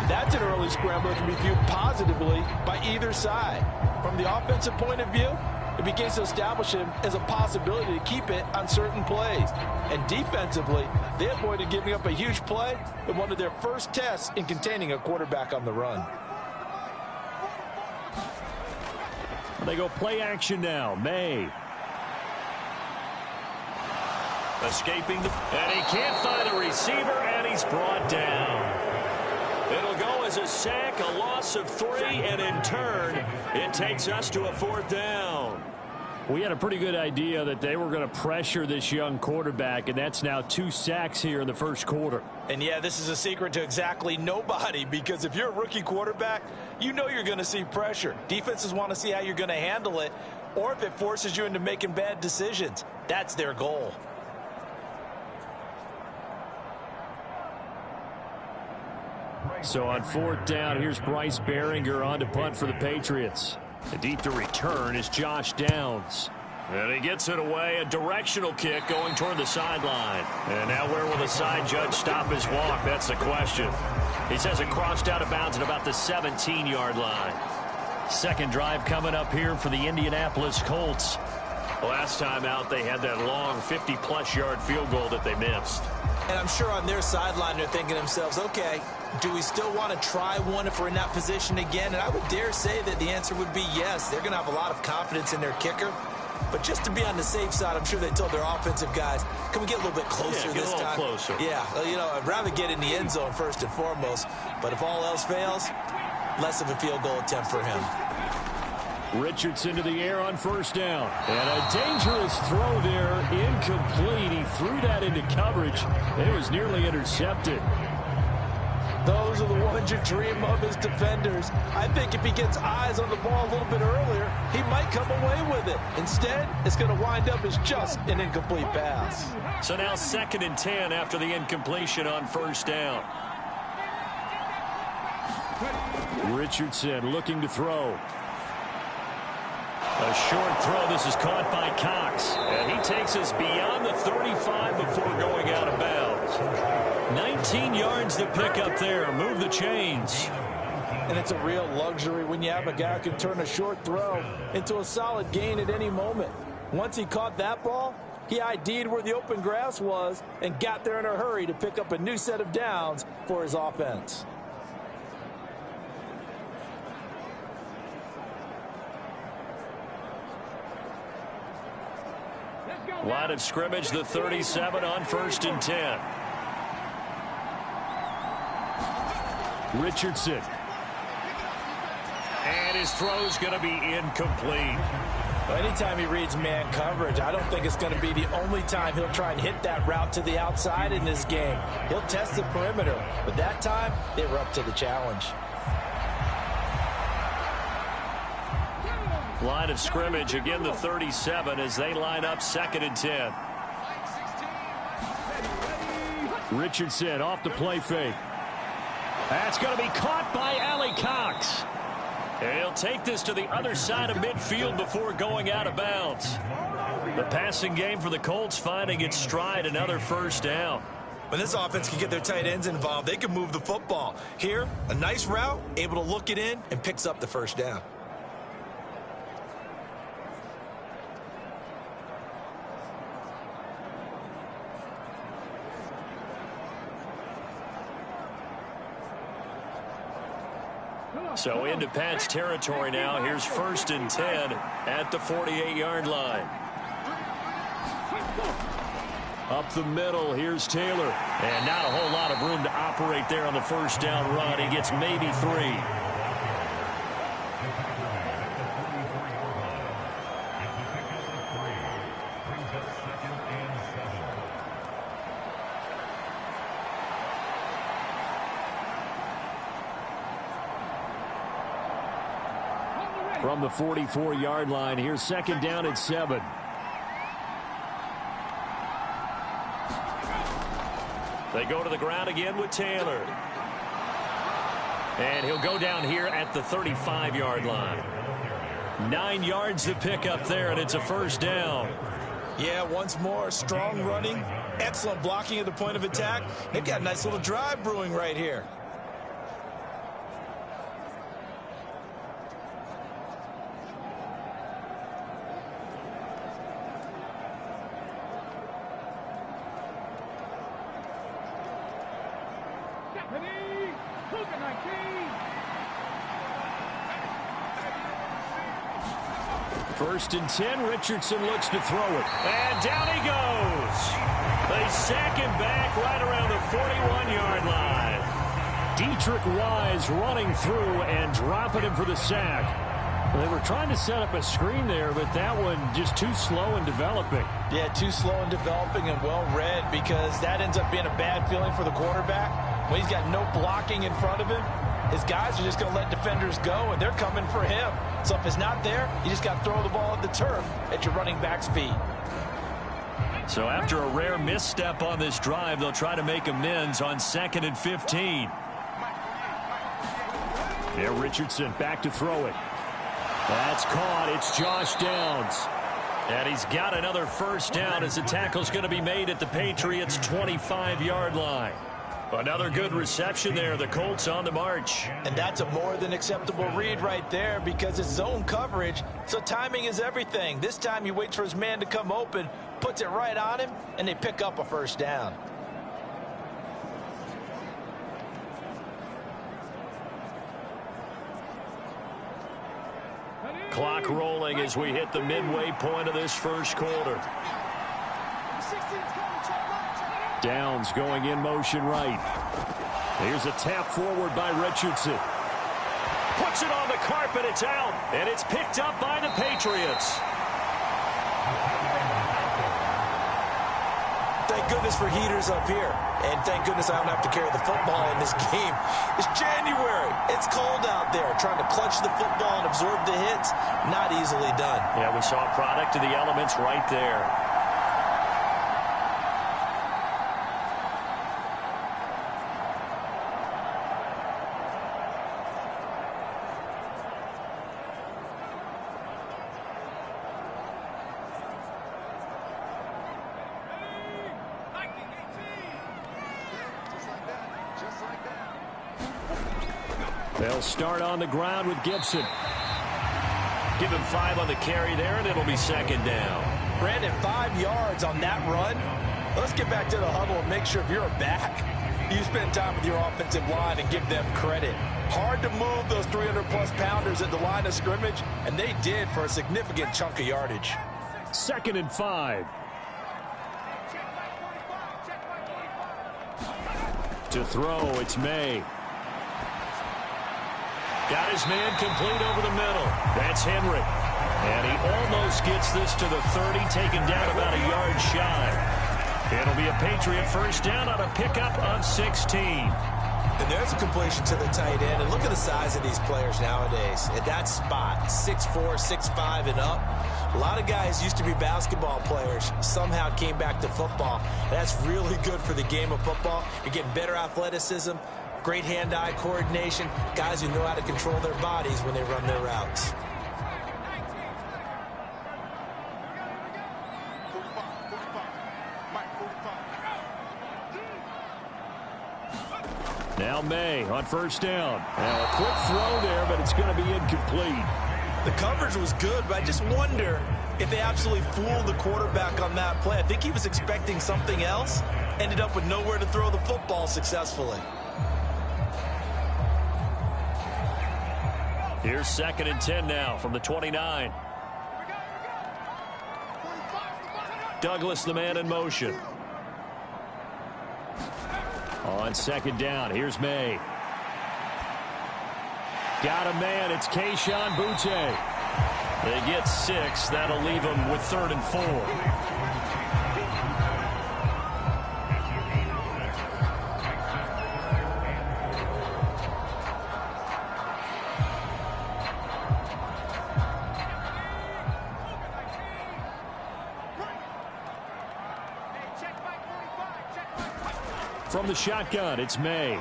S11: That's an early scramble that can be viewed positively by either side. From the offensive point of view, it begins to establish him as a possibility to keep it on certain plays. And defensively, they avoided giving up a huge play in one of their first tests in containing a quarterback on the run.
S13: They go play action now. May. Escaping, and he can't find a receiver, and he's brought down. It'll go as a sack, a loss of 3, and in turn, it takes us to a 4th down. We had a pretty good idea that they were going to pressure this young quarterback, and that's now 2 sacks here in the first quarter.
S11: And, yeah, this is a secret to exactly nobody, because if you're a rookie quarterback, you know you're going to see pressure. Defenses want to see how you're going to handle it, or if it forces you into making bad decisions. That's their goal.
S13: So on 4th down, here's Bryce Behringer on to punt for the Patriots. The deep to return is Josh Downs. And he gets it away, a directional kick going toward the sideline. And now where will the side judge stop his walk? That's the question. He says it crossed out of bounds at about the 17-yard line. Second drive coming up here for the Indianapolis Colts. Last time out, they had that long 50-plus yard field goal that they missed.
S11: And I'm sure on their sideline they're thinking to themselves, okay, do we still want to try one if we're in that position again? And I would dare say that the answer would be yes. They're going to have a lot of confidence in their kicker. But just to be on the safe side, I'm sure they told their offensive guys, can we get a little bit closer this time?
S13: Closer.
S11: Yeah, you know, I'd rather get in the end zone first and foremost. But if all else fails, less of a field goal attempt for him.
S13: Richardson to the air on 1st down. And a dangerous throw there, incomplete. He threw that into coverage. It was nearly intercepted.
S11: Those are the ones you dream of as defenders. I think if he gets eyes on the ball a little bit earlier, he might come away with it. Instead, it's going to wind up as just an incomplete pass.
S13: So now 2nd and 10 after the incompletion on 1st down. Richardson looking to throw. A short throw. This is caught by Cox. And he takes us beyond the 35 before going out of bounds. 19 yards to pick up there. Move the chains.
S11: And it's a real luxury when you have a guy who can turn a short throw into a solid gain at any moment. Once he caught that ball, he ID'd where the open grass was and got there in a hurry to pick up a new set of downs for his offense.
S13: Line of scrimmage, the 37 on 1st and 10. Richardson. And his throw's going to be incomplete.
S11: Well, anytime he reads man coverage, I don't think it's going to be the only time he'll try and hit that route to the outside in this game. He'll test the perimeter, but that time they were up to the challenge.
S13: Line of scrimmage, again the 37 as they line up 2nd and 10. Richardson off the play fake. That's going to be caught by Ali Cox. And he'll take this to the other side of midfield before going out of bounds. The passing game for the Colts finding its stride, another 1st down.
S11: When this offense can get their tight ends involved, they can move the football. Here, a nice route, able to look it in, and picks up the 1st down.
S13: So into Pat's territory now. Here's 1st and 10 at the 48-yard line. Up the middle, here's Taylor. And not a whole lot of room to operate there on the 1st down run. He gets maybe 3. From the 44-yard line, here's 2nd down and 7. They go to the ground again with Taylor. And he'll go down here at the 35-yard line. 9 yards to pick up there, and it's a first down.
S11: Yeah, once more, strong running, excellent blocking at the point of attack. They've got a nice little drive brewing right here.
S13: First and 10, Richardson looks to throw it. And down he goes. They sack him back right around the 41-yard line. Dietrich Wise running through and dropping him for the sack. They were trying to set up a screen there, but that one just too slow in developing.
S11: Yeah, too slow in developing and well read, because that ends up being a bad feeling for the quarterback. When he's got no blocking in front of him, his guys are just going to let defenders go, and they're coming for him. So if it's not there, you just got to throw the ball at the turf at your running back's feet.
S13: So after a rare misstep on this drive, they'll try to make amends on 2nd and 15. There, Richardson back to throw it. That's caught. It's Josh Downs. And he's got another first down as the tackle's going to be made at the Patriots' 25-yard line. Another good reception there. The Colts on the march.
S11: And that's a more than acceptable read right there, because it's zone coverage, so timing is everything. This time he waits for his man to come open, puts it right on him, and they pick up a first down.
S13: Clock rolling as we hit the midway point of this first quarter. Downs going in motion right. Here's a tap forward by Richardson. Puts it on the carpet. It's out. And it's picked up by the Patriots.
S11: Thank goodness for heaters up here. And thank goodness I don't have to carry the football in this game. It's January. It's cold out there. Trying to clutch the football and absorb the hits, not easily done.
S13: Yeah, we saw a product of the elements right there. They'll start on the ground with Gibson. Give him 5 on the carry there, and it'll be second down.
S11: Brandon, 5 yards on that run. Let's get back to the huddle and make sure if you're a back, you spend time with your offensive line and give them credit. Hard to move those 300-plus pounders at the line of scrimmage, and they did for a significant chunk of yardage.
S13: 2nd and 5. To throw, it's May. Got his man complete over the middle. That's Henry. And he almost gets this to the 30, taken down about a yard shy. It'll be a Patriot first down on a pickup of 16.
S11: And there's a completion to the tight end. And look at the size of these players nowadays. At that spot, 6'4", 6'5", and up. A lot of guys used to be basketball players, somehow came back to football. And that's really good for the game of football. You're getting better athleticism, great hand-eye coordination, guys who know how to control their bodies when they run their routes.
S13: Now May on first down. Now a quick throw there, but it's going to be incomplete.
S11: The coverage was good, but I just wonder if they absolutely fooled the quarterback on that play. I think he was expecting something else, ended up with nowhere to throw the football successfully.
S13: Here's 2nd and 10 now from the 29. Douglas, the man in motion. On 2nd down, here's May. Got a man, it's Kayshon Boutte. They get 6, that'll leave them with 3rd and 4. From the shotgun, it's May.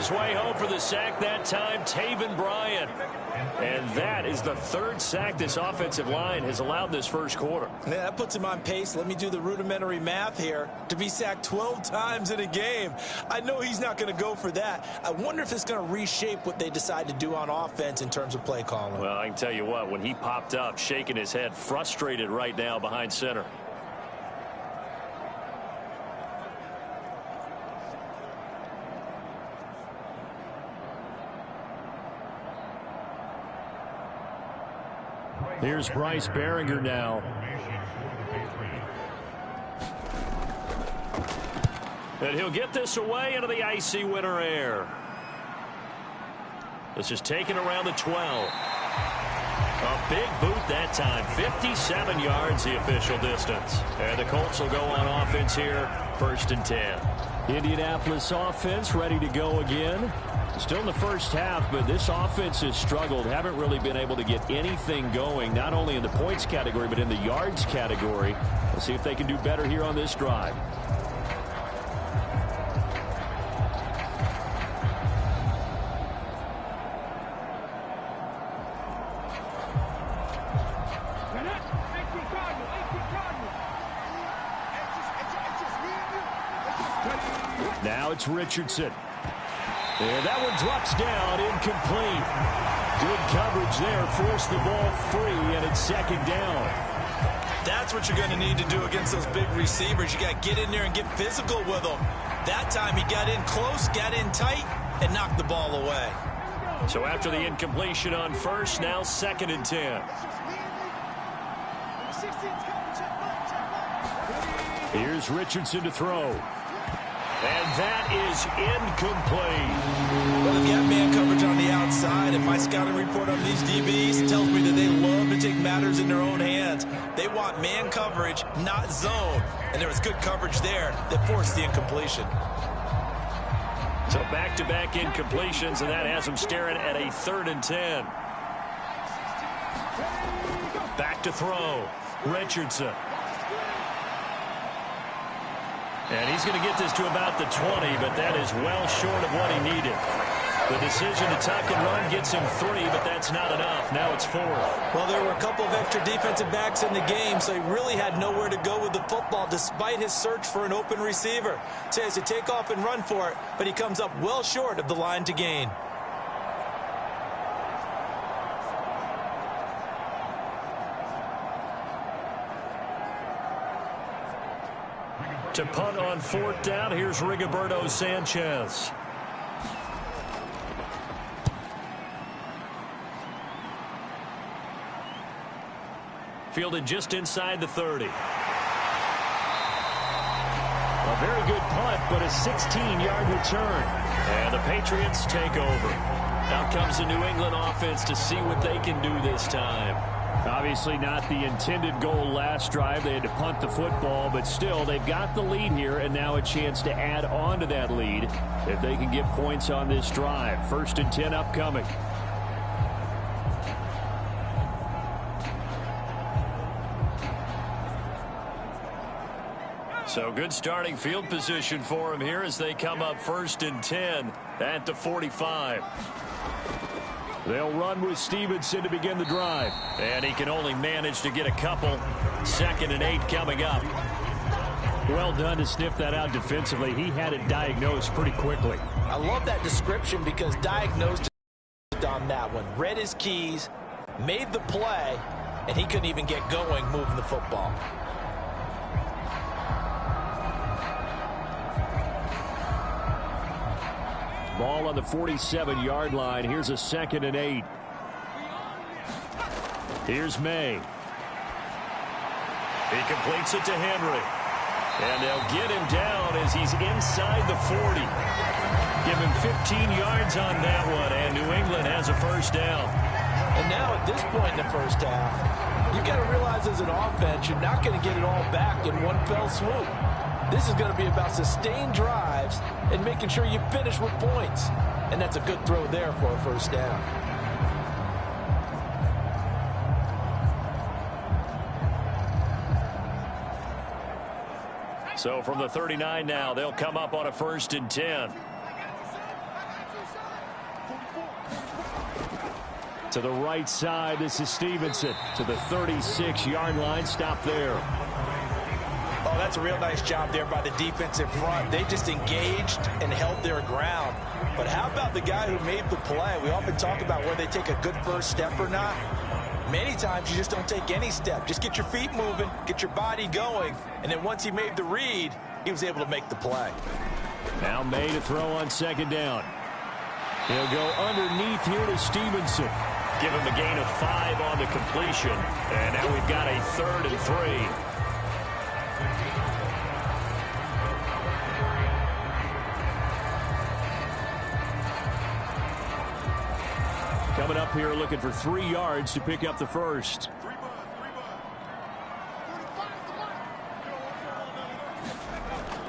S13: his way home for the sack that time, Taven Bryan. And that is the third sack this offensive line has allowed this first quarter.
S11: Yeah, that puts him on pace. Let me do the rudimentary math here. To be sacked 12 times in a game. I know he's not going to go for that. I wonder if it's going to reshape what they decide to do on offense in terms of play calling.
S13: Well, I can tell you what, when he popped up, shaking his head, frustrated right now behind center.
S10: Here's Bryce Behringer now.
S13: And he'll get this away into the icy winter air. This is taken around the 12. A big boot that time. 57 yards the official distance. And the Colts will go on offense here. 1st and 10.
S10: Indianapolis offense ready to go again. Still in the first half, but this offense has struggled. Haven't really been able to get anything going, not only in the points category, but in the yards category. We'll see if they can do better here on this drive. Now it's Richardson. And that one drops down, incomplete. Good coverage there, forced the ball free, and it's 2nd down.
S11: That's what you're going to need to do against those big receivers. You got to get in there and get physical with them. That time he got in close, got in tight, and knocked the ball away.
S13: So after the incompletion on 1st, now 2nd and 10.
S10: Here's Richardson to throw.
S13: And that is incomplete.
S11: Well, if you have man coverage on the outside, and my scouting report on these DBs tells me that they love to take matters in their own hands. They want man coverage, not zone. And there was good coverage there that forced the incompletion.
S13: So back-to-back incompletions, and that has them staring at a 3rd and 10. Back to throw. Richardson. And he's going to get this to about the 20, but that is well short of what he needed. The decision to tuck and run gets him 3, but that's not enough. Now it's 4th.
S11: Well, there were a couple of extra defensive backs in the game, so he really had nowhere to go with the football despite his search for an open receiver. So he has to take off and run for it, but he comes up well short of the line to gain.
S13: To punt on 4th down, here's Rigoberto Sanchez. Fielded just inside the 30.
S10: A very good punt, but a 16-yard return.
S13: And the Patriots take over. Out comes the New England offense to see what they can do this time.
S10: Obviously not the intended goal last drive. They had to punt the football, but still they've got the lead here, and now a chance to add on to that lead if they can get points on this drive. 1st and 10 upcoming.
S13: So good starting field position for him here as they come up 1st and 10 at the 45.
S10: They'll run with Stevenson to begin the drive.
S13: And he can only manage to get a couple. 2nd and 8 coming up.
S10: Well done to sniff that out defensively. He had it diagnosed pretty quickly.
S11: I love that description because diagnosed on that one. Read his keys, made the play, and he couldn't even get going moving the football.
S10: Ball on the 47-yard line. Here's a 2nd and 8. Here's May.
S13: He completes it to Henry. And they'll get him down as he's inside the 40. Give him 15 yards on that one, and New England has a 1st down.
S11: And now at this point in the first half, you've got to realize as an offense, you're not going to get it all back in one fell swoop. This is going to be about sustained drives and making sure you finish with points. And that's a good throw there for a 1st down.
S13: So from the 39 now, they'll come up on a 1st and 10. To the right side, this is Stevenson to the 36-yard line. Stop there.
S11: Oh, that's a real nice job there by the defensive front. They just engaged and held their ground. But how about the guy who made the play? We often talk about whether they take a good first step or not. Many times you just don't take any step. Just get your feet moving, get your body going, and then once he made the read, he was able to make the play.
S13: Now May to throw on second down. He'll go underneath here to Stevenson. Give him a gain of 5 on the completion. And now we've got a 3rd and 3. Coming up here looking for 3 yards to pick up the first.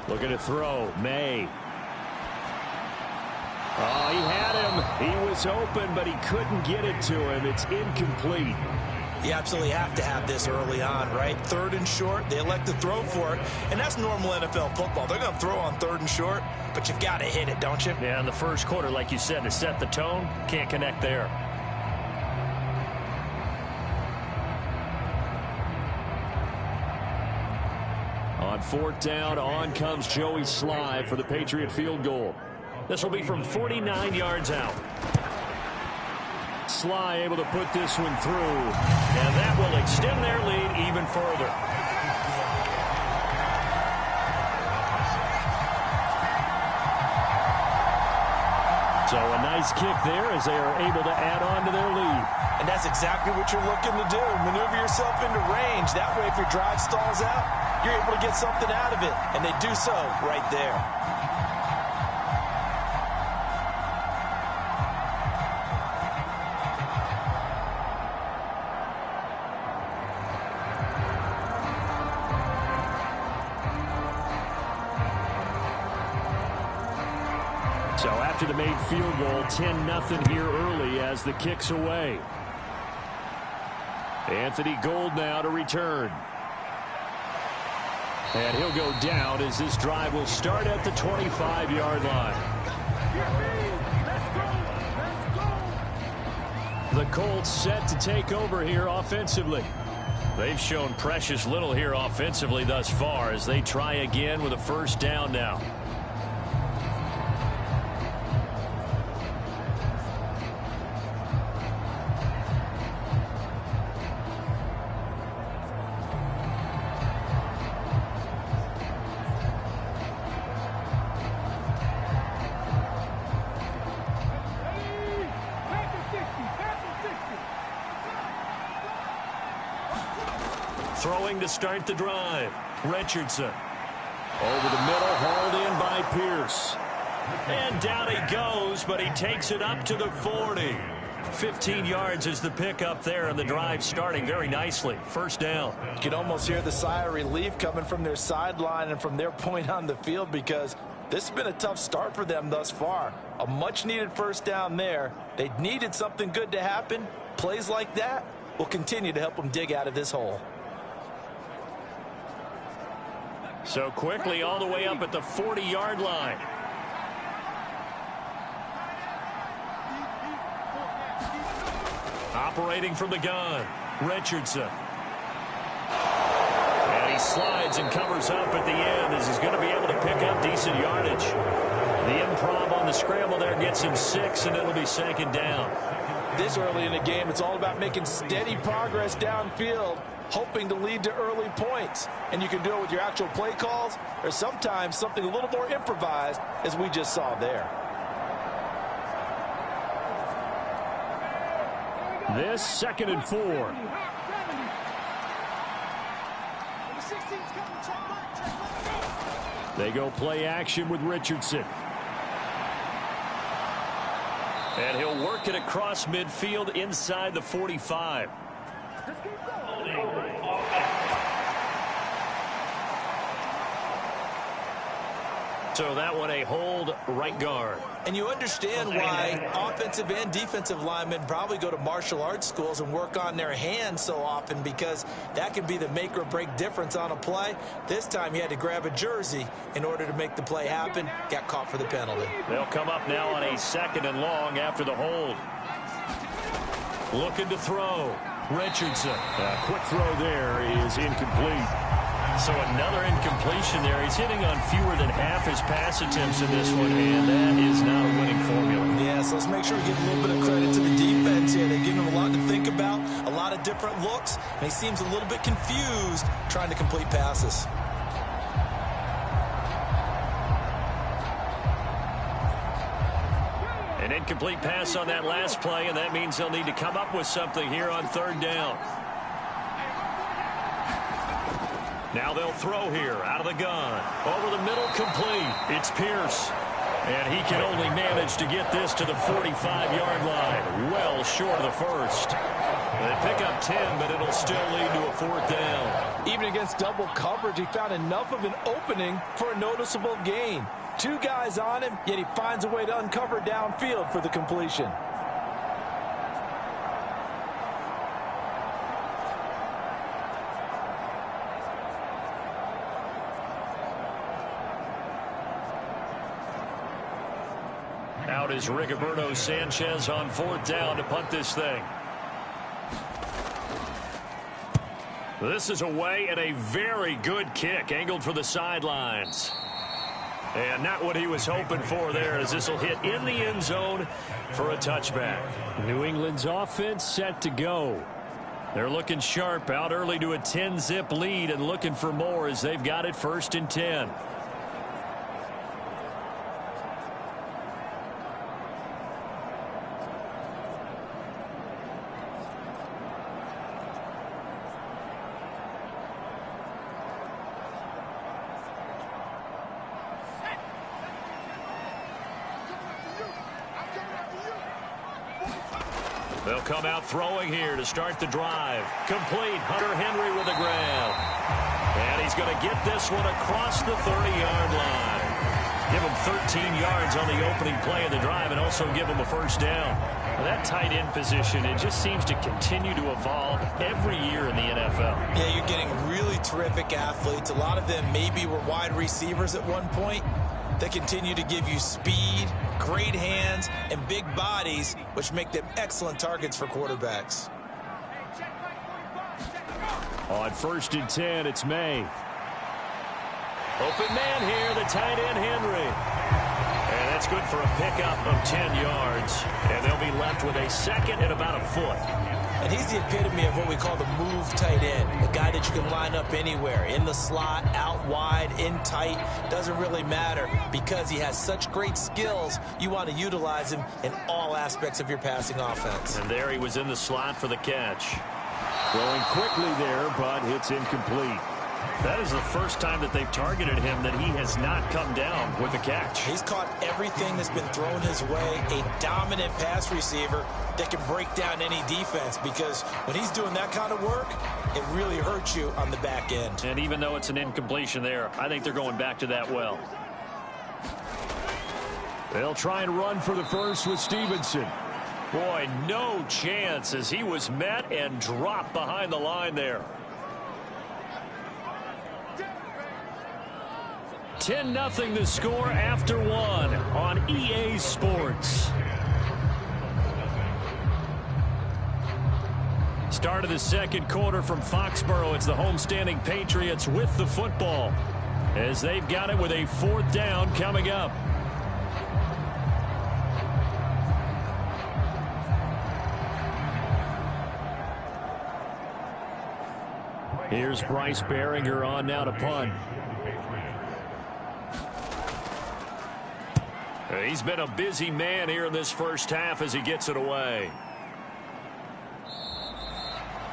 S13: Looking to throw. May. Oh, he had him. He was open, but he couldn't get it to him. It's incomplete.
S11: You absolutely have to have this early on, right? 3rd and short, they elect to throw for it, and that's normal NFL football. They're going to throw on 3rd and short, but you've got to hit it, don't you?
S13: Yeah, in the first quarter, like you said, to set the tone, can't connect there. On 4th down, on comes Joey Sly for the Patriot field goal. This will be from 49 yards out. Sly able to put this one through, and that will extend their lead even further. So a nice kick there as they are able to add on to their lead.
S11: And that's exactly what you're looking to do. Maneuver yourself into range. That way, if your drive stalls out, you're able to get something out of it. And they do so right there.
S13: So after the made field goal, 10-0 here early as the kick's away. Anthony Gold now to return. And he'll go down as this drive will start at the 25-yard line. The Colts set to take over here offensively. They've shown precious little here offensively thus far as they try again with a first down now. Throwing to start the drive. Richardson. Over the middle, hauled in by Pierce. And down he goes, but he takes it up to the 40. 15 yards is the pickup there, and the drive starting very nicely. First down.
S11: You can almost hear the sigh of relief coming from their sideline and from their point on the field because this has been a tough start for them thus far. A much-needed first down there. They needed something good to happen. Plays like that will continue to help them dig out of this hole.
S13: So quickly all the way up at the 40-yard line. Operating from the gun, Richardson. And he slides and covers up at the end as he's going to be able to pick up decent yardage. The improv on the scramble there gets him 6, and it'll be second down.
S11: This early in the game, it's all about making steady progress downfield, hoping to lead to early points. And you can do it with your actual play calls or sometimes something a little more improvised, as we just saw there.
S13: This 2nd and 4. They go play action with Richardson. And he'll work it across midfield inside the 45. So that one a hold right guard.
S11: And you understand why offensive and defensive linemen probably go to martial arts schools and work on their hands so often, because that can be the make or break difference on a play. This time he had to grab a jersey in order to make the play happen. Got caught for the penalty.
S13: They'll come up now on a 2nd and long after the hold. looking to throw. Richardson.
S10: Quick throw there is incomplete.
S13: So another incompletion there. He's hitting on fewer than half his pass attempts in this one, and that is not a winning formula.
S11: Yeah, so let's make sure we give a little bit of credit to the defense here. They give him a lot to think about, a lot of different looks, and he seems a little bit confused trying to complete passes.
S13: An incomplete pass on that last play, and that means they'll need to come up with something here on third down. Now they'll throw here out of the gun. Over the middle, complete. It's Pierce. And he can only manage to get this to the 45-yard line. Well short of the first. They pick up 10, but it'll still lead to a fourth down.
S11: Even against double coverage, he found enough of an opening for a noticeable gain. 2 guys on him, yet he finds a way to uncover downfield for the completion.
S13: Out is Rigoberto Sanchez on fourth down to punt this thing. This is away and a very good kick angled for the sidelines. And not what he was hoping for there, as this will hit in the end zone for a touchback.
S10: New England's offense set to go.
S13: They're looking sharp, out early to a 10-zip lead and looking for more as they've got it 1st and 10. They'll come out throwing here to start the drive. Complete. Hunter Henry with a grab. And he's going to get this one across the 30-yard line. Give him 13 yards on the opening play of the drive and also give him a first down. Well, that tight end position, it just seems to continue to evolve every year in the NFL.
S11: Yeah, you're getting really terrific athletes. A lot of them maybe were wide receivers at one point. They continue to give you speed, great hands, and big bodies, which make them excellent targets for quarterbacks.
S10: On 1st and 10, it's May.
S13: Open man here, the tight end Henry. And that's good for a pickup of 10 yards. And they'll be left with a second and about a foot.
S11: And he's the epitome of what we call the move tight end. A guy that you can line up anywhere. In the slot, out wide, in tight. Doesn't really matter because he has such great skills. You want to utilize him in all aspects of your passing offense.
S13: And there he was in the slot for the catch.
S10: Throwing quickly there, but it's incomplete.
S13: That is the first time that they've targeted him that he has not come down with a catch.
S11: He's caught everything that's been thrown his way. A dominant pass receiver that can break down any defense, because when he's doing that kind of work, it really hurts you on the back end.
S13: And even though it's an incompletion there, I think they're going back to that well.
S10: They'll try and run for the first with Stevenson.
S13: Boy, no chance as he was met and dropped behind the line there.
S10: 10-0 the score after one on EA Sports.
S13: Start of the second quarter from Foxborough. It's the homestanding Patriots with the football as they've got it with a fourth down coming up.
S10: Here's Bryce Behringer on now to punt.
S13: He's been a busy man here in this first half as he gets it away.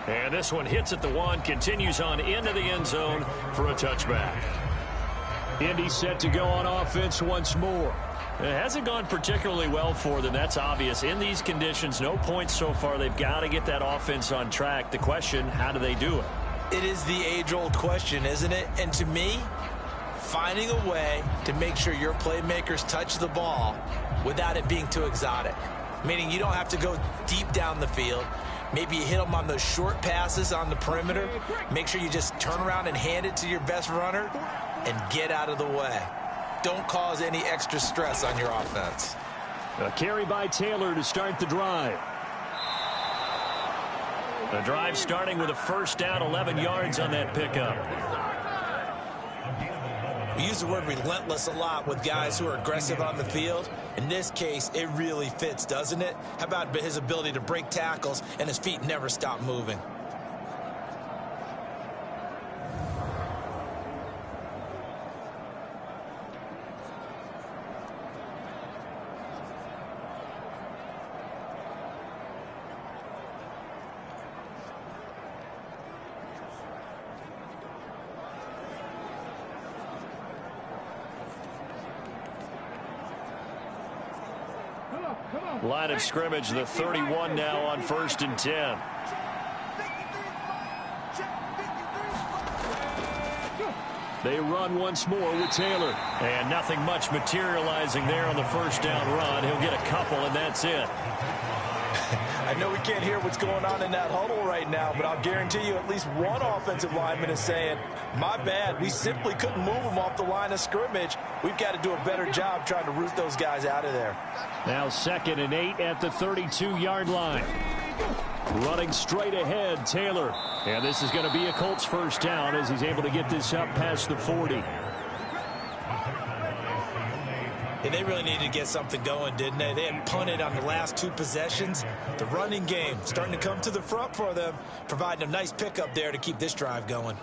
S13: And this one hits at the one, continues on into the end zone for a touchback.
S10: Indy set to go on offense once more.
S13: It hasn't gone particularly well for them. That's obvious. In these conditions, no points so far. They've got to get that offense on track. The question, how do they do it?
S11: It is the age-old question, isn't it? And to me, finding a way to make sure your playmakers touch the ball without it being too exotic. Meaning you don't have to go deep down the field. Maybe you hit them on those short passes on the perimeter. Make sure you just turn around and hand it to your best runner and get out of the way. Don't cause any extra stress on your offense.
S10: A carry by Taylor to start the drive.
S13: The drive starting with a first down, 11 yards on that pickup.
S11: We use the word relentless a lot with guys who are aggressive on the field. In this case, it really fits, doesn't it? How about his ability to break tackles and his feet never stop moving?
S13: Line of scrimmage, the 31 now on 1st and 10. They run once more with Taylor. And nothing much materializing there on the first down run. He'll get a couple, and that's it.
S11: I know we can't hear what's going on in that huddle right now, but I'll guarantee you at least one offensive lineman is saying, my bad, we simply couldn't move them off the line of scrimmage. We've got to do a better job trying to root those guys out of there.
S13: Now 2nd and 8 at the 32-yard line. Running straight ahead, Taylor. And this is going to be a Colts first down as he's able to get this up past the 40.
S11: And they really needed to get something going, didn't they? They had punted on the last 2 possessions. The running game starting to come to the front for them, providing a nice pickup there to keep this drive going.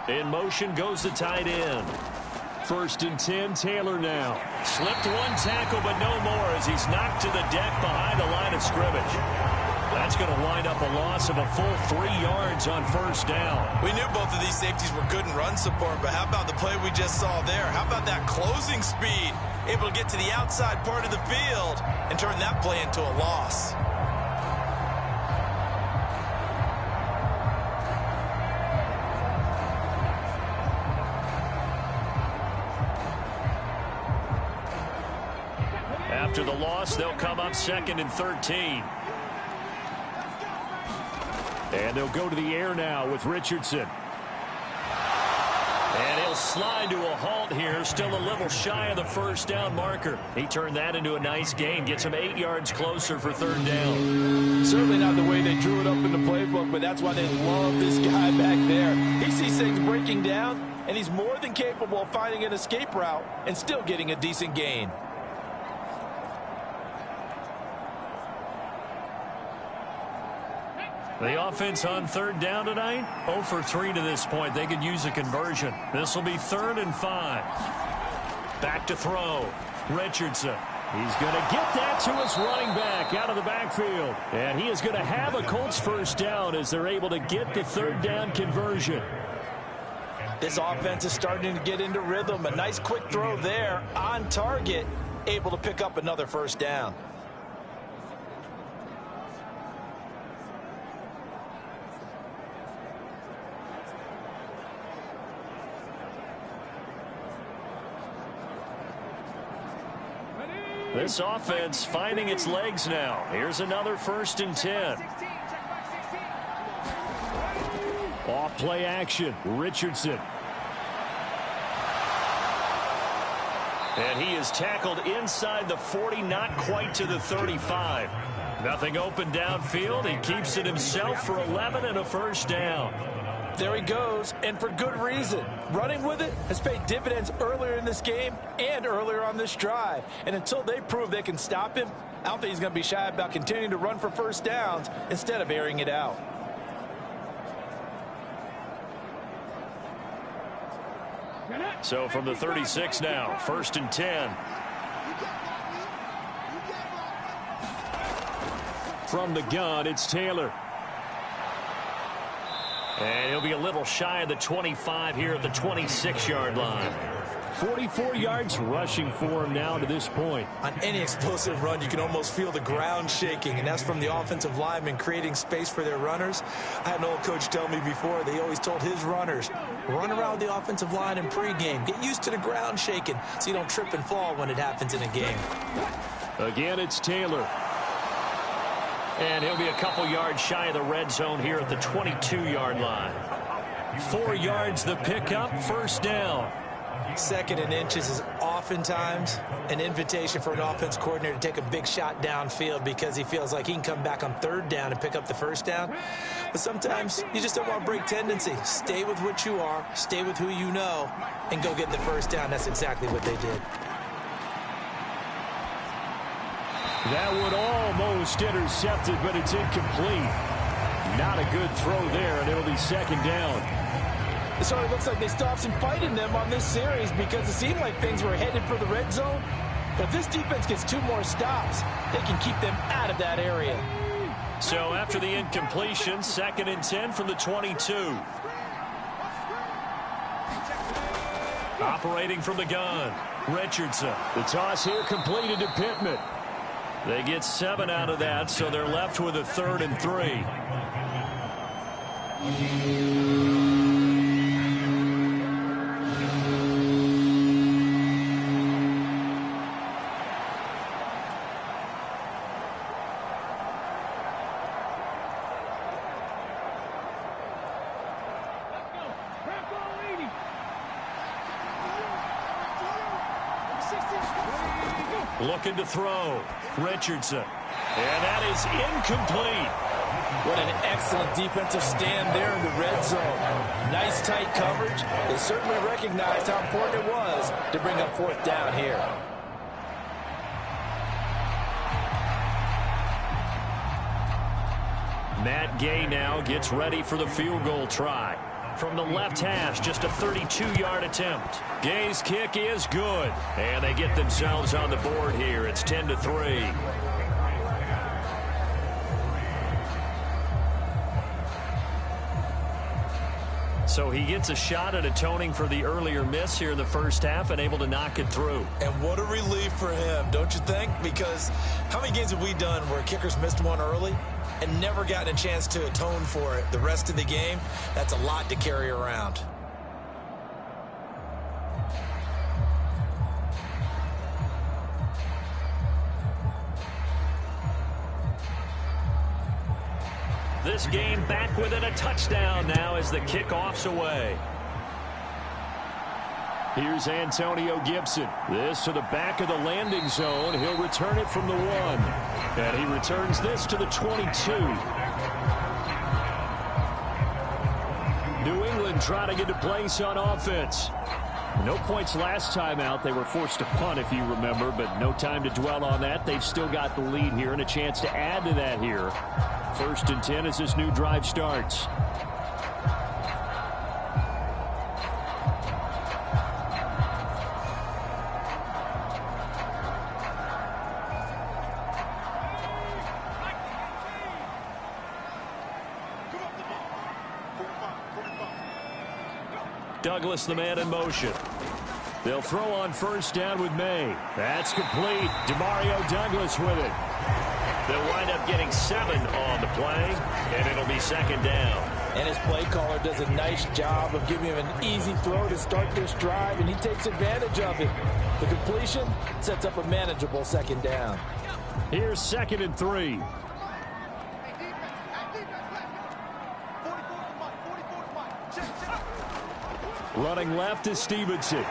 S13: In motion goes the tight end. 1st and 10, Taylor now. Slipped one tackle, but no more as he's knocked to the deck behind the line of scrimmage. That's going to wind up a loss of a full 3 yards on first down.
S11: We knew both of these safeties were good in run support, but how about the play we just saw there? How about that closing speed? Able to get to the outside part of the field and turn that play into a loss.
S13: After the loss, they'll come up 2nd and 13. And they'll go to the air now with Richardson. And he'll slide to a halt here, still a little shy of the first down marker. He turned that into a nice gain, gets him 8 yards closer for 3rd down.
S11: Certainly not the way they drew it up in the playbook, but that's why they love this guy back there. He sees things breaking down, and he's more than capable of finding an escape route and still getting a decent gain.
S13: The offense on 3rd down tonight, 0 for 3 to this point. They could use a conversion. This will be 3rd and 5. Back to throw. Richardson. He's going to get that to his running back out of the backfield. And he is going to have a Colts first down as they're able to get the 3rd down conversion.
S11: This offense is starting to get into rhythm. A nice quick throw there on target, able to pick up another first down.
S13: This offense finding its legs now. Here's another 1st and 10. Off play action. Richardson. And he is tackled inside the 40, not quite to the 35. Nothing open downfield. He keeps it himself for 11 and a first down.
S11: There he goes, and for good reason. Running with it has paid dividends earlier in this game and earlier on this drive. And until they prove they can stop him, I don't think he's going to be shy about continuing to run for first downs instead of airing it out.
S13: So from the 36 now, 1st and 10. From the gun, it's Taylor. And he'll be a little shy of the 25 here at the 26-yard line. 44 yards rushing for him now to this point.
S11: On any explosive run, you can almost feel the ground shaking, and that's from the offensive linemen creating space for their runners. I had an old coach tell me before, they always told his runners, run around the offensive line in pregame. Get used to the ground shaking so you don't trip and fall when it happens in a game.
S13: Again, it's Taylor. And he'll be a couple yards shy of the red zone here at the 22-yard line. 4 yards the pickup, first down.
S11: Second and inches is oftentimes an invitation for an offense coordinator to take a big shot downfield because he feels like he can come back on third down and pick up the first down. But sometimes you just don't want to break tendency. Stay with what you are, stay with who you know, and go get the first down. That's exactly what they did.
S13: That would almost intercept it, but it's incomplete. Not a good throw there, and it'll be second down.
S11: It sort of looks like they still have some fight in them on this series because it seemed like things were headed for the red zone. But if this defense gets 2 more stops, they can keep them out of that area.
S13: So after the incompletion, 2nd and 10 from the 22. Operating from the gun, Richardson. The toss here completed to Pittman. They get 7 out of that, so they're left with a 3rd and 3. Looking to throw. Richardson. And that is incomplete.
S11: What an excellent defensive stand there in the red zone. Nice tight coverage. They certainly recognized how important it was to bring up 4th down here.
S13: Matt Gay now gets ready for the field goal try. From the left hash, just a 32-yard attempt. Gay's kick is good. And they get themselves on the board here. It's 10-3. So he gets a shot at atoning for the earlier miss here in the first half and able to knock it through.
S11: And what a relief for him, don't you think? Because how many games have we done where kickers missed one early and never gotten a chance to atone for it the rest of the game? That's a lot to carry around.
S13: This game back within a touchdown now as the kickoff's away. Here's Antonio Gibson. This to the back of the landing zone. He'll return it from the 1. And he returns this to the 22. New England trying to get a place on offense. No points last time out. They were forced to punt, if you remember, but no time to dwell on that. They've still got the lead here and a chance to add to that here. 1st and 10 as this new drive starts. Douglas, the man in motion. They'll throw on 1st down with May. That's complete. Demario Douglas with it. They'll wind up getting 7 on the play, and it'll be 2nd down.
S11: And his play caller does a nice job of giving him an easy throw to start this drive, and he takes advantage of it. The completion sets up a manageable 2nd down.
S13: Here's 2nd and 3. Running left is Stevenson.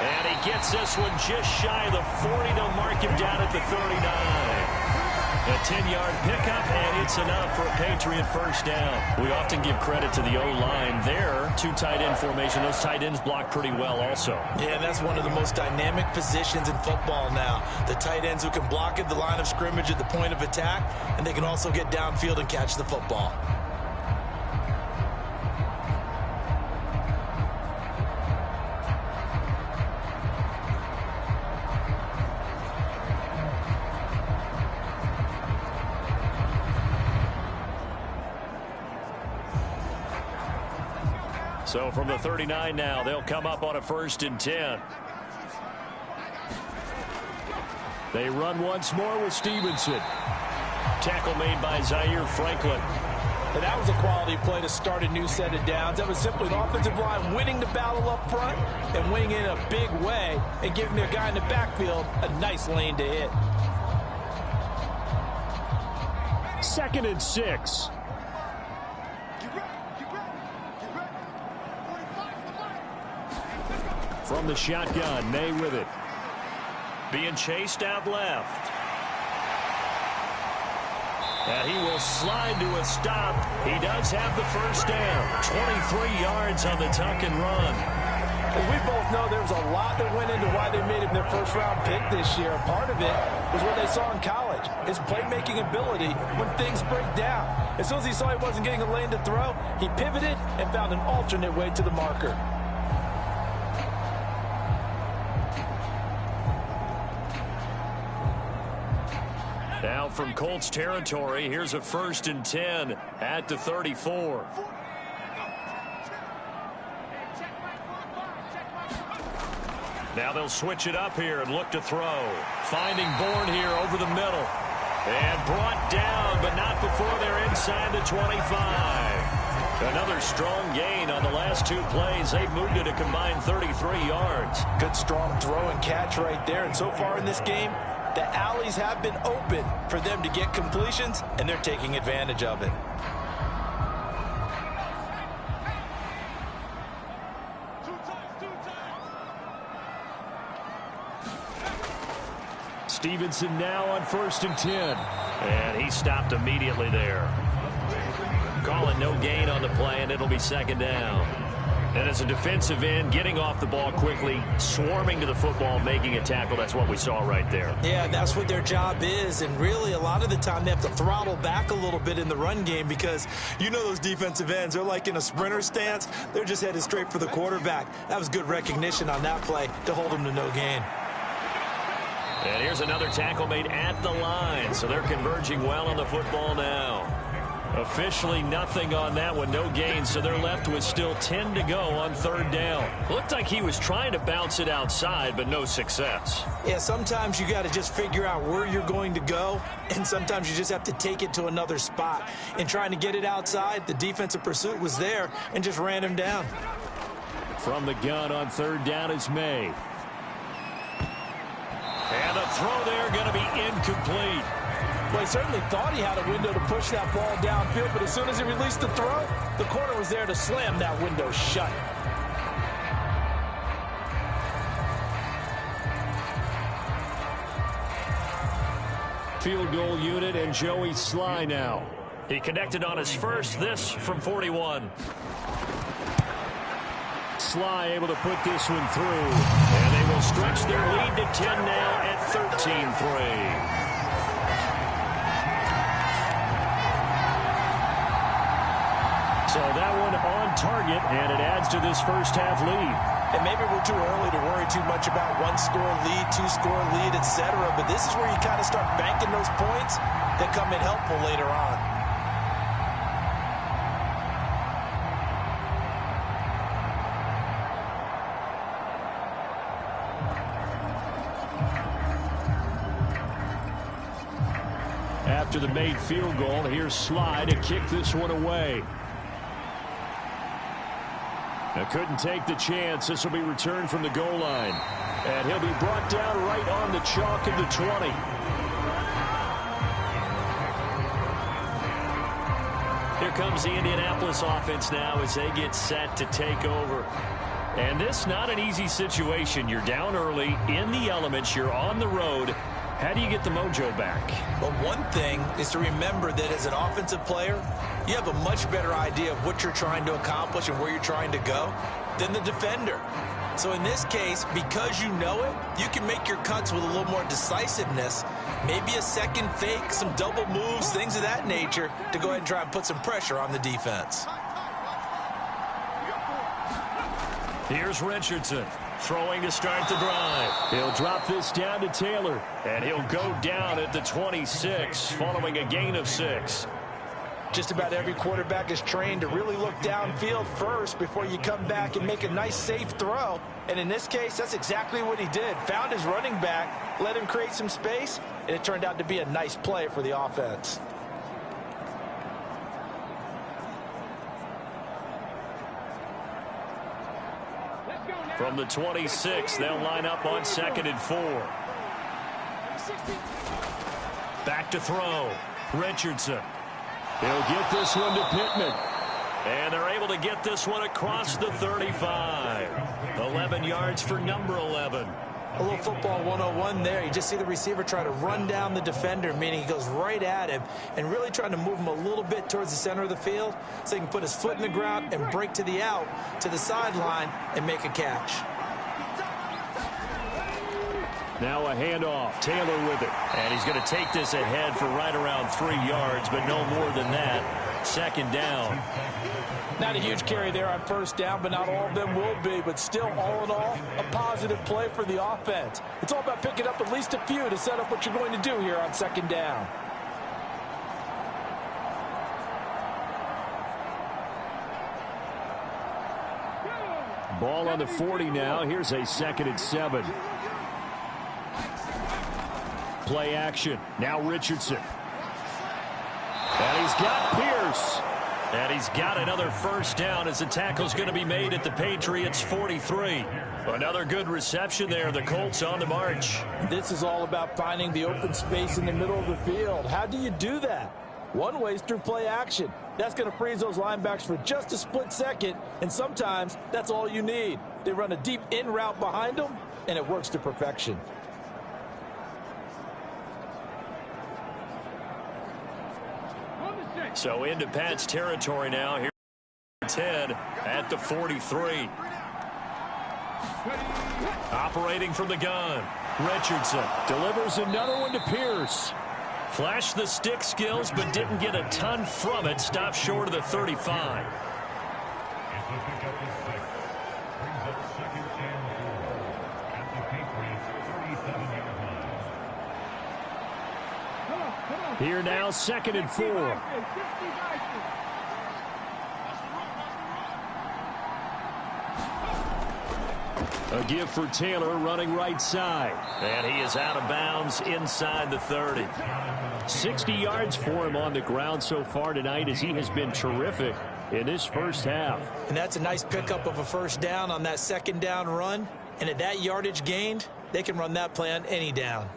S13: And he gets this one just shy of the 40. They'll mark him down at the 39. A 10-yard pickup, and it's enough for a Patriot first down. We often give credit to the O-line there. 2 tight end formation. Those tight ends block pretty well also.
S11: Yeah, and that's one of the most dynamic positions in football now. The tight ends who can block at the line of scrimmage at the point of attack, and they can also get downfield and catch the football.
S13: So from the 39 now, they'll come up on a 1st and 10. They run once more with Stevenson. Tackle made by Zaire Franklin.
S11: And that was a quality play to start a new set of downs. That was simply the offensive line winning the battle up front and winning in a big way and giving their guy in the backfield a nice lane to hit.
S13: 2nd and 6. From the shotgun, May with it. Being chased out left. And he will slide to a stop. He does have the first down. 23 yards on the tuck and run.
S11: As we both know, there was a lot that went into why they made him their first-round pick this year. Part of it was what they saw in college, his playmaking ability when things break down. As soon as he saw he wasn't getting a lane to throw, he pivoted and found an alternate way to the marker.
S13: Now from Colts territory, here's a 1st and 10 at the 34. Now they'll switch it up here and look to throw. Finding Bourne here over the middle. And brought down, but not before they're inside the 25. Another strong gain on the last 2 plays. They've moved it a combined 33 yards.
S11: Good strong throw and catch right there. And so far in this game, the alleys have been open for them to get completions, and they're taking advantage of it.
S13: Stevenson now on 1st and 10. And he stopped immediately there. Calling no gain on the play, and it'll be 2nd down. And as a defensive end, getting off the ball quickly, swarming to the football, making a tackle, that's what we saw right there.
S11: Yeah, that's what their job is. And really, a lot of the time, they have to throttle back a little bit in the run game because you know those defensive ends, they're like in a sprinter stance. They're just headed straight for the quarterback. That was good recognition on that play to hold them to no gain.
S13: And here's another tackle made at the line, so they're converging well on the football now. Officially nothing on that one, no gain, so they're left with still 10 to go on 3rd down. Looked like he was trying to bounce it outside, but no success.
S11: Yeah, sometimes you got to just figure out where you're going to go, and sometimes you just have to take it to another spot. In trying to get it outside, the defensive pursuit was there and just ran him down.
S13: From the gun on 3rd down is May. And the throw there going to be incomplete.
S11: Well, he certainly thought he had a window to push that ball downfield, but as soon as he released the throw, the corner was there to slam that window shut.
S13: Field goal unit and Joey Sly now. He connected on his first, this from 41. Sly able to put this one through, and they will stretch their lead to 10 now at 13-3. So that one on target, and it adds to this first half lead.
S11: And maybe we're too early to worry too much about 1-score lead, 2-score lead, etc. But this is where you kind of start banking those points that come in helpful later on.
S13: After the made field goal, here's Sly to kick this one away. Now couldn't take the chance. This will be returned from the goal line. And he'll be brought down right on the chalk of the 20. Here comes the Indianapolis offense now as they get set to take over. And this not an easy situation. You're down early, in the elements, you're on the road. How do you get the mojo back?
S11: Well, one thing is to remember that as an offensive player, you have a much better idea of what you're trying to accomplish and where you're trying to go than the defender. So in this case, because you know it, you can make your cuts with a little more decisiveness, maybe a second fake, some double moves, things of that nature, to go ahead and try and put some pressure on the defense.
S13: Here's Richardson. Throwing to start the drive. He'll drop this down to Taylor. And he'll go down at the 26 following a gain of 6.
S11: Just about every quarterback is trained to really look downfield first before you come back and make a nice, safe throw. And in this case, that's exactly what he did. Found his running back, let him create some space, and it turned out to be a nice play for the offense.
S13: From the 26, they'll line up on 2nd and 4. Back to throw. Richardson. He'll get this one to Pittman. And they're able to get this one across the 35. 11 yards for number 11.
S11: A little football 101 there. You just see the receiver try to run down the defender, meaning he goes right at him and really trying to move him a little bit towards the center of the field so he can put his foot in the ground and break to the out, to the sideline, and make a catch.
S13: Now a handoff. Taylor with it. And he's going to take this ahead for right around 3 yards, but no more than that. 2nd down.
S11: Not a huge carry there on 1st down, but not all of them will be. But still, all in all, a positive play for the offense. It's all about picking up at least a few to set up what you're going to do here on 2nd down.
S13: Ball on the 40 now. Here's a 2nd and 7. Play action. Now Richardson. And he's got Pierce. And he's got another 1st down as the tackle's going to be made at the Patriots' 43. Another good reception there. The Colts on the march.
S11: This is all about finding the open space in the middle of the field. How do you do that? One way is through play action. That's going to freeze those linebackers for just a split second, and sometimes that's all you need. They run a deep in route behind them, and it works to perfection.
S13: So into Pat's territory now. Here 10 at the 43. Operating from the gun. Richardson delivers another one to Pierce. Flashed the stick skills, but didn't get a ton from it. Stopped short of the 35. Here now, 2nd and 4. A give for Taylor running right side. And he is out of bounds inside the 30. 60 yards for him on the ground so far tonight as he has been terrific in this 1st half.
S11: And that's a nice pickup of a 1st down on that 2nd down run. And at that yardage gained, they can run that play on any down.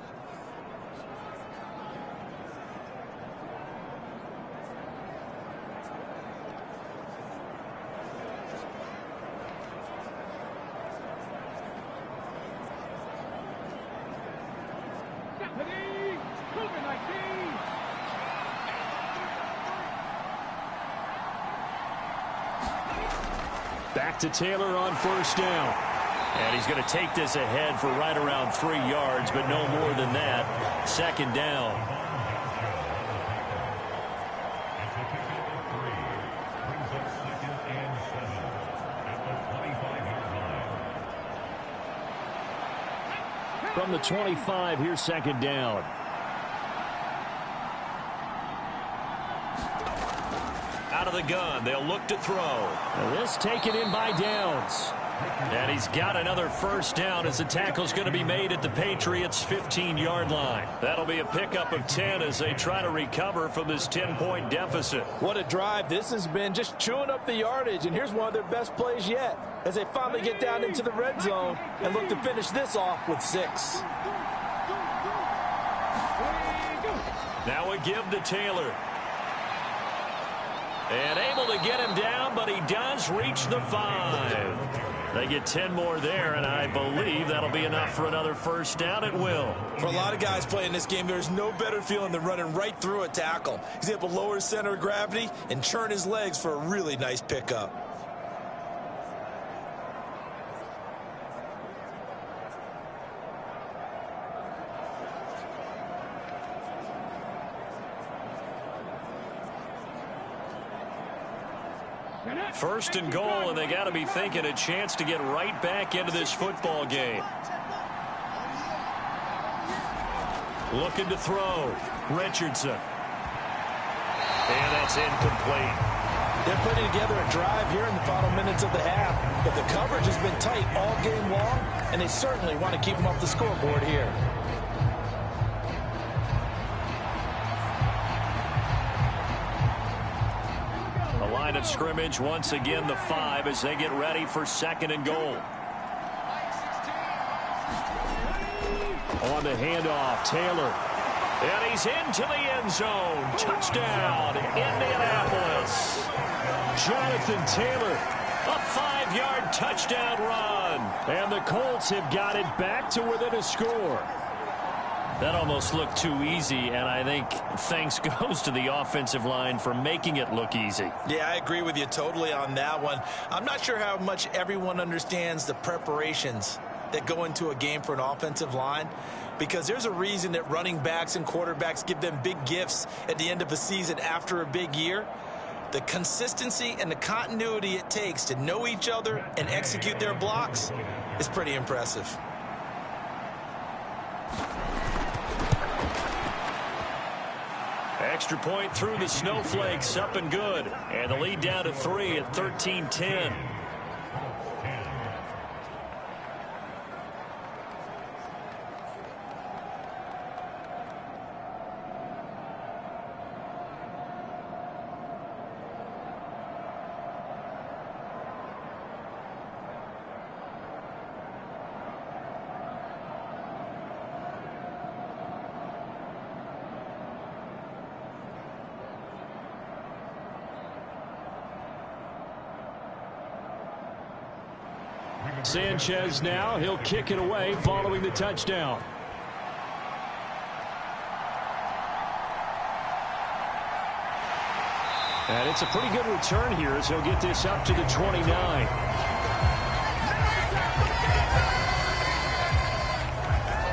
S13: Back to Taylor on 1st down. And he's going to take this ahead for right around 3 yards, but no more than that. 2nd down. From the 25, here's 2nd down. Out of the gun, they'll look to throw. And this taken in by Downs. And he's got another 1st down as the tackle's going to be made at the Patriots' 15-yard line. That'll be a pickup of 10 as they try to recover from this 10-point deficit.
S11: What a drive this has been, just chewing up the yardage. And here's one of their best plays yet as they finally get down into the red zone and look to finish this off with 6.
S13: Now a give to Taylor. And able to get him down, but he does reach the 5. They get 10 more there, and I believe that'll be enough for another 1st down at will.
S11: For a lot of guys playing this game, there's no better feeling than running right through a tackle. He's able to lower his center of gravity and churn his legs for a really nice pickup.
S13: First and goal, and they got to be thinking a chance to get right back into this football game. Looking to throw. Richardson. And that's incomplete.
S11: They're putting together a drive here in the final minutes of the half, but the coverage has been tight all game long, and they certainly want to keep them off the scoreboard here.
S13: The line of scrimmage, once again, the 5 as they get ready for 2nd and goal. On the handoff, Taylor. And he's into the end zone. Touchdown, Indianapolis. Jonathan Taylor, a 5-yard touchdown run. And the Colts have got it back to within a score. That almost looked too easy, and I think thanks goes to the offensive line for making it look easy.
S11: Yeah, I agree with you totally on that one. I'm not sure how much everyone understands the preparations that go into a game for an offensive line, because there's a reason that running backs and quarterbacks give them big gifts at the end of a season after a big year. The consistency and the continuity it takes to know each other and execute their blocks is pretty impressive.
S13: Extra point through the snowflakes, up and good. And the lead down to 3 at 13-10. Sanchez now, he'll kick it away following the touchdown. And it's a pretty good return here as he'll get this up to the 29.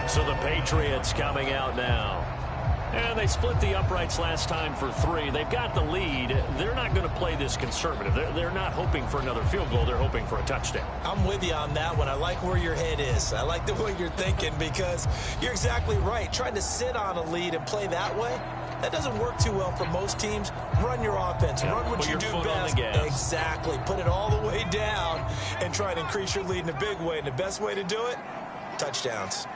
S13: So the Patriots coming out now. And they split the uprights last time for 3. They've got the lead. They're not going to play this conservative. They're not hoping for another field goal. They're hoping for a touchdown.
S11: I'm with you on that one. I like where your head is. I like the way you're thinking, because you're exactly right. Trying to sit on a lead and play that way, that doesn't work too well for most teams. Run your offense. Run what you do best. Exactly. Put it all the way down and try to increase your lead in a big way. And the best way to do it, touchdowns.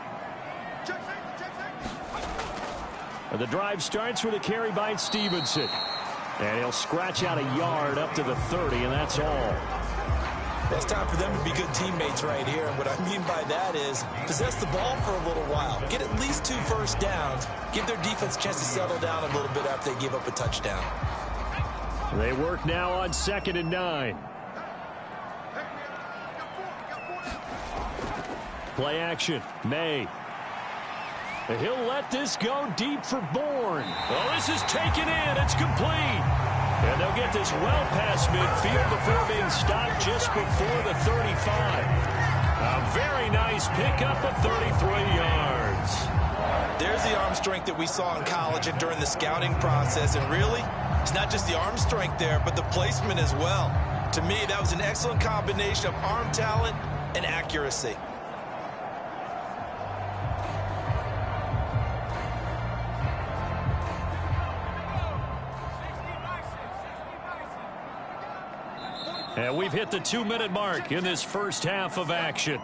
S13: The drive starts with a carry by Stevenson. And he'll scratch out a yard up to the 30, and that's all.
S11: It's time for them to be good teammates right here. And what I mean by that is possess the ball for a little while. Get at least 2 first downs. Give their defense a chance to settle down a little bit after they give up a touchdown.
S13: They work now on 2nd and 9. Play action. May. He'll let this go deep for Bourne. Oh, this is taken in. It's complete. And they'll get this well past midfield before being stopped just before the 35. A very nice pickup of 33 yards.
S11: There's the arm strength that we saw in college and during the scouting process. And really, it's not just the arm strength there, but the placement as well. To me, that was an excellent combination of arm talent and accuracy.
S13: And we've hit the 2-minute mark in this first half of action.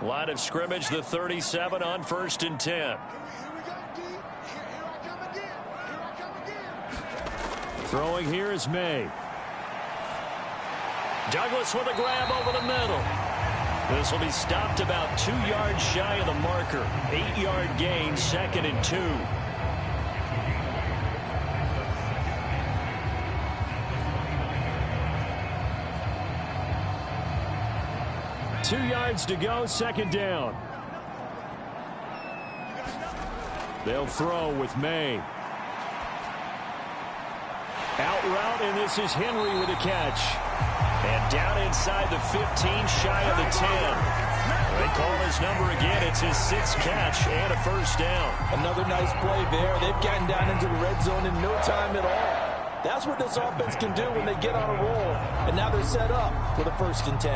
S13: Line of scrimmage, the 37 on 1st and 10. Throwing here is May. Douglas with a grab over the middle. This will be stopped about 2 yards shy of the marker. 8-yard gain, 2nd and 2. Two yards to go, 2nd down. They'll throw with May. Out route, and this is Henry with a catch. And down inside the 15, shy of the 10. They call his number again. It's his 6th catch and a first down.
S11: Another nice play there. They've gotten down into the red zone in no time at all. That's what this offense can do when they get on a roll. And now they're set up for the 1st and 10.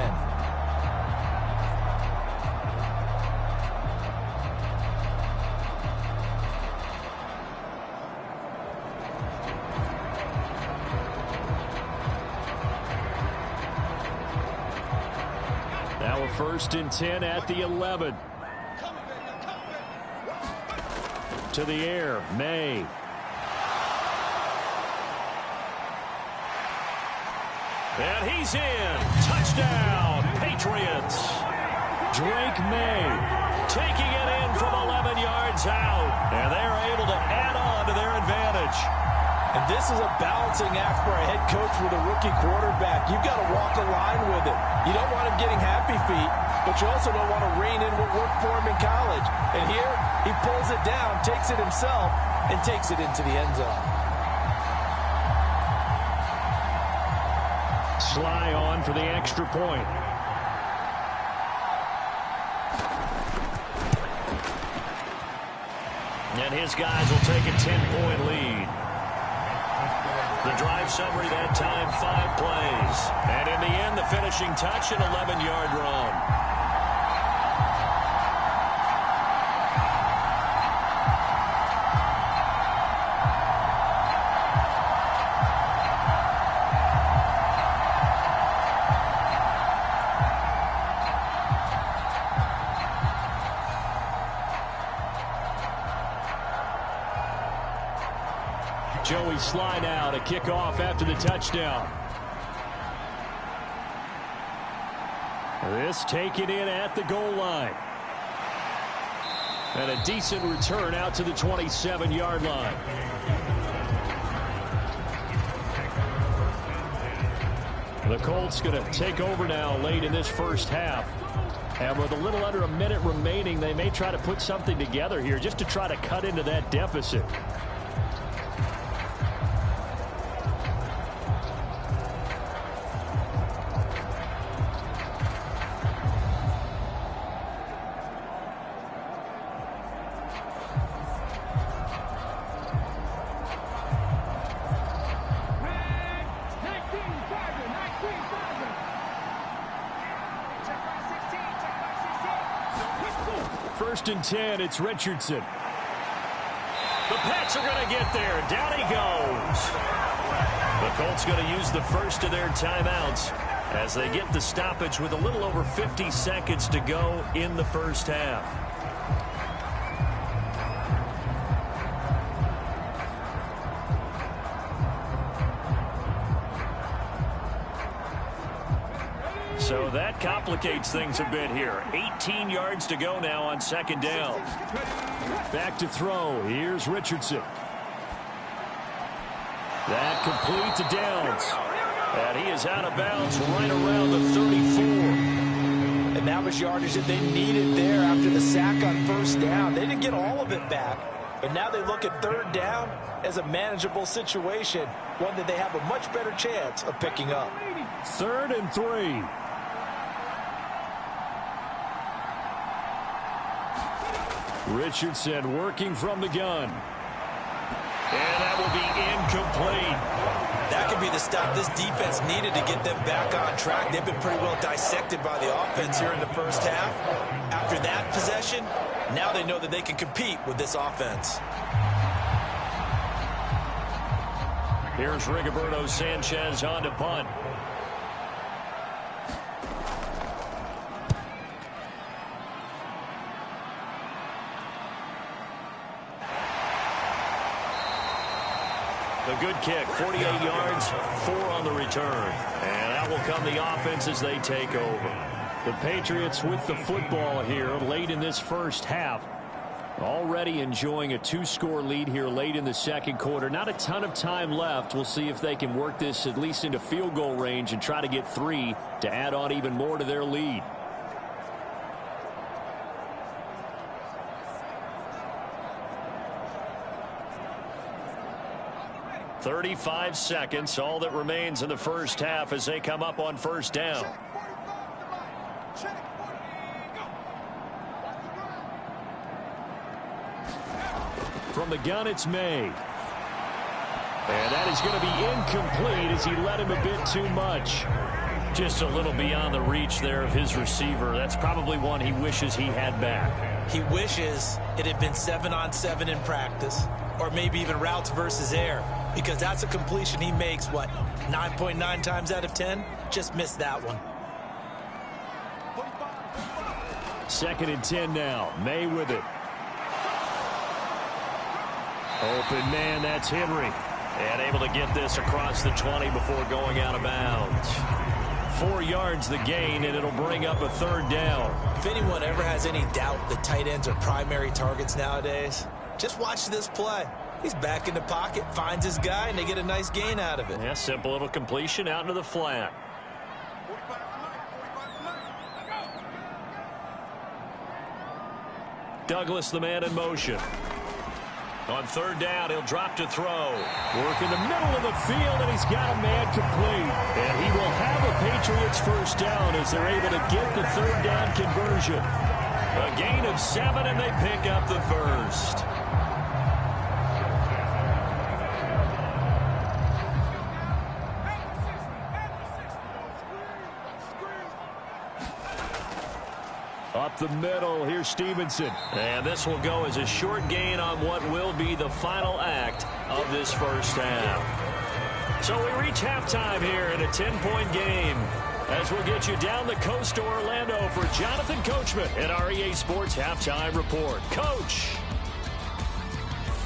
S13: Now a 1st and 10 at the 11. To the air, May. And he's in. Touchdown, Patriots. Drake May taking it in from 11 yards out. And they're able to add on to their advantage.
S11: And this is a balancing act for a head coach with a rookie quarterback. You've got to walk a line with it. You don't want him getting happy feet, but you also don't want to rein in what worked for him in college. And here, he pulls it down, takes it himself, and takes it into the end zone.
S13: Sly on for the extra point. And his guys will take a 10-point lead. The drive summary that time, 5 plays. And in the end, the finishing touch, an 11-yard run. Joey Sly now to kick off after the touchdown. This taken in at the goal line. And a decent return out to the 27-yard line. The Colts going to take over now late in this first half. And with a little under a minute remaining, they may try to put something together here just to try to cut into that deficit. First and 10, it's Richardson. The Pats are going to get there. Down he goes. The Colts going to use the first of their timeouts as they get the stoppage with a little over 50 seconds to go in the first half. So that complicates things a bit here. 18 yards to go now on 2nd down. Back to throw. Here's Richardson. That complete to Downs. And he is out of bounds right around the 34.
S11: And that was yardage that they needed there after the sack on 1st down. They didn't get all of it back. But now they look at 3rd down as a manageable situation, one that they have a much better chance of picking up.
S13: 3rd and 3. Richardson working from the gun. And that will be incomplete.
S11: That could be the stop this defense needed to get them back on track. They've been pretty well dissected by the offense here in the first half. After that possession, now they know that they can compete with this offense.
S13: Here's Rigoberto Sanchez on to punt. A good kick, 48 yards, 4 on the return. And that will come the offense as they take over. The Patriots with the football here late in this first half. Already enjoying a 2-score lead here late in the 2nd quarter. Not a ton of time left. We'll see if they can work this at least into field goal range and try to get 3 to add on even more to their lead. 35 seconds, all that remains in the first half as they come up on 1st down. From the gun, it's May. And that is going to be incomplete as he led him a bit too much. Just a little beyond the reach there of his receiver. That's probably one he wishes he had back.
S11: He wishes it had been 7-on-7 in practice, or maybe even routes versus air, because that's a completion he makes, 9.9 times out of 10? Just missed that one.
S13: 2nd and 10 now. May with it. Open man, that's Henry. And able to get this across the 20 before going out of bounds. 4 yards the gain, and it'll bring up a 3rd down.
S11: If anyone ever has any doubt that tight ends are primary targets nowadays, just watch this play. He's back in the pocket, finds his guy, and they get a nice gain out of it.
S13: Yeah, simple little completion out into the flat. Douglas, the man in motion. On 3rd down, he'll drop to throw. Work in the middle of the field, and he's got a man complete. And he will have a Patriots 1st down as they're able to get the 3rd down conversion. A gain of 7, and they pick up the 1st. Up the middle, here's Stevenson. And this will go as a short gain on what will be the final act of this 1st half. So we reach halftime here in a 10-point game, as we'll get you down the coast to Orlando for Jonathan Coachman at our EA Sports Halftime Report. Coach.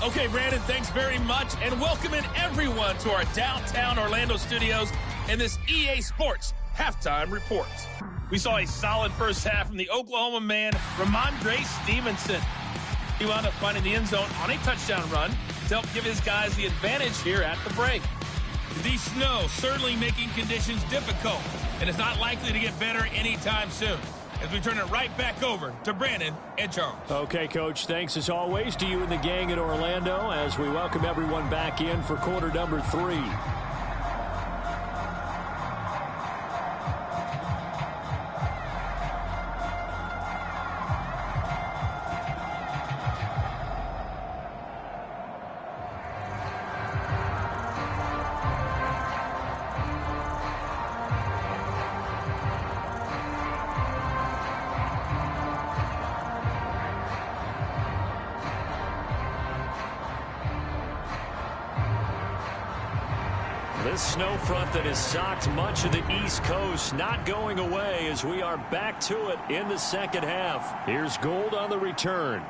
S16: Okay, Brandon, thanks very much, and welcome in everyone to our downtown Orlando studios in this EA Sports Halftime Report. We saw a solid 1st half from the Oklahoma man, Ramondre Stevenson. He wound up finding the end zone on a touchdown run to help give his guys the advantage here at the break. The snow certainly making conditions difficult, and it's not likely to get better anytime soon, as we turn it right back over to Brandon and Charles.
S13: Okay, Coach, thanks as always to you and the gang in Orlando as we welcome everyone back in for quarter number 3. This snow front that has socked much of the East Coast not going away as we are back to it in the 2nd half. Here's Gould on the return.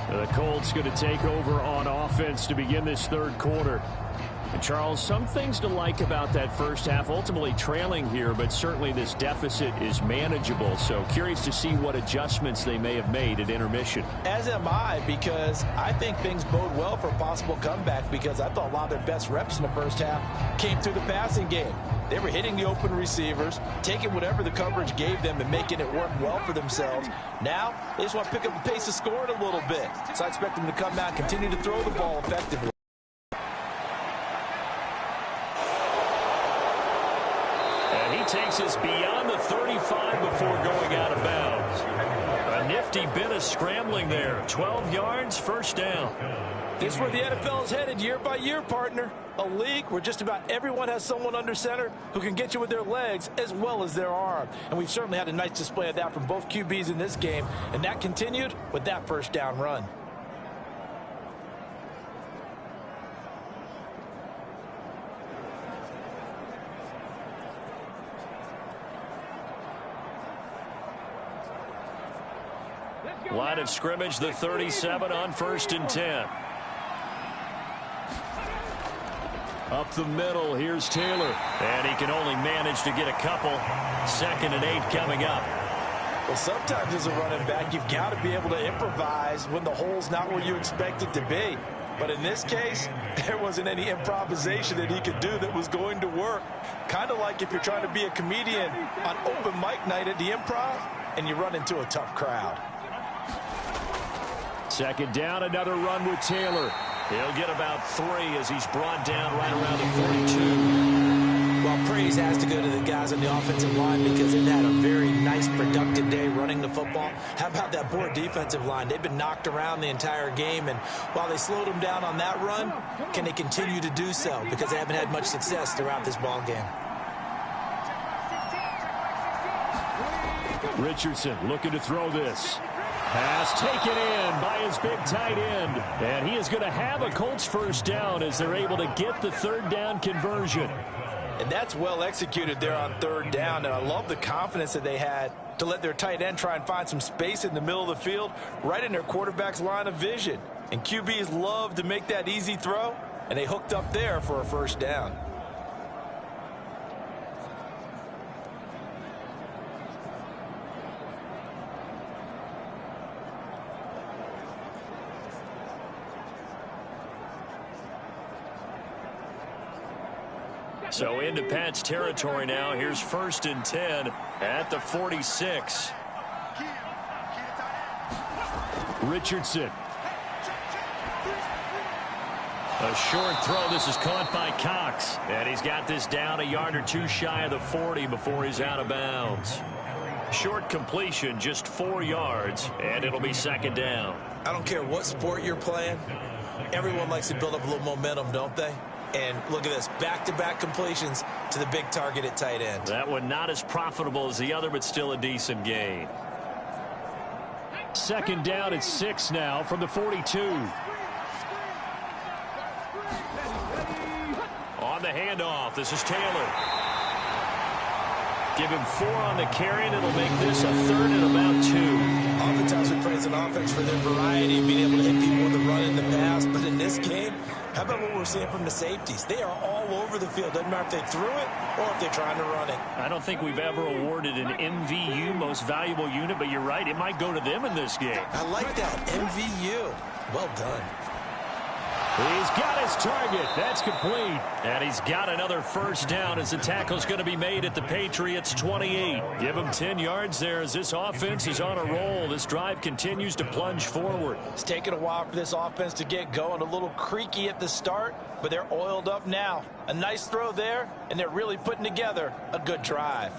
S13: The Colts going to take over on offense to begin this 3rd quarter. And Charles, some things to like about that 1st half, ultimately trailing here, but certainly this deficit is manageable. So curious to see what adjustments they may have made at intermission.
S11: As am I, because I think things bode well for a possible comeback, because I thought a lot of their best reps in the 1st half came through the passing game. They were hitting the open receivers, taking whatever the coverage gave them and making it work well for themselves. Now, they just want to pick up the pace of scoring a little bit. So I expect them to come out and continue to throw the ball effectively.
S13: Takes us beyond the 35 before going out of bounds. A nifty bit of scrambling there. 12 yards, 1st down.
S11: This is where the NFL is headed year by year, partner. A league where just about everyone has someone under center who can get you with their legs as well as their arm. And we've certainly had a nice display of that from both QBs in this game. And that continued with that 1st down run.
S13: Line of scrimmage, the 37 on 1st and 10. Up the middle, here's Taylor. And he can only manage to get a couple. 2nd and 8 coming up.
S11: Well, sometimes as a running back, you've got to be able to improvise when the hole's not where you expect it to be. But in this case, there wasn't any improvisation that he could do that was going to work. Kind of like if you're trying to be a comedian on open mic night at the Improv and you run into a tough crowd.
S13: 2nd down, another run with Taylor. He'll get about 3 as he's brought down right around the 42.
S11: Well, praise has to go to the guys on the offensive line because they've had a very productive day running the football. How about that poor defensive line? They've been knocked around the entire game, and while they slowed them down on that run, can they continue to do so? Because they haven't had much success throughout this ball game.
S13: Richardson looking to throw this. Pass taken in by his big tight end. And he is going to have a Colts first down as they're able to get the third down conversion.
S11: And that's well executed there on third down. And I love the confidence that they had to let their tight end try and find some space in the middle of the field, right in their quarterback's line of vision. And QBs love to make that easy throw, and they hooked up there for a first down.
S13: So into Pat's territory now. Here's 1st and 10 at the 46. Richardson. A short throw. This is caught by Cox. And he's got this down a yard or two shy of the 40 before he's out of bounds. Short completion, just 4 yards, and it'll be second down.
S11: I don't care what sport you're playing. Everyone likes to build up a little momentum, don't they? And look at this, back-to-back completions to the big target at tight end.
S13: That one not as profitable as the other, but still a decent gain. Second down at 6 now from the 42. On the handoff, this is Taylor. Give him 4 on the carry, and it'll make this a 3rd and about 2.
S11: Oftentimes we praise an offense for their variety of being able to hit people with the run in the pass, but in this game, how about what we're seeing from the safeties? They are all over the field. Doesn't matter if they threw it or if they're trying to run it.
S13: I don't think we've ever awarded an MVU, most valuable unit, but you're right, it might go to them in this game.
S11: I like that, MVU. Well done.
S13: He's got his target. That's complete. And he's got another first down as the tackle's going to be made at the Patriots 28. Give him 10 yards there as this offense is on a roll. This drive continues to plunge forward.
S11: It's taken a while for this offense to get going. A little creaky at the start, but they're oiled up now. A nice throw there, and they're really putting together a good drive.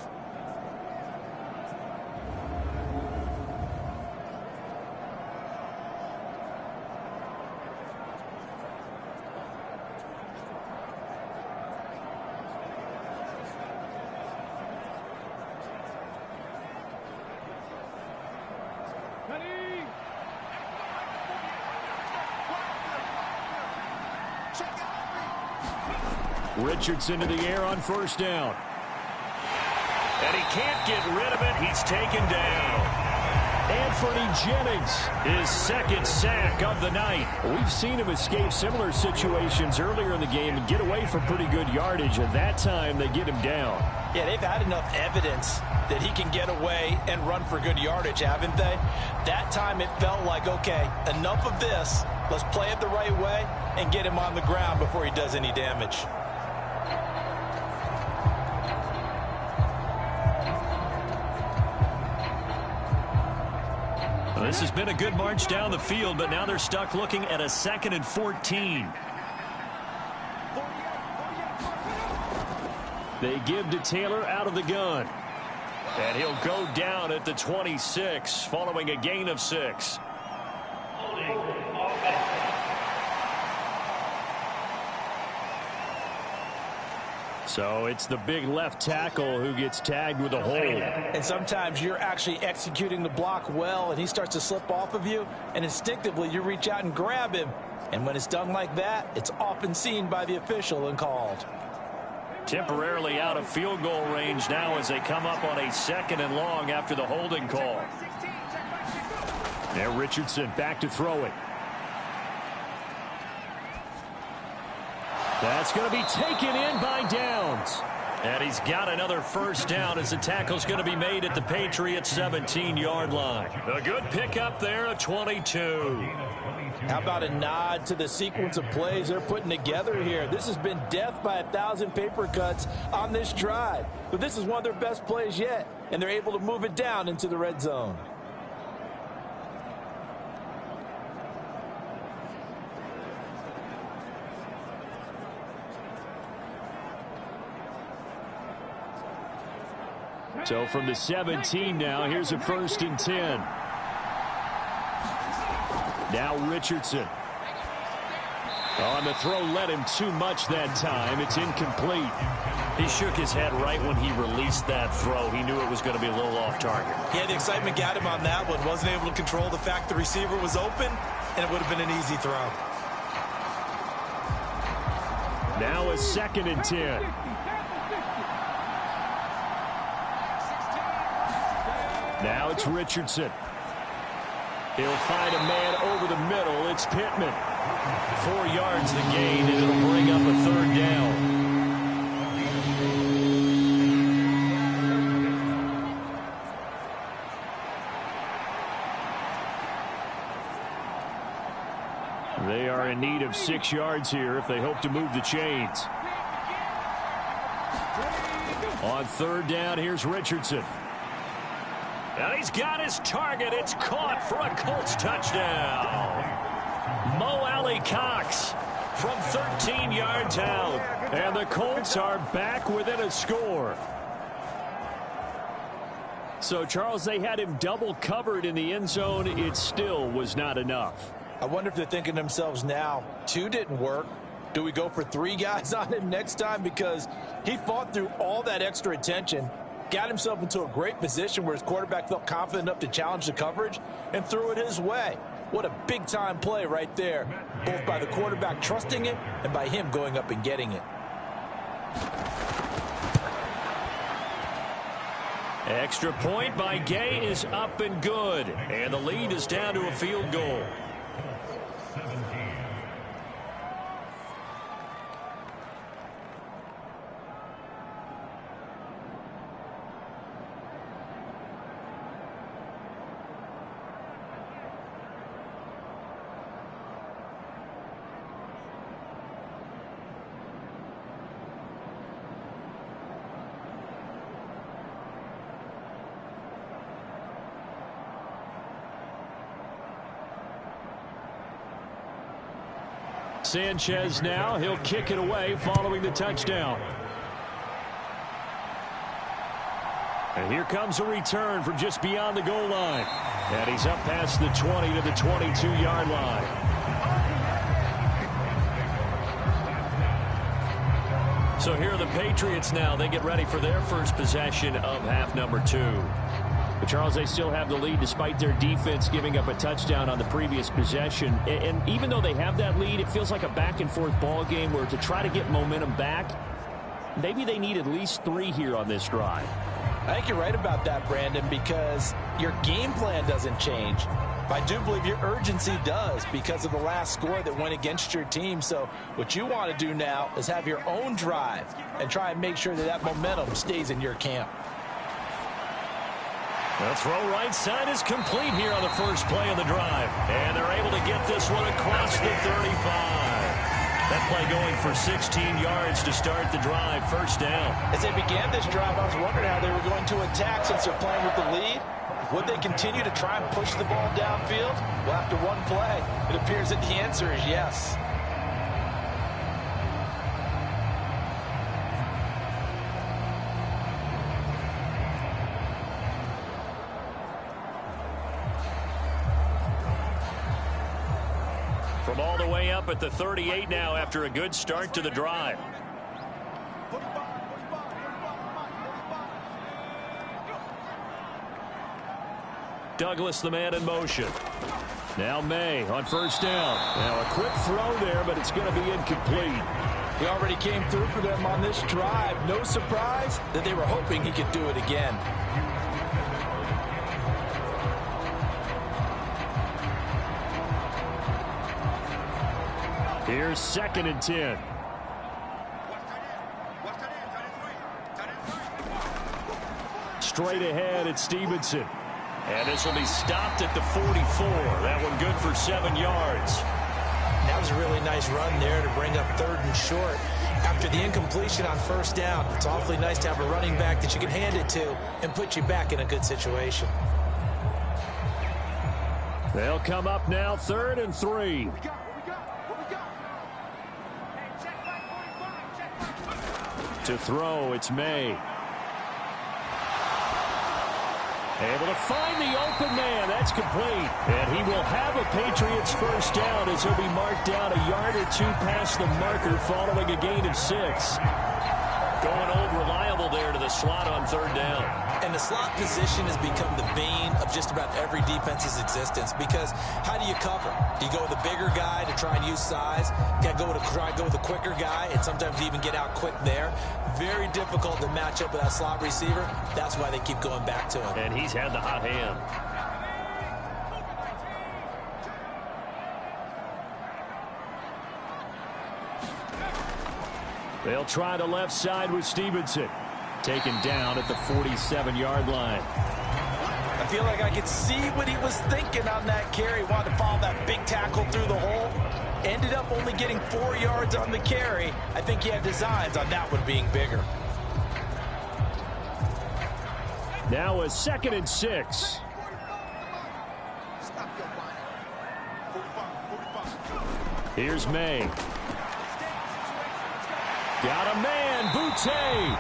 S13: Richardson to the air on first down. And he can't get rid of it. He's taken down. Anthony Jennings, his second sack of the night. We've seen him escape similar situations earlier in the game and get away from pretty good yardage. At that time, they get him down.
S11: Yeah, they've had enough evidence that he can get away and run for good yardage, haven't they? That time it felt like, okay, enough of this. Let's play it the right way and get him on the ground before he does any damage.
S13: Well, this has been a good march down the field, but now they're stuck looking at a 2nd and 14. They give to Taylor out of the gun. And he'll go down at the 26 following a gain of 6. So it's the big left tackle who gets tagged with a hold.
S11: And sometimes you're actually executing the block well, and he starts to slip off of you, and instinctively you reach out and grab him. And when it's done like that, it's often seen by the official and called.
S13: Temporarily out of field goal range now as they come up on a 2nd and long after the holding call. There Richardson back to throw it. That's going to be taken in by Downs. And he's got another first down as the tackle's going to be made at the Patriots 17-yard line. A good pickup there at 22.
S11: How about a nod to the sequence of plays they're putting together here? This has been death by 1,000 paper cuts on this drive. But this is one of their best plays yet, and they're able to move it down into the red zone.
S13: So from the 17 now, here's a 1st and 10. Now Richardson. On the throw, led him too much that time. It's incomplete.
S10: He shook his head right when he released that throw. He knew it was going to be a little off target.
S11: Yeah, the excitement got him on that one. Wasn't able to control the fact the receiver was open, and it would have been an easy throw.
S13: Now a 2nd and 10. Now it's Richardson. He'll find a man over the middle. It's Pittman. 4 yards the gain, and it'll bring up a 3rd down. They are in need of 6 yards here if they hope to move the chains. On 3rd down, here's Richardson. And he's got his target. It's caught for a Colts touchdown. Mo Alley Cox from 13 yards out. And the Colts are back within a score. So, Charles, they had him double covered in the end zone. It still was not enough.
S11: I wonder if they're thinking to themselves now, 2 didn't work. Do we go for 3 guys on him next time? Because he fought through all that extra attention, got himself into a great position where his quarterback felt confident enough to challenge the coverage and threw it his way. What a big-time play right there, both by the quarterback trusting it and by him going up and getting it.
S13: Extra point by Gay is up and good. And the lead is down to a field goal. Sanchez now. He'll kick it away following the touchdown. And here comes a return from just beyond the goal line. And he's up past the 20 to the 22-yard line. So here are the Patriots now. They get ready for their first possession of half number 2. But Charles, they still have the lead despite their defense giving up a touchdown on the previous possession. And even though they have that lead, it feels like a back-and-forth ball game where to try to get momentum back, maybe they need at least 3 here on this drive.
S11: I think you're right about that, Brandon, because your game plan doesn't change. I do believe your urgency does because of the last score that went against your team. So what you want to do now is have your own drive and try and make sure that that momentum stays in your camp.
S13: The throw right side is complete here on the first play of the drive. And they're able to get this one across the 35. That play going for 16 yards to start the drive. First down.
S11: As they began this drive, I was wondering how they were going to attack since they're playing with the lead. Would they continue to try and push the ball downfield? Well, after one play, it appears that the answer is yes.
S13: From all the way up at the 38 now after a good start to the drive. Douglas, the man in motion. Now May on first down. Now a quick throw there, but it's going to be incomplete.
S11: He already came through for them on this drive. No surprise that they were hoping he could do it again.
S13: Here's 2nd and 10. Straight ahead, it's Stevenson. And this will be stopped at the 44. That one good for 7 yards.
S11: That was a really nice run there to bring up 3rd and short. After the incompletion on first down, it's awfully nice to have a running back that you can hand it to and put you back in a good situation.
S13: They'll come up now 3rd and 3. To throw, it's May. Able to find the open man. That's complete. And he will have a Patriots first down as he'll be marked down a yard or two past the marker following a gain of 6. Going old reliable there to the slot on third down.
S11: And the slot position has become the bane of just about every defense's existence because how do you cover? Do you go with a bigger guy to try and use size? Got to try and go with a quicker guy, and sometimes you even get out quick there. Very difficult to match up with that slot receiver. That's why they keep going back to him.
S13: And he's had the hot hand. They'll try the left side with Stevenson. Taken down at the 47-yard line.
S11: I feel like I could see what he was thinking on that carry. Wanted to follow that big tackle through the hole. Ended up only getting 4 yards on the carry. I think he had designs on that one being bigger.
S13: Now a 2nd and 6. Here's May. Got a man, Boutte.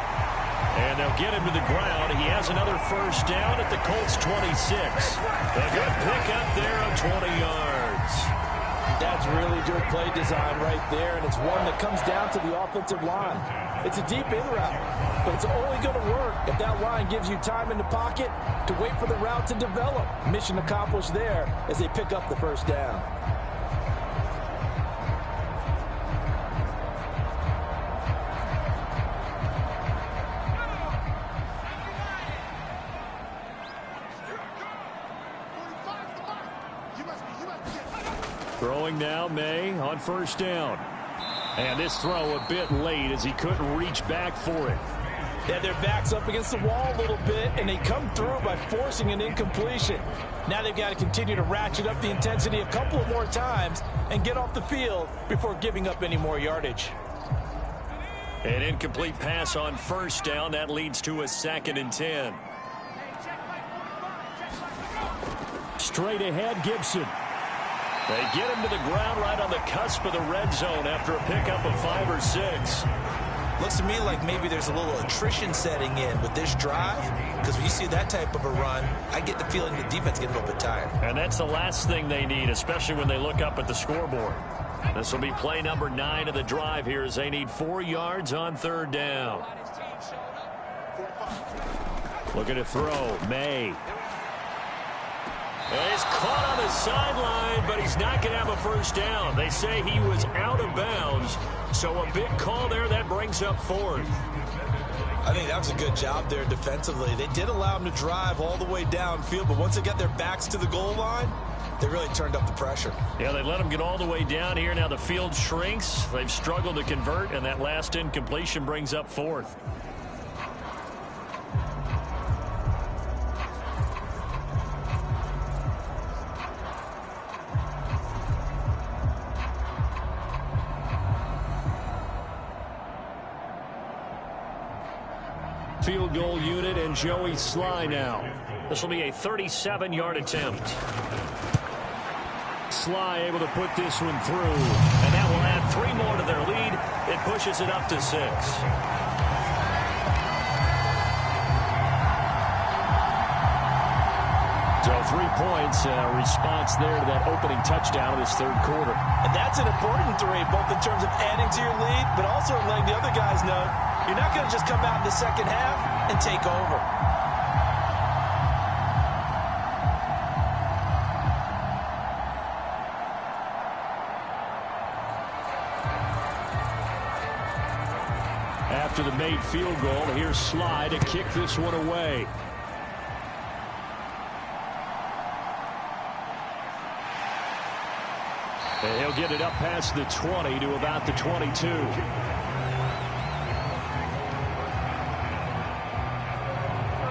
S13: And they'll get him to the ground. He has another first down at the Colts 26. A good pickup there of 20 yards.
S11: That's really good play design right there, and it's one that comes down to the offensive line. It's a deep in route, but it's only going to work if that line gives you time in the pocket to wait for the route to develop. Mission accomplished there as they pick up the first down.
S13: Throwing now, May on first down. And this throw a bit late as he couldn't reach back for it.
S11: Yeah, their backs up against the wall a little bit, and they come through by forcing an incompletion. Now they've got to continue to ratchet up the intensity a couple of more times and get off the field before giving up any more yardage.
S13: An incomplete pass on first down. That leads to a 2nd and 10. Straight ahead, Gibson. They get him to the ground right on the cusp of the red zone after a pickup of 5 or 6.
S11: Looks to me like maybe there's a little attrition setting in with this drive, because when you see that type of a run, I get the feeling the defense gets a little bit tired.
S13: And that's the last thing they need, especially when they look up at the scoreboard. This will be play number 9 of the drive here as they need 4 yards on third down. Looking to throw, May. And he's caught on the sideline, but he's not going to have a first down. They say he was out of bounds, so a big call there that brings up 4th.
S11: I think that was a good job there defensively. They did allow him to drive all the way downfield, but once they got their backs to the goal line, they really turned up the pressure.
S13: Yeah, they let him get all the way down here. Now the field shrinks. They've struggled to convert, and that last incompletion brings up 4th. Field goal unit and Joey Sly now. This will be a 37-yard attempt. Sly able to put this one through, and that will add 3 more to their lead. It pushes it up to 6. So 3 points, response there to that opening touchdown of this third quarter.
S11: And that's an important 3, both in terms of adding to your lead, but also letting the other guys know you're not going to just come out in the second half and take over.
S13: After the made field goal, here's Sly to kick this one away. And he'll get it up past the 20 to about the 22.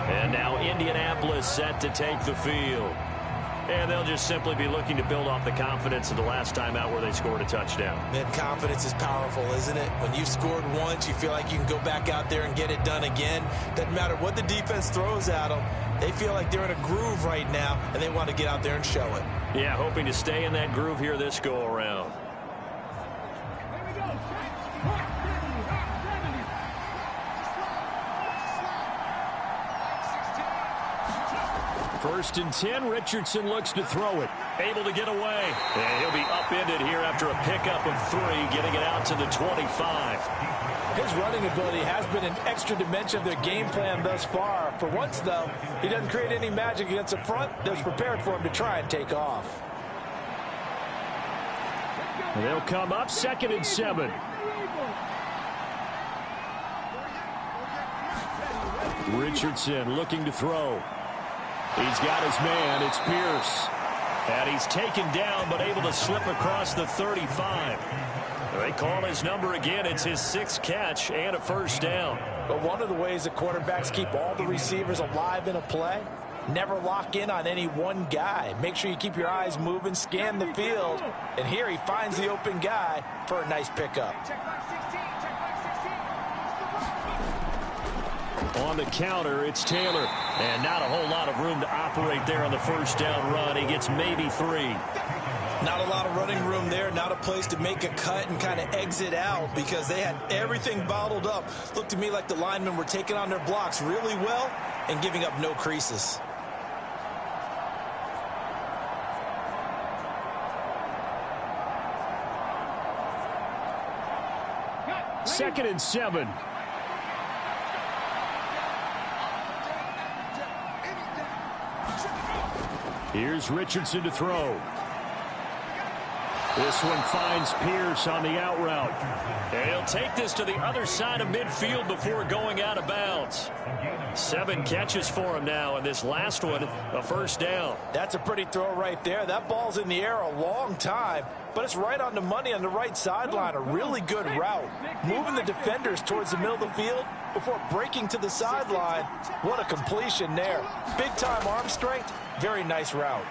S13: And now Indianapolis set to take the field. And they'll just simply be looking to build off the confidence of the last time out where they scored a touchdown.
S11: Man, confidence is powerful, isn't it? When you've scored once, you feel like you can go back out there and get it done again. Doesn't matter what the defense throws at them. They feel like they're in a groove right now, and they want to get out there and show it.
S13: Yeah, hoping to stay in that groove here this go-around. First and 10, Richardson looks to throw it. Able to get away. And he'll be upended here after a pickup of 3, getting it out to the 25.
S11: His running ability has been an extra dimension of their game plan thus far. For once, though, he doesn't create any magic against the front that's prepared for him to try and take off.
S13: And they'll come up 2nd and 7. Richardson looking to throw. He's got his man. It's Pierce. And he's taken down, but able to slip across the 35. They call his number again. It's his 6th catch and a first down.
S11: But one of the ways that quarterbacks keep all the receivers alive in a play, never lock in on any one guy. Make sure you keep your eyes moving, scan the field. And here he finds the open guy for a nice pickup.
S13: On the counter, it's Taylor. And not a whole lot of room to operate there on the first down run. He gets maybe 3.
S11: Not a lot of running room there, not a place to make a cut and kind of exit out because they had everything bottled up. Looked to me like the linemen were taking on their blocks really well and giving up no creases.
S13: Second and 7. Here's Richardson to throw. This one finds Pierce on the out route. And he'll take this to the other side of midfield before going out of bounds. 7 catches for him now, and this last one, a first down.
S11: That's a pretty throw right there. That ball's in the air a long time, but it's right on the money on the right sideline. A really good route. Moving the defenders towards the middle of the field before breaking to the sideline. What a completion there. Big-time arm strength. Very nice route.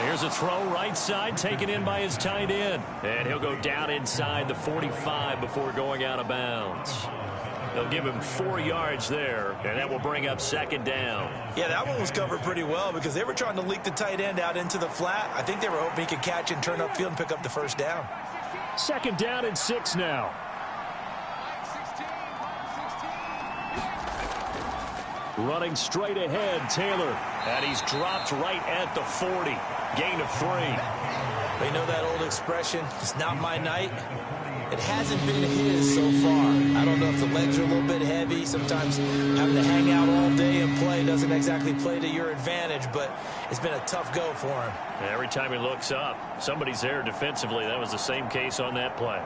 S13: Here's a throw right side taken in by his tight end. And he'll go down inside the 45 before going out of bounds. They'll give him 4 yards there, and that will bring up 2nd down.
S11: Yeah, that one was covered pretty well because they were trying to leak the tight end out into the flat. I think they were hoping he could catch and turn upfield and pick up the first down.
S13: 2nd down and 6 now. Running straight ahead, Taylor. And he's dropped right at the 40. Gain of 3.
S11: They know that old expression, it's not my night. It hasn't been his so far. I don't know if the legs are a little bit heavy. Sometimes having to hang out all day and play doesn't exactly play to your advantage, but it's been a tough go for him.
S13: Every time he looks up, somebody's there defensively. That was the same case on that play.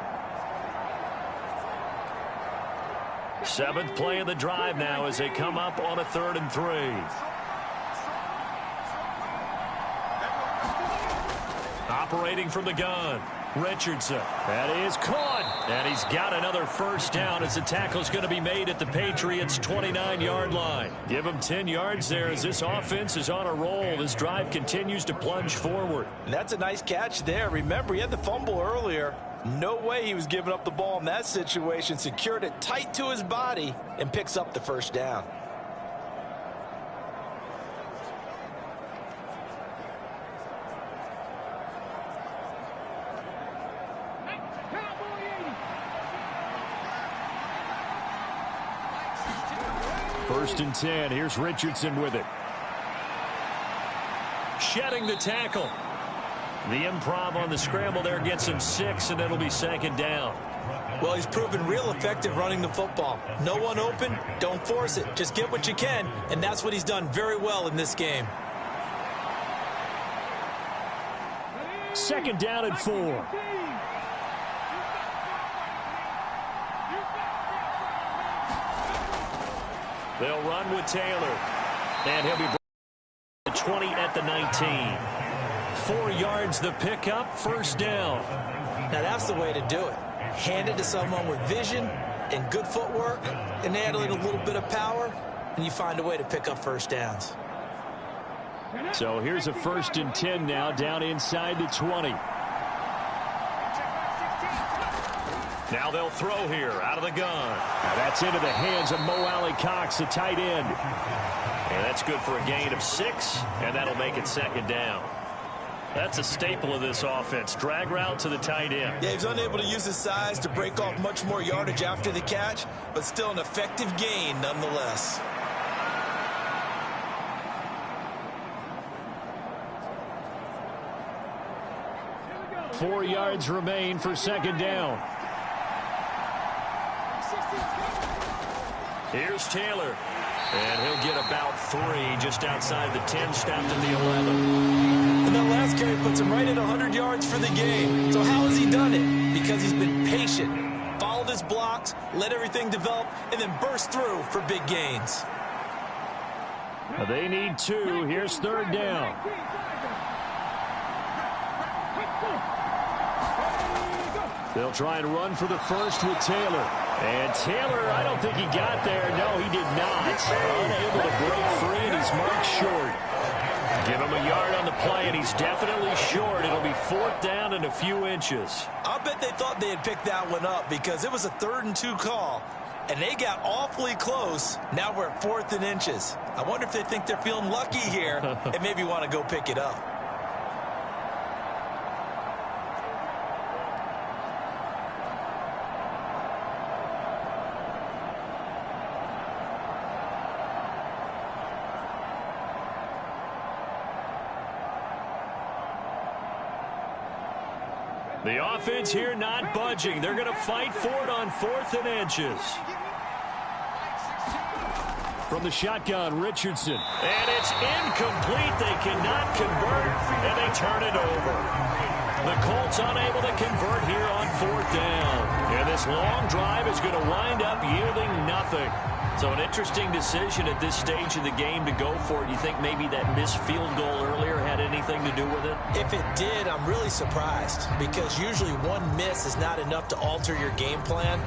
S13: 7th play of the drive now as they come up on a 3rd and 3. Operating from the gun, Richardson. That is caught. And he's got another first down as the tackle's going to be made at the Patriots' 29-yard line. Give him 10 yards there as this offense is on a roll. This drive continues to plunge forward.
S11: And that's a nice catch there. Remember, he had the fumble earlier. No way he was giving up the ball in that situation. Secured it tight to his body and picks up the first down.
S13: First and 10. Here's Richardson with it. Shedding the tackle. The improv on the scramble there gets him 6, and it'll be 2nd down.
S11: Well, he's proven real effective running the football. No one open, don't force it. Just get what you can, and that's what he's done very well in this game.
S13: 2nd down and 4. They'll run with Taylor, and he'll be 20 at the 19. 4 yards the pickup, first down.
S11: Now that's the way to do it. Hand it to someone with vision and good footwork, and add in a little bit of power, and you find a way to pick up first downs.
S13: So here's a 1st and 10 now, down inside the 20. Now they'll throw here out of the gun. Now that's into the hands of Mo Alley-Cox, the tight end. And that's good for a gain of 6, and that'll make it 2nd down. That's a staple of this offense. Drag route to the tight end.
S11: Yeah, he's unable to use his size to break off much more yardage after the catch, but still an effective gain nonetheless.
S13: 4 yards remain for second down. Here's Taylor. And he'll get about 3 just outside the 10, stopped at the 11.
S11: And that last carry puts him right at 100 yards for the game. So how has he done it? Because he's been patient, followed his blocks, let everything develop, and then burst through for big gains.
S13: They need 2. Here's third down. They'll try and run for the first with Taylor. And Taylor, I don't think he got there. No, he did not. Unable to break free, and he's marked short. Give him a yard on the play, and he's definitely short. It'll be 4th down and a few inches.
S11: I'll bet they thought they had picked that one up because it was a 3rd and 2 call, and they got awfully close. Now we're at 4th and inches. I wonder if they think they're feeling lucky here and maybe want to go pick it up.
S13: The offense here not budging. They're going to fight for it on 4th and inches. From the shotgun, Richardson. And it's incomplete. They cannot convert, and they turn it over. The Colts unable to convert here on 4th down. And this long drive is going to wind up yielding nothing. So an interesting decision at this stage of the game to go for it. You think maybe that missed field goal earlier had anything to do with it?
S11: If it did, I'm really surprised because usually one miss is not enough to alter your game plan.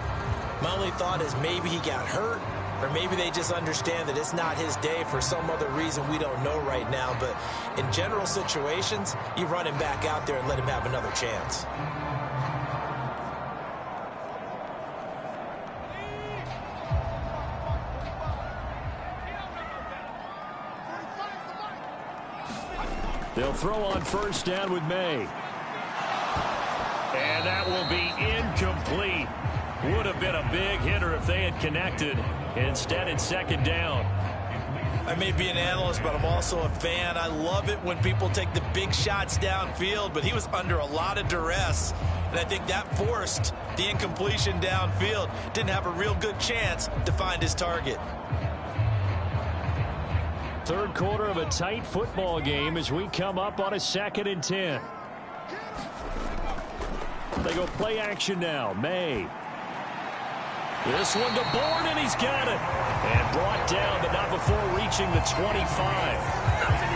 S11: My only thought is maybe he got hurt or maybe they just understand that it's not his day for some other reason we don't know right now. But in general situations, you run him back out there and let him have another chance.
S13: They'll throw on 1st down with May. And that will be incomplete. Would have been a big hitter if they had connected. Instead, it's 2nd down.
S11: I may be an analyst, but I'm also a fan. I love it when people take the big shots downfield, but he was under a lot of duress. And I think that forced the incompletion downfield. Didn't have a real good chance to find his target.
S13: 3rd quarter of a tight football game as we come up on a 2nd and 10. They go play action now. May. This one to Bourne, and he's got it. And brought down, but not before reaching the 25.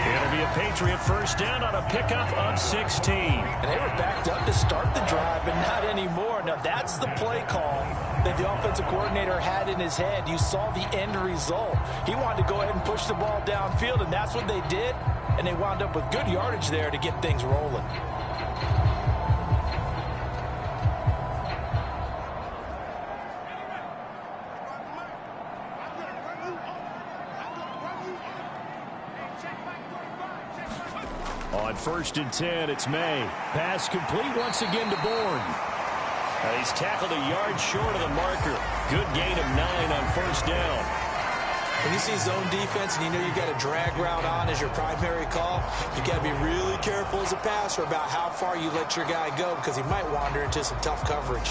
S13: It'll be a Patriot 1st down on a pickup of 16.
S11: And they were backed up to start the drive, but not anymore. Now, that's the play call that the offensive coordinator had in his head. You saw the end result. He wanted to go ahead and push the ball downfield, and that's what they did. And they wound up with good yardage there to get things rolling.
S13: On 1st and 10, it's May. Pass complete once again to Bourne. He's tackled a yard short of the marker. Good gain of 9 on 1st down.
S11: When you see zone defense and you know you got a drag route on as your primary call, you got to be really careful as a passer about how far you let your guy go because he might wander into some tough coverage.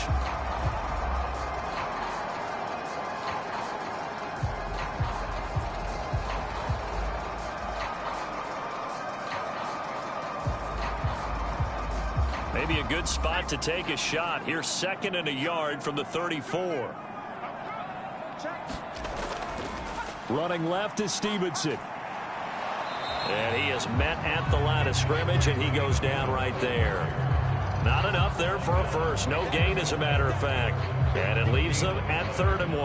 S13: Maybe a good spot to take a shot. Here's 2nd and a yard from the 34. Running left is Stevenson. And he is met at the line of scrimmage, and he goes down right there. Not enough there for a first. No gain, as a matter of fact. And it leaves them at 3rd and 1.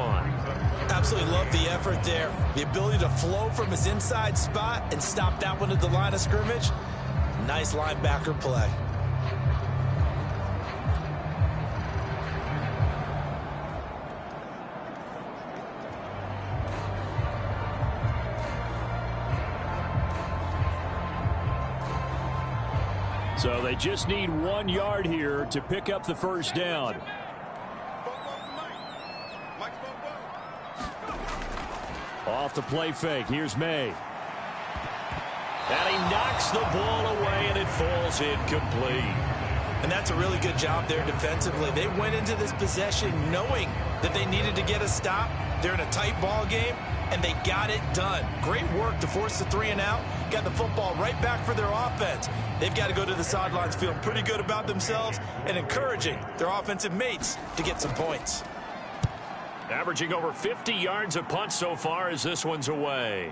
S11: Absolutely love the effort there. The ability to flow from his inside spot and stop that one at the line of scrimmage. Nice linebacker play.
S13: So they just need 1 yard here to pick up the 1st down. Off the play fake. Here's May. And he knocks the ball away, and it falls incomplete.
S11: And that's a really good job there defensively. They went into this possession knowing that they needed to get a stop. They're in a tight ball game, and they got it done. Great work to force the 3 and out. Got the football right back for their offense. They've got to go to the sidelines feeling pretty good about themselves and encouraging their offensive mates to get some points.
S13: Averaging over 50 yards a punt so far as this one's away.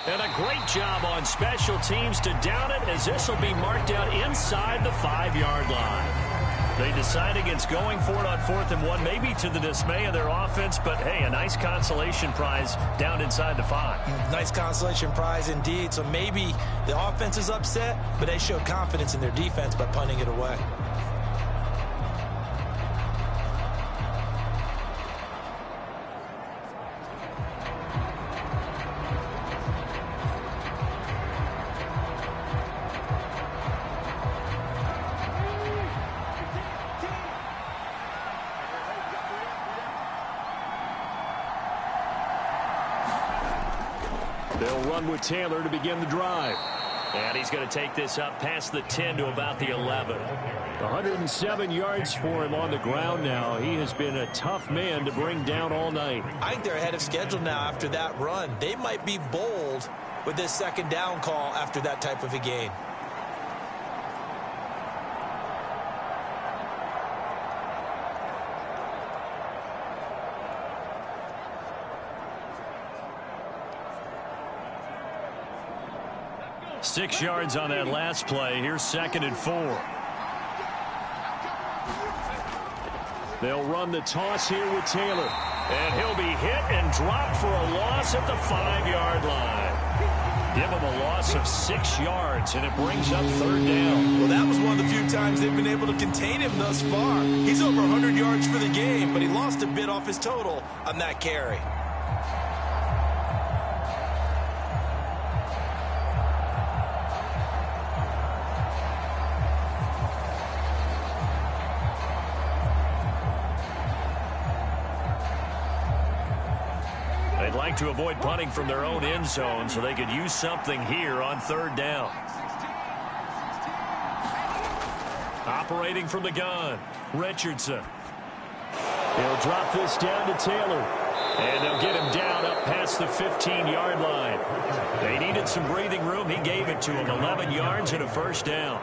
S13: And a great job on special teams to down it, as this will be marked out inside the 5-yard line. They decide against going for it on 4th and 1, maybe to the dismay of their offense, but hey, a nice consolation prize down inside the 5.
S11: Nice consolation prize indeed. So maybe the offense is upset, but they showed confidence in their defense by punting it away.
S13: They'll run with Taylor to begin the drive. And he's going to take this up past the 10 to about the 11. 107 yards for him on the ground now. He has been a tough man to bring down all night.
S11: I think they're ahead of schedule now after that run. They might be bold with this 2nd down call after that type of a gain.
S13: Six yards on that last play. Here's 2nd and 4. They'll run the toss here with Taylor. And he'll be hit and dropped for a loss at the 5-yard line. Give him a loss of 6 yards, and it brings up 3rd down.
S11: Well, that was one of the few times they've been able to contain him thus far. He's over 100 yards for the game, but he lost a bit off his total on that carry.
S13: They'd like to avoid punting from their own end zone so they could use something here on 3rd down. Operating from the gun, Richardson. He'll drop this down to Taylor. And they'll get him down up past the 15-yard line. They needed some breathing room. He gave it to him. 11 yards and a 1st down.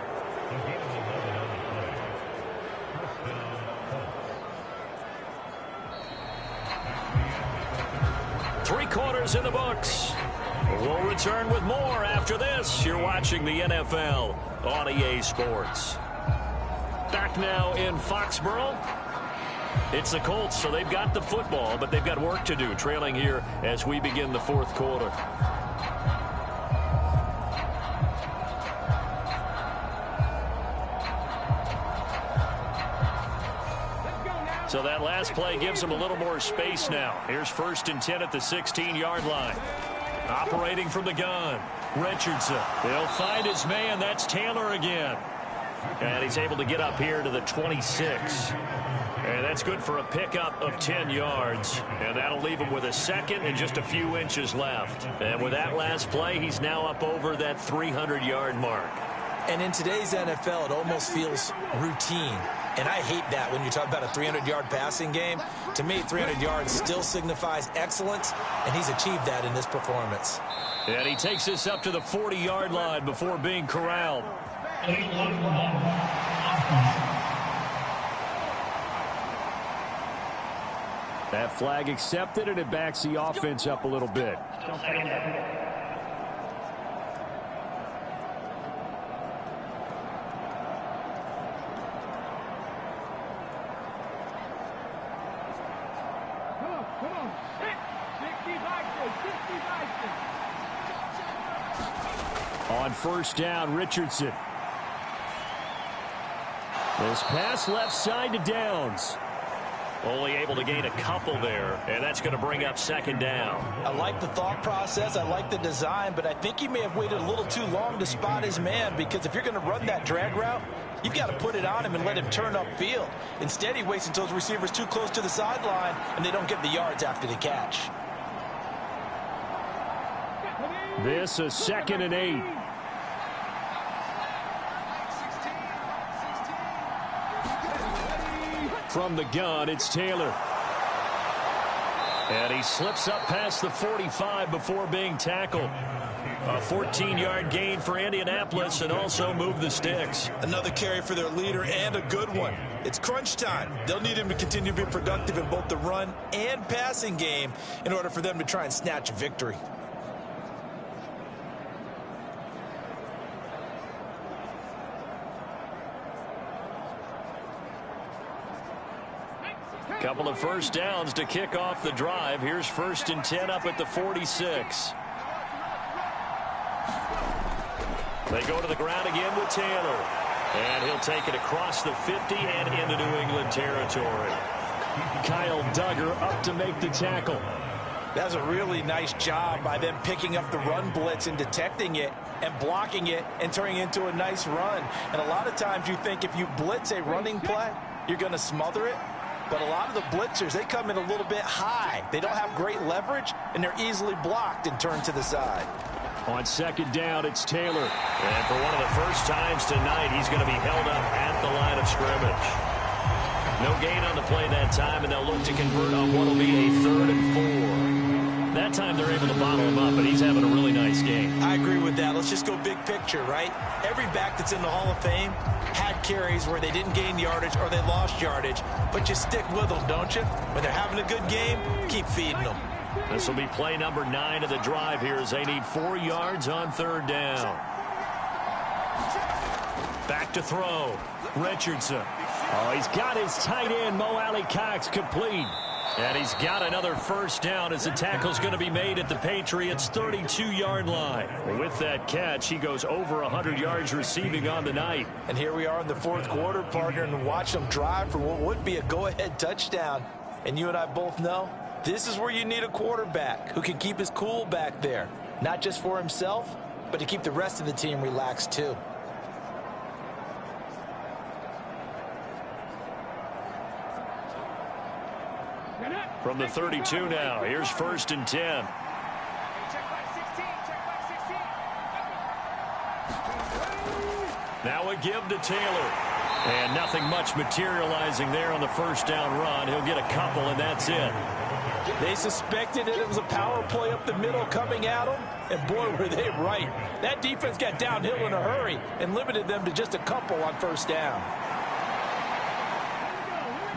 S13: Three quarters in the books. We'll return with more after this. You're watching the NFL on EA Sports. Back now in Foxborough. It's the Colts, so they've got the football, but they've got work to do, trailing here as we begin the 4th quarter. So that last play gives them a little more space now. Here's 1st and 10 at the 16-yard line. Operating from the gun, Richardson. They'll find his man. That's Taylor again. And he's able to get up here to the 26. And that's good for a pickup of 10 yards. And that'll leave him with a 2nd and just a few inches left. And with that last play, he's now up over that 300-yard mark.
S11: And in today's NFL, it almost feels routine. And I hate that when you talk about a 300-yard passing game. To me, 300 yards still signifies excellence, and he's achieved that in this performance.
S13: And he takes this up to the 40-yard line before being corralled. That flag accepted, and it backs the offense up a little bit. On 1st down, Richardson. This pass left side to Downs. Only able to gain a couple there, and that's going to bring up 2nd down.
S11: I like the thought process. I like the design, but I think he may have waited a little too long to spot his man, because if you're going to run that drag route, you've got to put it on him and let him turn upfield. Instead, he waits until his receiver's too close to the sideline, and they don't get the yards after the catch.
S13: This is 2nd and 8. From the gun, it's Taylor. And he slips up past the 45 before being tackled. A 14-yard gain for Indianapolis and also move the sticks.
S11: Another carry for their leader and a good one. It's crunch time. They'll need him to continue to be productive in both the run and passing game in order for them to try and snatch a victory.
S13: Couple of first downs to kick off the drive. Here's 1st and 10 up at the 46. They go to the ground again with Taylor. And he'll take it across the 50 and into New England territory. Kyle Duggar up to make the tackle.
S11: That's a really nice job by them picking up the run blitz and detecting it and blocking it and turning it into a nice run. And a lot of times you think if you blitz a running play, you're going to smother it. But a lot of the blitzers, they come in a little bit high. They don't have great leverage, and they're easily blocked and turned to the side.
S13: On 2nd down, it's Taylor. And for one of the first times tonight, he's going to be held up at the line of scrimmage. No gain on the play that time, and they'll look to convert on what will be a 3rd and 4. That time they're able to bottle him up, but he's having a really nice game.
S11: I agree with that. Let's just go big picture, right? Every back that's in the Hall of Fame had carries where they didn't gain yardage or they lost yardage, but you stick with them, don't you? When they're having a good game, keep feeding them.
S13: This will be play number 9 of the drive here as they need 4 yards on 3rd down. Back to throw. Richardson. Oh, he's got his tight end, Mo Alley-Cox, complete. And he's got another first down as the tackle's going to be made at the Patriots' 32-yard line. With that catch, he goes over 100 yards receiving on the night.
S11: And here we are in the 4th quarter, partner, and watch them drive for what would be a go-ahead touchdown. And you and I both know this is where you need a quarterback who can keep his cool back there. Not just for himself, but to keep the rest of the team relaxed too.
S13: From the 32 now, here's 1st and 10. Now a give to Taylor. And nothing much materializing there on the first down run. He'll get a couple, and that's it.
S11: They suspected that it was a power play up the middle coming at them, and boy, were they right. That defense got downhill in a hurry and limited them to just a couple on first down.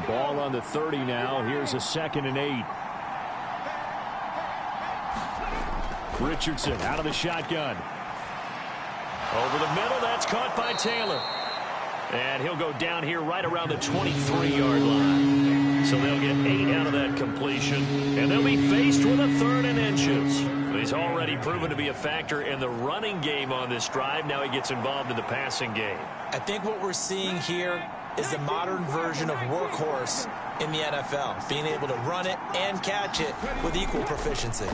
S13: Ball on the 30 now. Here's a 2nd and 8. Richardson out of the shotgun. Over the middle. That's caught by Taylor. And he'll go down here right around the 23-yard line. So they'll get 8 out of that completion. And they'll be faced with a 3rd and inches. He's already proven to be a factor in the running game on this drive. Now he gets involved in the passing game.
S11: I think what we're seeing here is the modern version of workhorse in the NFL, being able to run it and catch it with equal proficiency.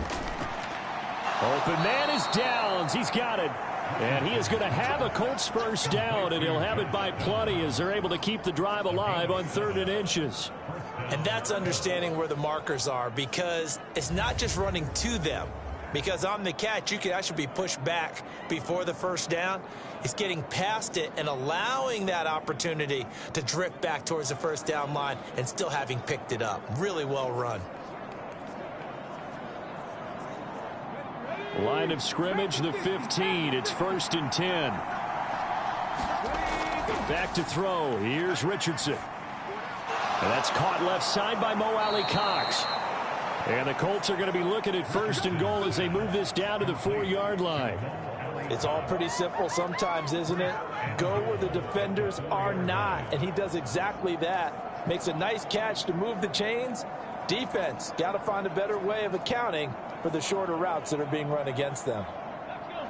S13: Open man is Downs. He's got it. And he is going to have a Colts first down, and he'll have it by plenty as they're able to keep the drive alive on 3rd and inches.
S11: And that's understanding where the markers are, because it's not just running to them. Because on the catch, you can actually be pushed back before the first down. It's getting past it and allowing that opportunity to drift back towards the first down line and still having picked it up. Really well run.
S13: Line of scrimmage, the 15. It's 1st and 10. Back to throw. Here's Richardson. And that's caught left side by Mo Alley-Cox. And the Colts are going to be looking at 1st and goal as they move this down to the 4-yard line.
S11: It's all pretty simple sometimes, isn't it? Go where the defenders are not, and he does exactly that. Makes a nice catch to move the chains. Defense, got to find a better way of accounting for the shorter routes that are being run against them.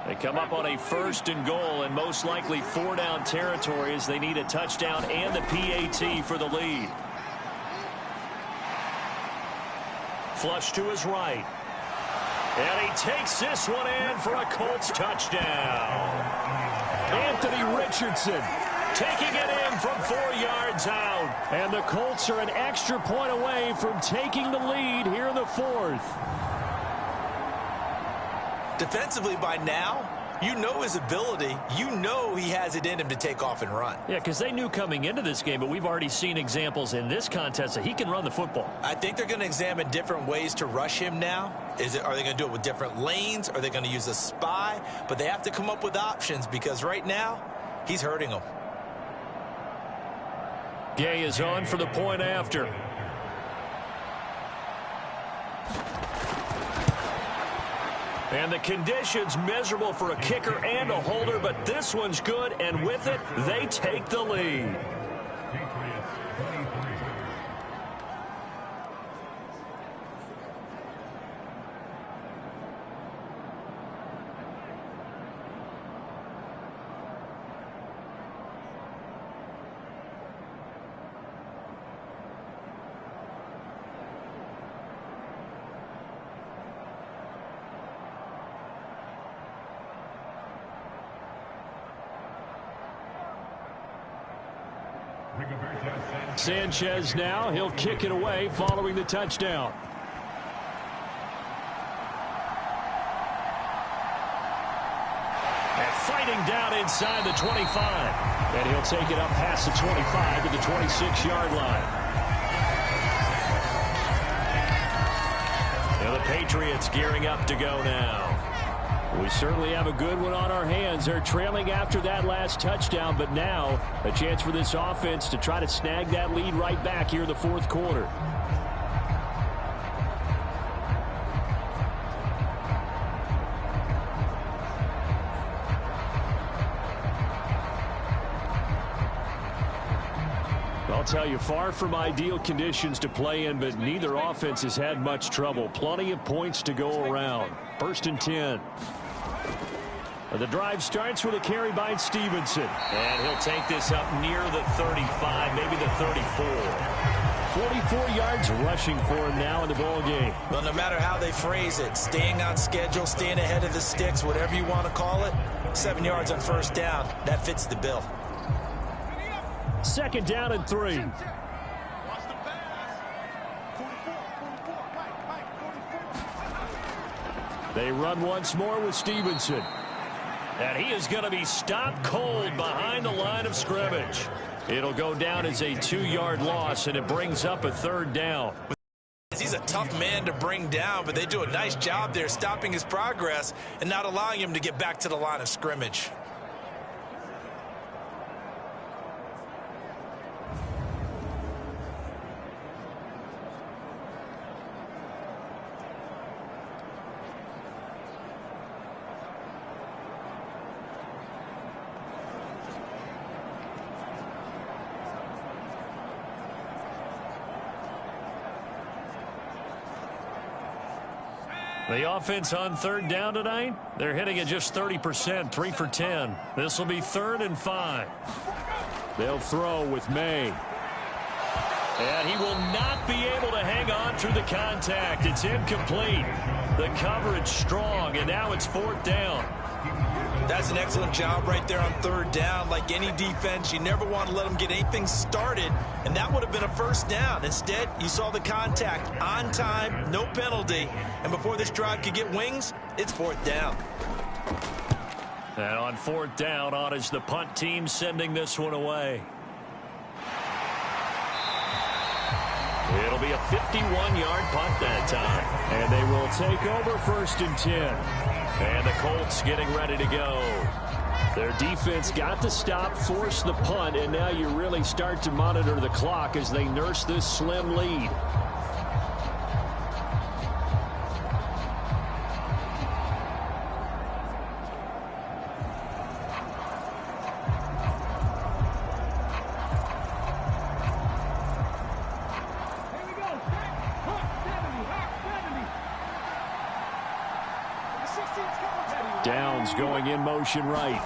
S13: They come up on a 1st and goal, and most likely 4-down territory as they need a touchdown and the PAT for the lead. Flush to his right. And he takes this one in for a Colts touchdown. Anthony Richardson taking it in from 4 yards out. And the Colts are an extra point away from taking the lead here in the 4th.
S11: Defensively by now, You know his ability. You know he has it in him to take off and run.
S13: Yeah, because they knew coming into this game, but we've already seen examples in this contest that he can run the football.
S11: I think they're going to examine different ways to rush him now. Are they going to do it with different lanes? Are they going to use a spy? But they have to come up with options because right now, he's hurting them.
S13: Gay is on for the point after. And the conditions miserable for a kicker and a holder, but this one's good, and with it, they take the lead. Sanchez now, he'll kick it away following the touchdown. And fighting down inside the 25. And he'll take it up past the 25 to the 26-yard line. Now the Patriots gearing up to go now. We certainly have a good one on our hands. They're trailing after that last touchdown, but now a chance for this offense to try to snag that lead right back here in the fourth quarter. I'll tell you, far from ideal conditions to play in, but neither offense has had much trouble. Plenty of points to go around. First and 10. The drive starts with a carry by Stevenson. And he'll take this up near the 35, maybe the 34. 44 yards rushing for him now in the ball game.
S11: Well, no matter how they phrase it, staying on schedule, staying ahead of the sticks, whatever you want to call it, 7 yards on first down, that fits the bill.
S13: Second down and 3. They run once more with Stevenson. And he is going to be stopped cold behind the line of scrimmage. It'll go down as a 2-yard loss, and it brings up a third down.
S11: He's a tough man to bring down, but they do a nice job there stopping his progress and not allowing him to get back to the line of scrimmage.
S13: The offense on third down tonight, they're hitting at just 30%, 3 for 10. This will be 3rd and 5. They'll throw with May. And he will not be able to hang on through the contact. It's incomplete. The coverage strong, and now it's 4th down.
S11: That's an excellent job right there on third down. Like any defense, you never want to let them get anything started, and that would have been a first down. Instead, you saw the contact on time, no penalty, and before this drive could get wings, it's 4th down.
S13: And on 4th down, on is the punt team sending this one away. It'll be a 51-yard punt that time. And they will take over 1st and 10. And the Colts getting ready to go. Their defense got the stop, force the punt, and now you really start to monitor the clock as they nurse this slim lead. Downs going in motion right.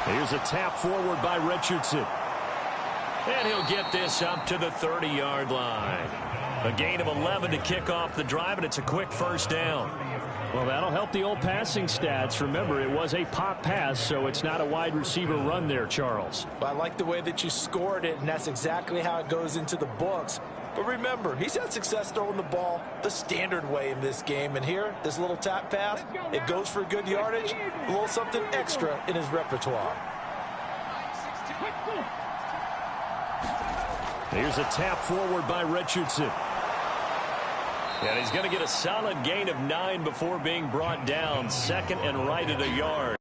S13: Here's a tap forward by Richardson. And he'll get this up to the 30-yard line. A gain of 11 to kick off the drive, and it's a quick first down. Well, that'll help the old passing stats. Remember, it was a pop pass, so it's not a wide receiver run there, Charles.
S11: Well, I like the way that you scored it, and that's exactly how it goes into the books. But remember, he's had success throwing the ball the standard way in this game. And here, this little tap pass, it goes for good yardage, a little something extra in his repertoire.
S13: Here's a tap forward by Richardson. And he's going to get a solid gain of 9 before being brought down. Second and right at a yard.